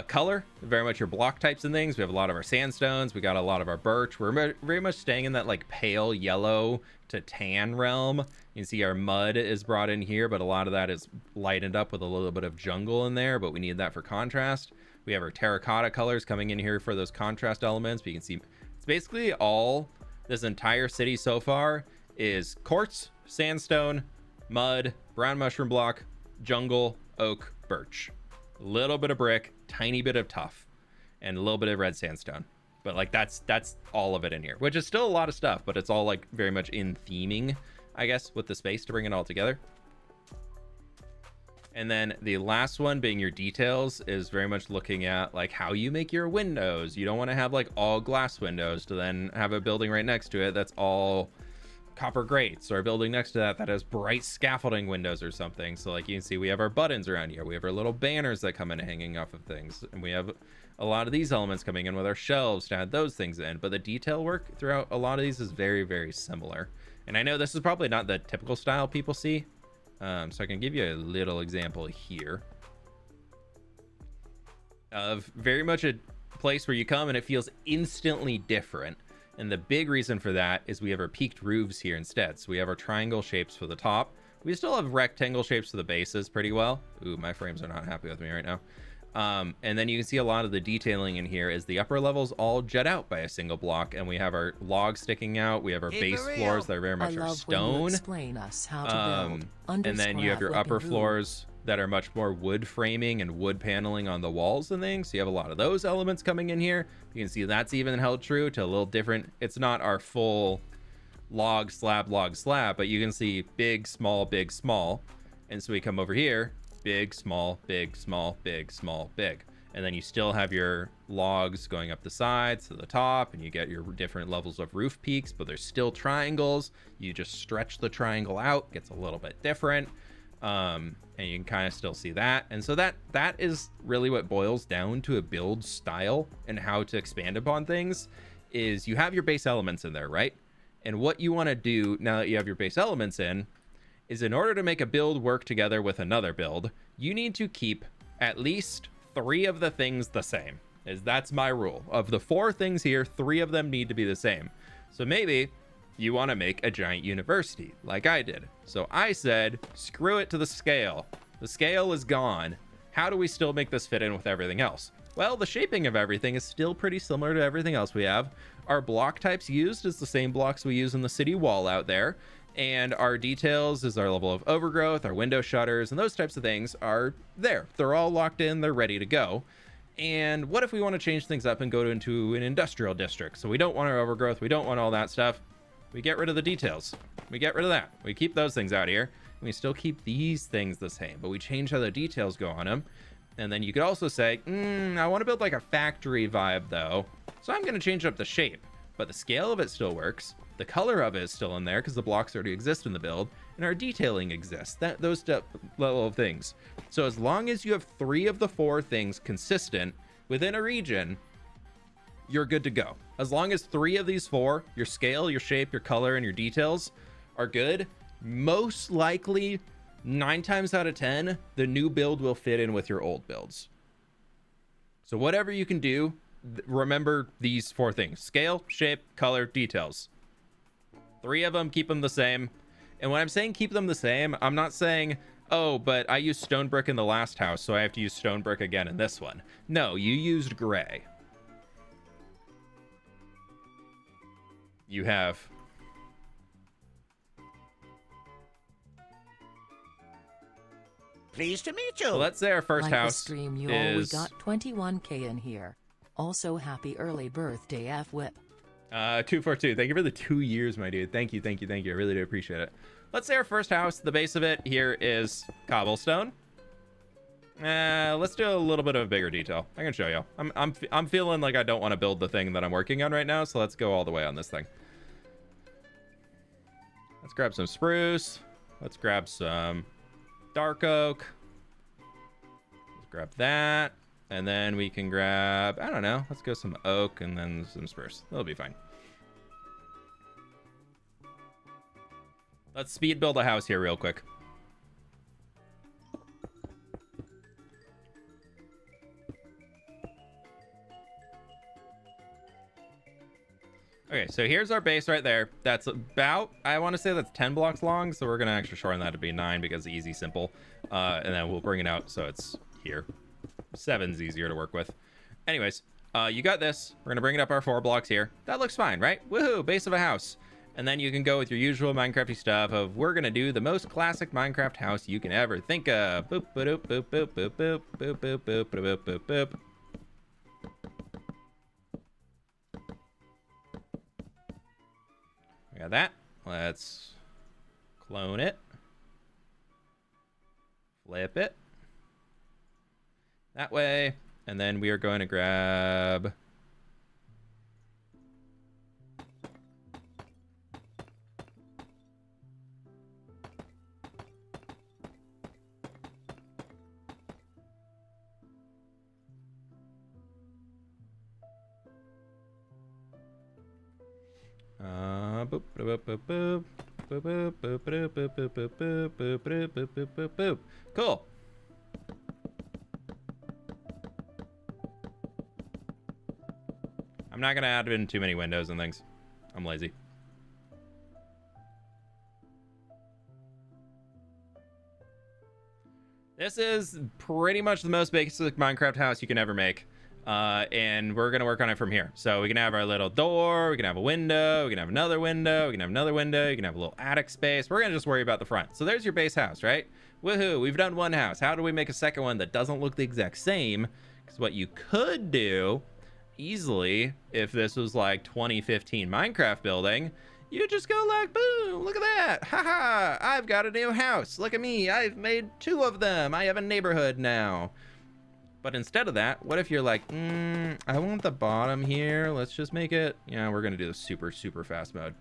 Speaker 1: Color, very much your block types and things. We have a lot of our sandstones. We got a lot of our birch. We're very much staying in that like pale yellow to tan realm. You can see our mud is brought in here, but a lot of that is lightened up with a little bit of jungle in there, but we need that for contrast. We have our terracotta colors coming in here for those contrast elements, but you can see it's basically all this entire city so far is quartz, sandstone, mud, brown mushroom block, jungle, oak, birch. A little bit of brick, tiny bit of tuff, and a little bit of red sandstone. But like that's all of it in here, which is still a lot of stuff, but it's all like very much in theming, I guess, with the space to bring it all together. And then the last one being your details is very much looking at like how you make your windows. You don't want to have like all glass windows to then have a building right next to it that's all copper grates, or a building next to that that has bright scaffolding windows or something. So like you can see we have our buttons around here, we have our little banners that come in hanging off of things, and we have a lot of these elements coming in with our shelves to add those things in. But the detail work throughout a lot of these is very, very similar. And I know this is probably not the typical style people see, so I can give you a little example here of very much a place where you come and it feels instantly different. And the big reason for that is we have our peaked roofs here instead. So we have our triangle shapes for the top. We still have rectangle shapes for the bases pretty well. Ooh, my frames are not happy with me right now. And then you can see a lot of the detailing in here is the upper levels all jet out by a single block, and we have our logs sticking out. We have our base floors that are very much our stone.
Speaker 2: Explain us how to build.
Speaker 1: And then you have your upper floors that are much more wood framing and wood paneling on the walls and things. So you have a lot of those elements coming in here. You can see that's even held true to a little different. It's not our full log, slab, but you can see big, small, big, small. And so we come over here, big, small, big, small, big, small, big. And then you still have your logs going up the sides to the top, and you get your different levels of roof peaks, but there's still triangles. You just stretch the triangle out, gets a little bit different. And you can kind of still see that. And so that is really what boils down to a build style and how to expand upon things. Is you have your base elements in there, right? And what you want to do now that you have your base elements in is, in order to make a build work together with another build, you need to keep at least 3 of the things the same. That's my rule. Of the 4 things here, 3 of them need to be the same. So maybe you want to make a giant university like I did. So I said, screw it to the scale. The scale is gone. How do we still make this fit in with everything else? Well, the shaping of everything is still pretty similar to everything else we have. Our block types used is the same blocks we use in the city wall out there. And our details is our level of overgrowth, our window shutters, and those types of things are there. They're all locked in, they're ready to go. And what if we want to change things up and go into an industrial district? So we don't want our overgrowth, we don't want all that stuff. We get rid of the details. We get rid of that. We keep those things out here. And we still keep these things the same, but we change how the details go on them. And then you could also say, I want to build like a factory vibe though. So I'm going to change up the shape, but the scale of it still works. The color of it is still in there because the blocks already exist in the build, and our detailing exists. Those level of things. So as long as you have 3 of the 4 things consistent within a region, you're good to go. As long as 3 of these 4, your scale, your shape, your color, and your details are good, most likely 9 times out of 10, the new build will fit in with your old builds. So whatever you can do, remember these 4 things: scale, shape, color, details. 3 of them, keep them the same. And when I'm saying keep them the same, I'm not saying, oh, but I used stone brick in the last house, so I have to use stone brick again in this one. No, you used gray. You have
Speaker 3: Pleased to meet you.
Speaker 1: So let's say our first
Speaker 2: like
Speaker 1: house
Speaker 2: the stream, you
Speaker 1: is...
Speaker 2: we got 21K in here. Also, happy early birthday, fWhip.
Speaker 1: 242. Thank you for the 2 years, my dude. Thank you. I really do appreciate it. Let's say our first house, the base of it here is cobblestone. Let's do a little bit of a bigger detail. I can show you. I'm feeling like I don't want to build the thing that I'm working on right now, so let's go all the way on this thing. Let's grab some spruce. Let's grab some dark oak. Let's grab that. And then we can grab, I don't know, let's go some oak and then some spruce. That'll be fine. Let's speed build a house here real quick. Okay, so here's our base right there. That's about, I want to say that's 10 blocks long, so we're going to actually shorten that to be 9 because easy, simple. And then we'll bring it out so it's here. 7's easier to work with. Anyways, you got this. We're going to bring it up our 4 blocks here. That looks fine, right? Woohoo, base of a house. And then you can go with your usual Minecrafty stuff of we're going to do the most classic Minecraft house you can ever think of. Boop, boop, boop, boop, boop, boop, boop, boop, boop, boop, boop, boop. We got that. Let's clone it. Flip it. That way. And then we are going to grab... boop, boop, boop, boop, boop, boop, boop, boop, boop, boop, boop, boop, boop, boop, boop, boop, boop. Cool. I'm not gonna add in too many windows and things. I'm lazy. This is pretty much the most basic Minecraft house you can ever make. And we're gonna work on it from here. So we can have our little door, we can have a window, we can have another window, we can have another window, you can have a little attic space. We're gonna just worry about the front. So there's your base house, right? Woohoo, we've done one house. How do we make a second one that doesn't look the exact same? Because what you could do easily, if this was like 2015 Minecraft building, you just go like, boom, look at that. Haha, I've got a new house. Look at me, I've made 2 of them. I have a neighborhood now. But instead of that, what if you're like, I want the bottom here. Let's just make it, yeah, we're going to do the super, super fast mode.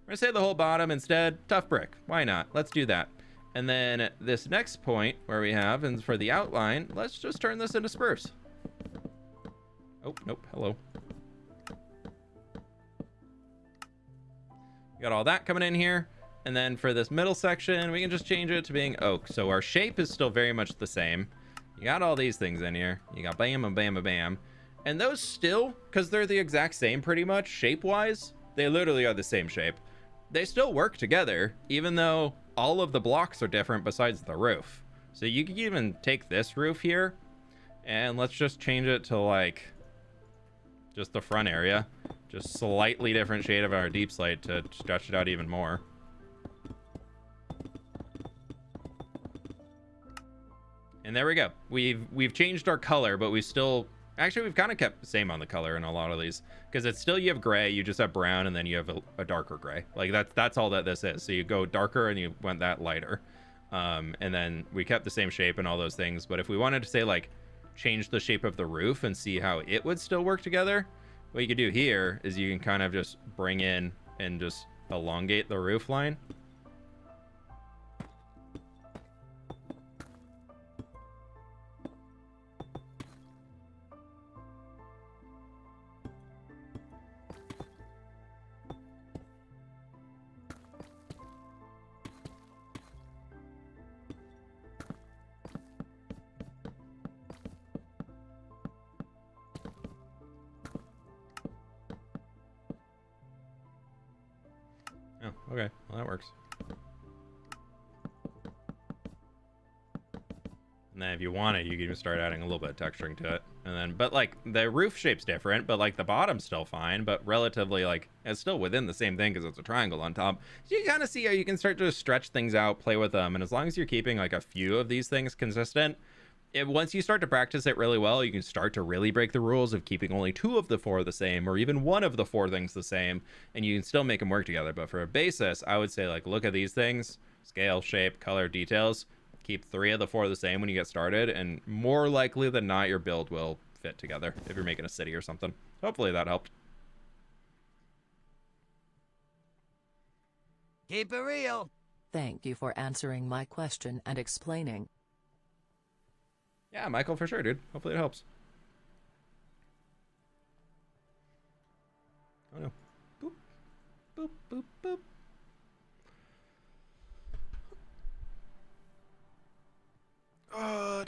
Speaker 1: We're going to say the whole bottom instead, tough brick. Why not? Let's do that. And then this next point where we have, and for the outline, let's just turn this into spurs. Oh, nope, hello. Got all that coming in here. And then for this middle section, we can just change it to being oak. So our shape is still very much the same. You got all these things in here. You got bam, and bam, and bam. And those still, because they're the exact same pretty much, shape-wise, they literally are the same shape. They still work together, even though all of the blocks are different besides the roof. So you could even take this roof here, and let's just change it to, like, just the front area. Just slightly different shade of our deep slate to stretch it out even more. And there we go. We've changed our color, but we've kind of kept the same on the color in a lot of these, because it's still, you have gray, you just have brown, and then you have a darker gray. Like that's all that this is. So you go darker and you went that lighter. And then we kept the same shape and all those things. But if we wanted to say like change the shape of the roof and see how it would still work together, what you could do here is you can kind of just bring in and just elongate the roof line. Oh, okay. Well, that works. And then if you want it, you can even start adding a little bit of texturing to it. And then, but like the roof shape's different, but like the bottom's still fine, but relatively like it's still within the same thing because it's a triangle on top. So you kind of see how you can start to stretch things out, play with them. And as long as you're keeping like a few of these things consistent, once you start to practice it really well, you can start to really break the rules of keeping only 2 of the 4 the same, or even 1 of the 4 things the same, and you can still make them work together. But for a basis, I would say like look at these things: scale, shape, color, details. Keep 3 of the 4 the same when you get started, and more likely than not, your build will fit together if you're making a city or something. Hopefully that helped.
Speaker 3: Keep it real.
Speaker 2: Thank you for answering my question and explaining.
Speaker 1: Yeah, Michael, for sure, dude. Hopefully it helps. Oh no. Boop. Boop, boop, boop. Oh,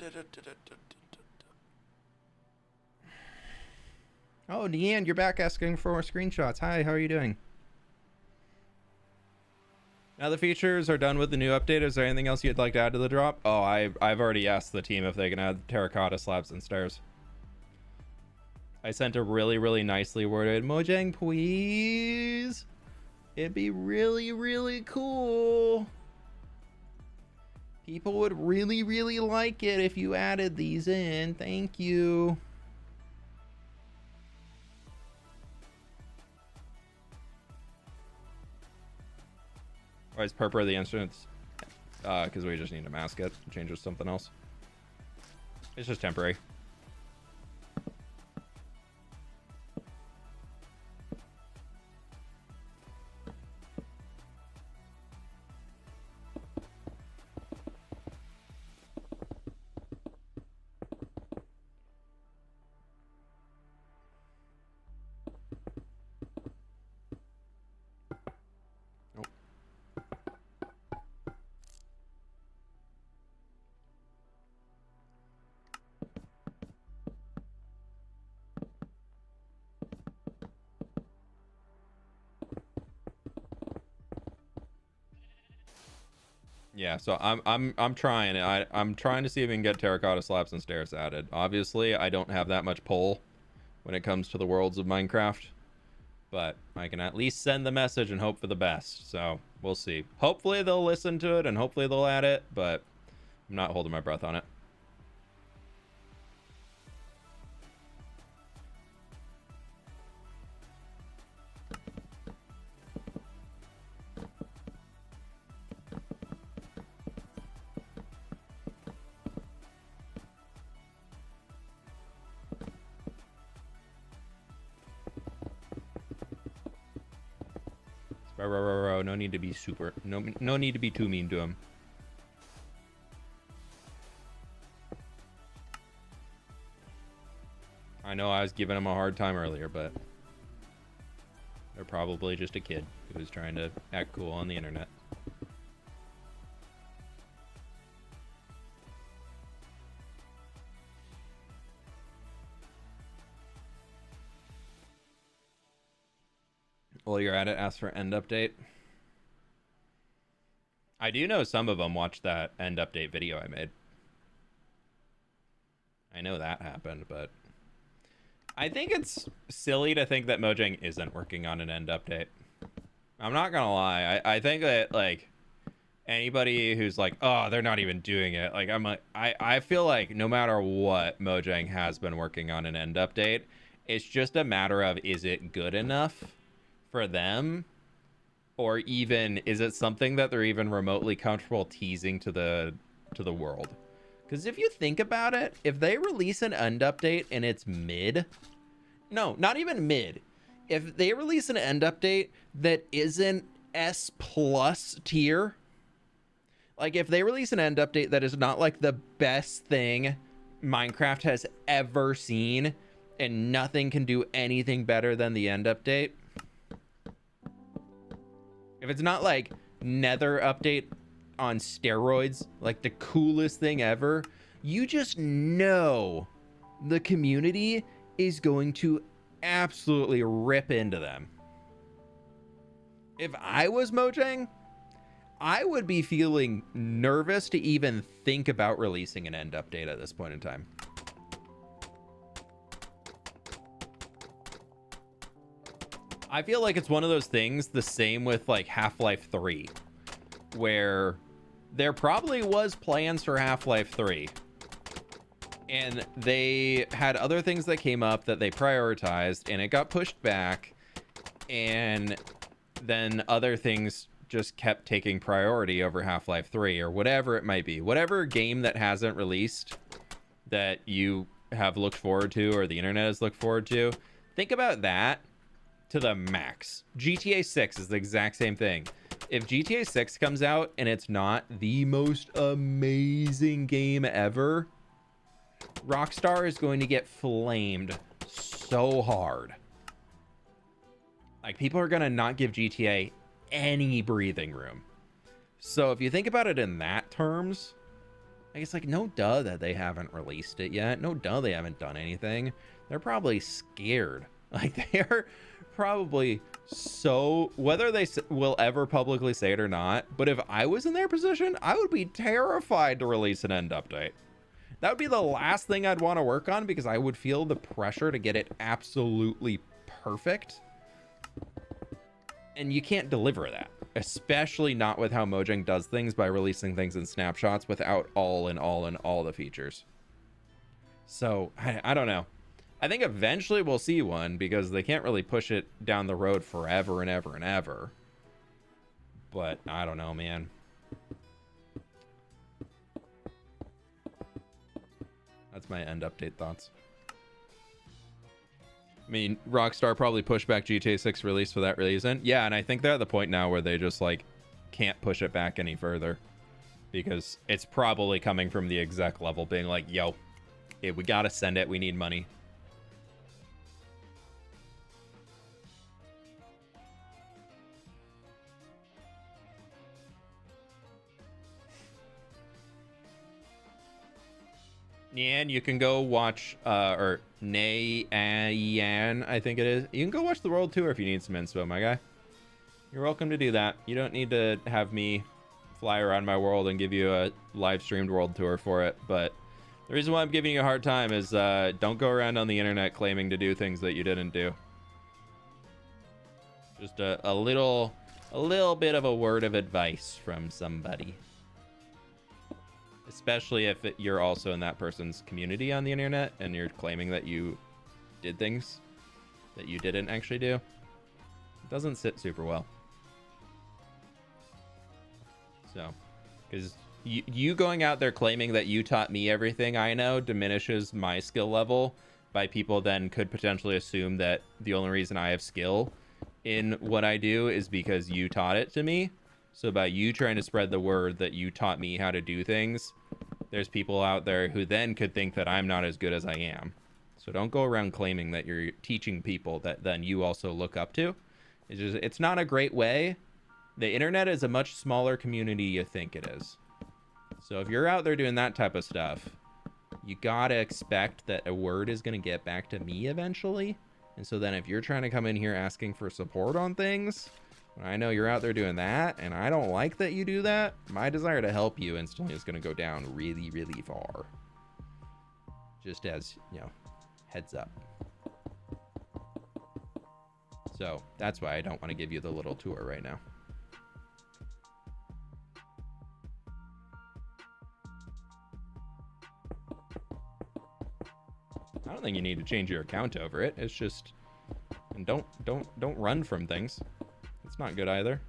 Speaker 1: Oh, Deanne, you're back asking for more screenshots. Hi, how are you doing? Now the features are done with the new update. Is there anything else you'd like to add to the drop? Oh, I've already asked the team if they can add terracotta slabs and stairs. I sent a really, really nicely worded Mojang, please. It'd be really, really cool. People would really, really like it if you added these in. Thank you. Why is purple the instruments? Because we just need to mask it. Change it to something else. It's just temporary. Yeah, so I'm trying. I'm trying to see if we can get terracotta slabs and stairs added. Obviously, I don't have that much pull when it comes to the worlds of Minecraft, but I can at least send the message and hope for the best. So we'll see. Hopefully they'll listen to it and hopefully they'll add it, but I'm not holding my breath on it. No need to be no need to be too mean to him. I know I was giving him a hard time earlier, but they're probably just a kid who's trying to act cool on the internet. While you're at it, ask for end update. I do know some of them watched that end update video I made. I know that happened, but I think it's silly to think that Mojang isn't working on an end update. I'm not gonna lie. I think that, like, anybody who's like, oh, they're not even doing it. Like, I feel like no matter what, Mojang has been working on an end update. It's just a matter of, is it good enough for them? Or even, is it something that they're even remotely comfortable teasing to the world? Because if you think about it, if they release an end update and it's mid, no, not even mid. If they release an end update that isn't S+ tier, like if they release an end update that is not like the best thing Minecraft has ever seen and nothing can do anything better than the end update, if it's not like Nether update on steroids, like the coolest thing ever, you just know the community is going to absolutely rip into them. If I was Mojang, I would be feeling nervous to even think about releasing an end update at this point in time. I feel like it's one of those things, the same with like Half-Life 3, where there probably was plans for Half-Life 3 and they had other things that came up that they prioritized and it got pushed back, and then other things just kept taking priority over Half-Life 3 or whatever it might be. Whatever game that hasn't released that you have looked forward to or the internet has looked forward to, think about that to the max. GTA 6 is the exact same thing. If GTA 6 comes out and it's not the most amazing game ever, Rockstar is going to get flamed so hard. Like, people are going to not give GTA any breathing room. So if you think about it in that terms, I guess, like, no duh that they haven't released it yet. No duh they haven't done anything. They're probably scared Like, they are probably so, whether they will ever publicly say it or not, but if I was in their position, I would be terrified to release an end update. That would be the last thing I'd want to work on, because I would feel the pressure to get it absolutely perfect. And you can't deliver that, especially not with how Mojang does things by releasing things in snapshots without all the features. So I don't know. I think eventually we'll see one, because they can't really push it down the road forever and ever and ever. But I don't know, man. That's my end update thoughts. I mean, Rockstar probably pushed back GTA 6 release for that reason. Yeah, and I think they're at the point now where they just, like, can't push it back any further. Because it's probably coming from the exec level being like, yo, we gotta send it, we need money. Yan, you can go watch, or Yan, I think it is. You can go watch the world tour if you need some inspo, my guy. You're welcome to do that. You don't need to have me fly around my world and give you a live streamed world tour for it. But the reason why I'm giving you a hard time is don't go around on the internet claiming to do things that you didn't do. Just a little bit of a word of advice from somebody. Especially if you're also in that person's community on the internet and you're claiming that you did things that you didn't actually do. It doesn't sit super well. So, because you going out there claiming that you taught me everything I know diminishes my skill level by people then could potentially assume that the only reason I have skill in what I do is because you taught it to me. So by you trying to spread the word that you taught me how to do things, there's people out there who then could think that I'm not as good as I am. So don't go around claiming that you're teaching people that then you also look up to. It's not a great way. The internet is a much smaller community you think it is. So if you're out there doing that type of stuff, you gotta expect that a word is gonna get back to me eventually. And so then if you're trying to come in here asking for support on things, I know you're out there doing that, and I don't like that you do that. My desire to help you instantly is going to go down really, really far. Just as, you know, heads up. So that's why I don't want to give you the little tour right now. I don't think you need to change your account over it. It's just, and don't run from things. It's not good either.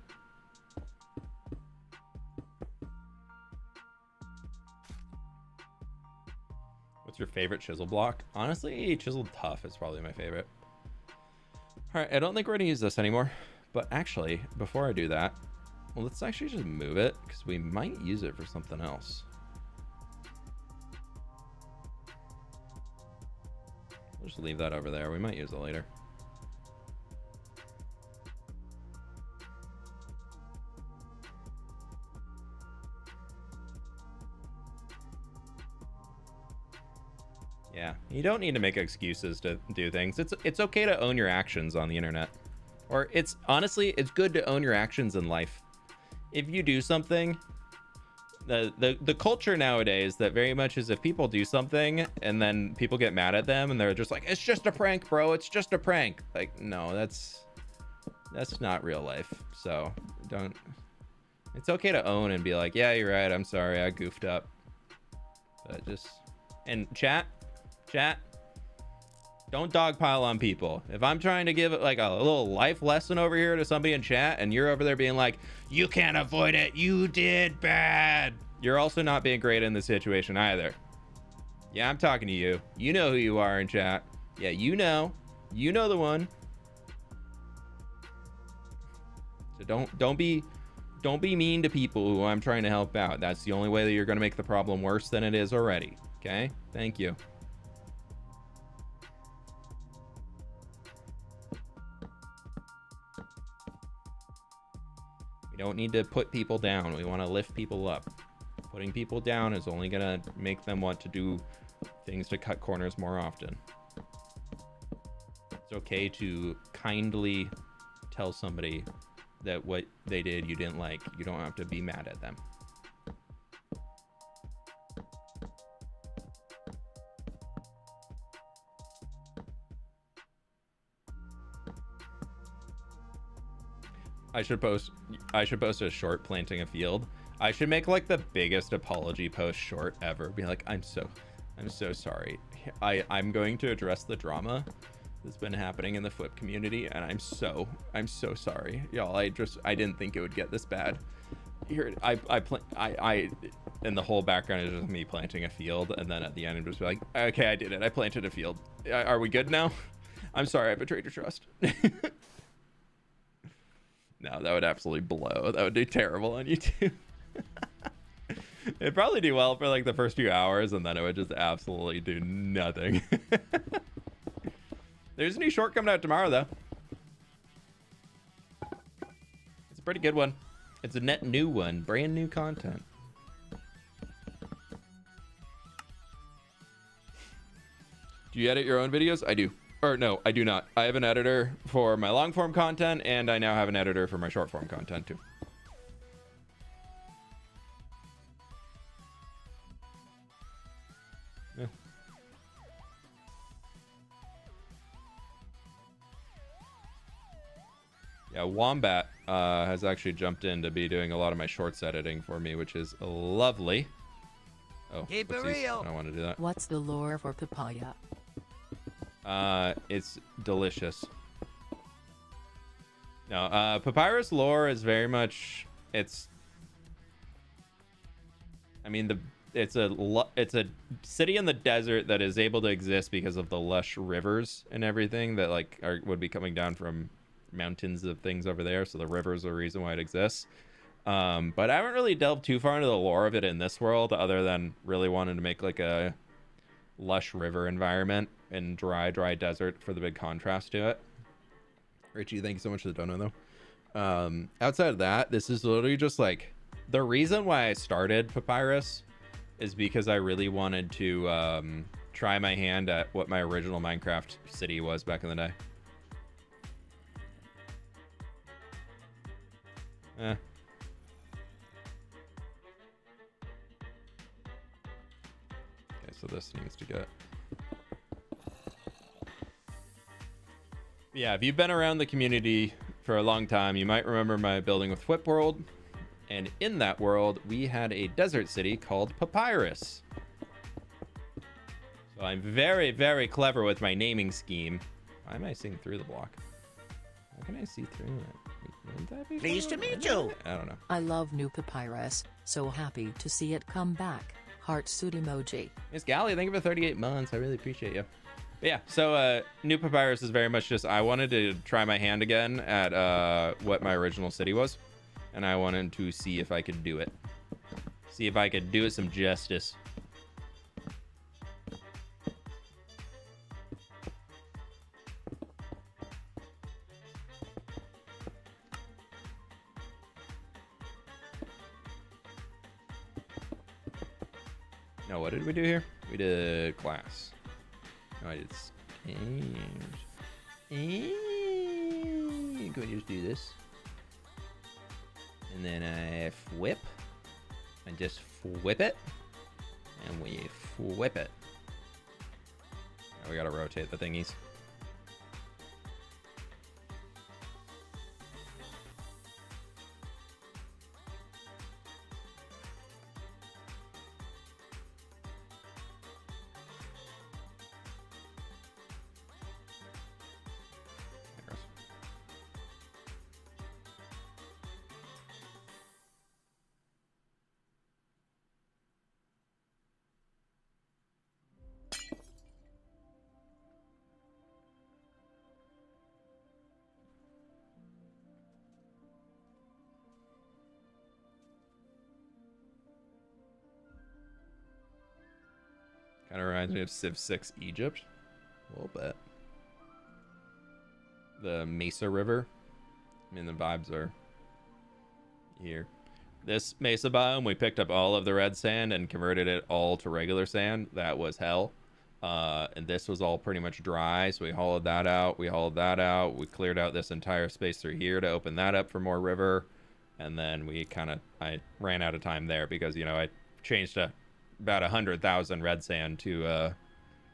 Speaker 1: What's your favorite chisel block? Honestly, chiseled tough is probably my favorite. All right, I don't think we're gonna use this anymore, but actually, before I do that, well, let's actually just move it because we might use it for something else. We'll just leave that over there. We might use it later. Yeah, you don't need to make excuses to do things. It's okay to own your actions on the internet. Or it's honestly, it's good to own your actions in life. If you do something, the culture nowadays that very much is if people do something and then people get mad at them and they're just like, it's just a prank, bro, it's just a prank. Like, no, that's not real life. So don't, it's okay to own and be like, yeah, you're right, I'm sorry, I goofed up. But just, and chat, don't dogpile on people. If I'm trying to give it like a little life lesson over here to somebody in chat and you're over there being like, you can't avoid it, you did bad, you're also not being great in the situation either. Yeah, I'm talking to you. You know who you are in chat. Yeah, you know the one. So don't be mean to people who I'm trying to help out. That's the only way that you're going to make the problem worse than it is already. Okay? Thank you. We don't need to put people down. We want to lift people up. Putting people down is only going to make them want to do things to cut corners more often. okay to kindly tell somebody that what they did you didn't like. You don't have to be mad at them. I should post a short planting a field. I should make like the biggest apology post short ever. Be like, I'm so sorry. I'm going to address the drama that's been happening in the fWhip community, and I'm so sorry, y'all. I didn't think it would get this bad. Here, and the whole background is just me planting a field, and then at the end, I'm just like, okay, I did it. I planted a field. Are we good now? I'm sorry, I betrayed your trust. No, that would absolutely blow. That would do terrible on YouTube. It'd probably do well for like the first few hours, and then it would just absolutely do nothing. There's a new short coming out tomorrow, though. It's a pretty good one. It's a net new one, brand new content. Do you edit your own videos? I do. Or no, I do not. I have an editor for my long form content, and I now have an editor for my short form content too. Yeah. Yeah, Wombat has actually jumped in to be doing a lot of my shorts editing for me, which is lovely. Oh,
Speaker 3: Keep it
Speaker 1: whoopsies.
Speaker 3: real.
Speaker 1: I don't want to do that.
Speaker 2: What's the lore for papaya?
Speaker 1: It's delicious. No, papyrus lore is very much, it's a city in the desert that is able to exist because of the lush rivers and everything that like would be coming down from mountains of things over there. So the rivers are the reason why it exists. But I haven't really delved too far into the lore of it in this world, other than really wanting to make like a lush river environment and dry desert for the big contrast to it. Richie, thank you so much for the dono though. Outside of that, this is literally just like the reason why I started Papyrus is because I really wanted to try my hand at what my original Minecraft city was back in the day. Okay, so this needs to get... Yeah, if you've been around the community for a long time, you might remember my building with fWhip world. And in that world, we had a desert city called Papyrus. So I'm very, very clever with my naming scheme. Why am I seeing through the block? How can I see through it? Wouldn't that be
Speaker 3: Pleased to
Speaker 1: fun?
Speaker 3: meet you.
Speaker 1: I don't know.
Speaker 2: I love new Papyrus, so happy to see it come back. Heart suit emoji.
Speaker 1: Miss Gally, thank you for 38 months. I really appreciate you. But yeah, so New Papyrus is very much just, I wanted to try my hand again at what my original city was. And I wanted to see if I could do it. See if I could do it some justice. No, what did we do here? We did class. No, I did change. Can we just do this? And then I fWhip. And just fWhip it. And we fWhip it. Now we gotta rotate the thingies. Kind of reminds me of Civ 6 Egypt. A little bit. The Mesa River. I mean, the vibes are here. This Mesa biome, we picked up all of the red sand and converted it all to regular sand. That was hell. And this was all pretty much dry, so we hollowed that out. We hollowed that out. We cleared out this entire space through here to open that up for more river. And then I ran out of time there because, you know, I changed about 100,000 red sand to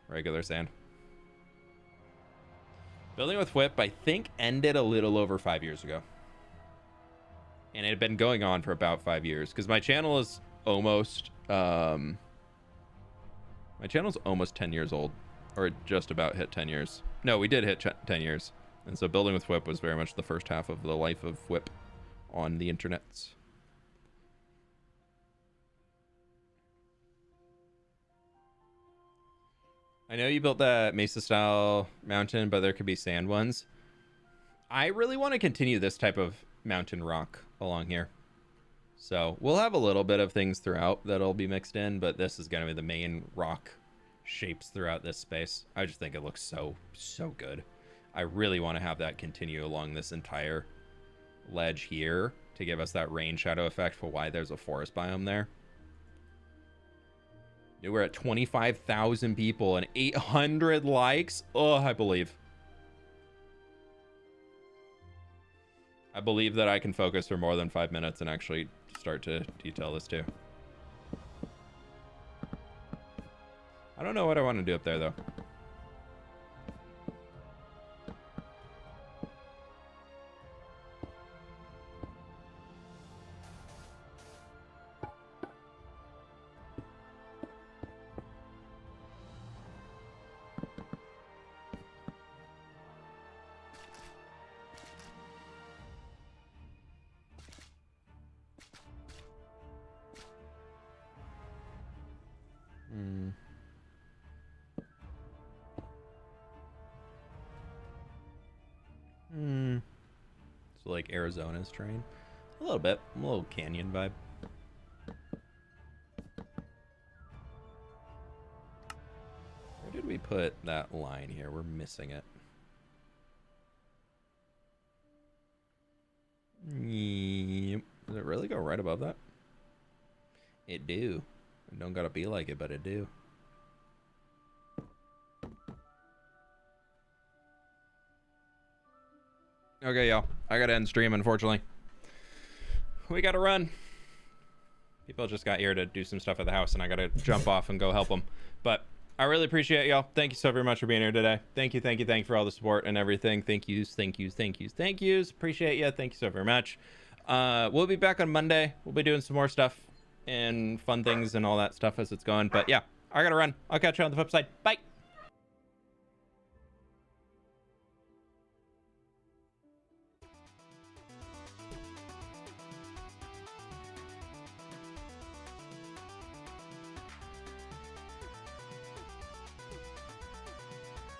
Speaker 1: regular sand. Building with fWhip, I think, ended a little over 5 years ago. And it had been going on for about 5 years because my channel is almost 10 years old, or just about hit 10 years. No, we did hit 10 years. And so building with fWhip was very much the first half of the life of fWhip on the internets. I know you built that mesa style mountain, but there could be sand ones. I really want to continue this type of mountain rock along here. So we'll have a little bit of things throughout that'll be mixed in, but this is going to be the main rock shapes throughout this space. I just think it looks so good. I really want to have that continue along this entire ledge here to give us that rain shadow effect for why there's a forest biome there. We're at 25,000 people and 800 likes. Oh, I believe that I can focus for more than 5 minutes and actually start to detail this too. I don't know what I want to do up there though. So like Arizona's terrain. A little bit. A little canyon vibe. Where did we put that line here? We're missing it. Yep. Does it really go right above that? It do. It don't gotta be like it, but it do. Okay, y'all. I gotta end stream, unfortunately. We gotta run. People just got here to do some stuff at the house, and I gotta jump off and go help them. But I really appreciate y'all. Thank you so very much for being here today. Thank you for all the support and everything. Thank yous. Appreciate you. Thank you so very much. We'll be back on Monday. We'll be doing some more stuff and fun things and all that stuff as it's going. But yeah, I gotta run. I'll catch you on the flip side. Bye.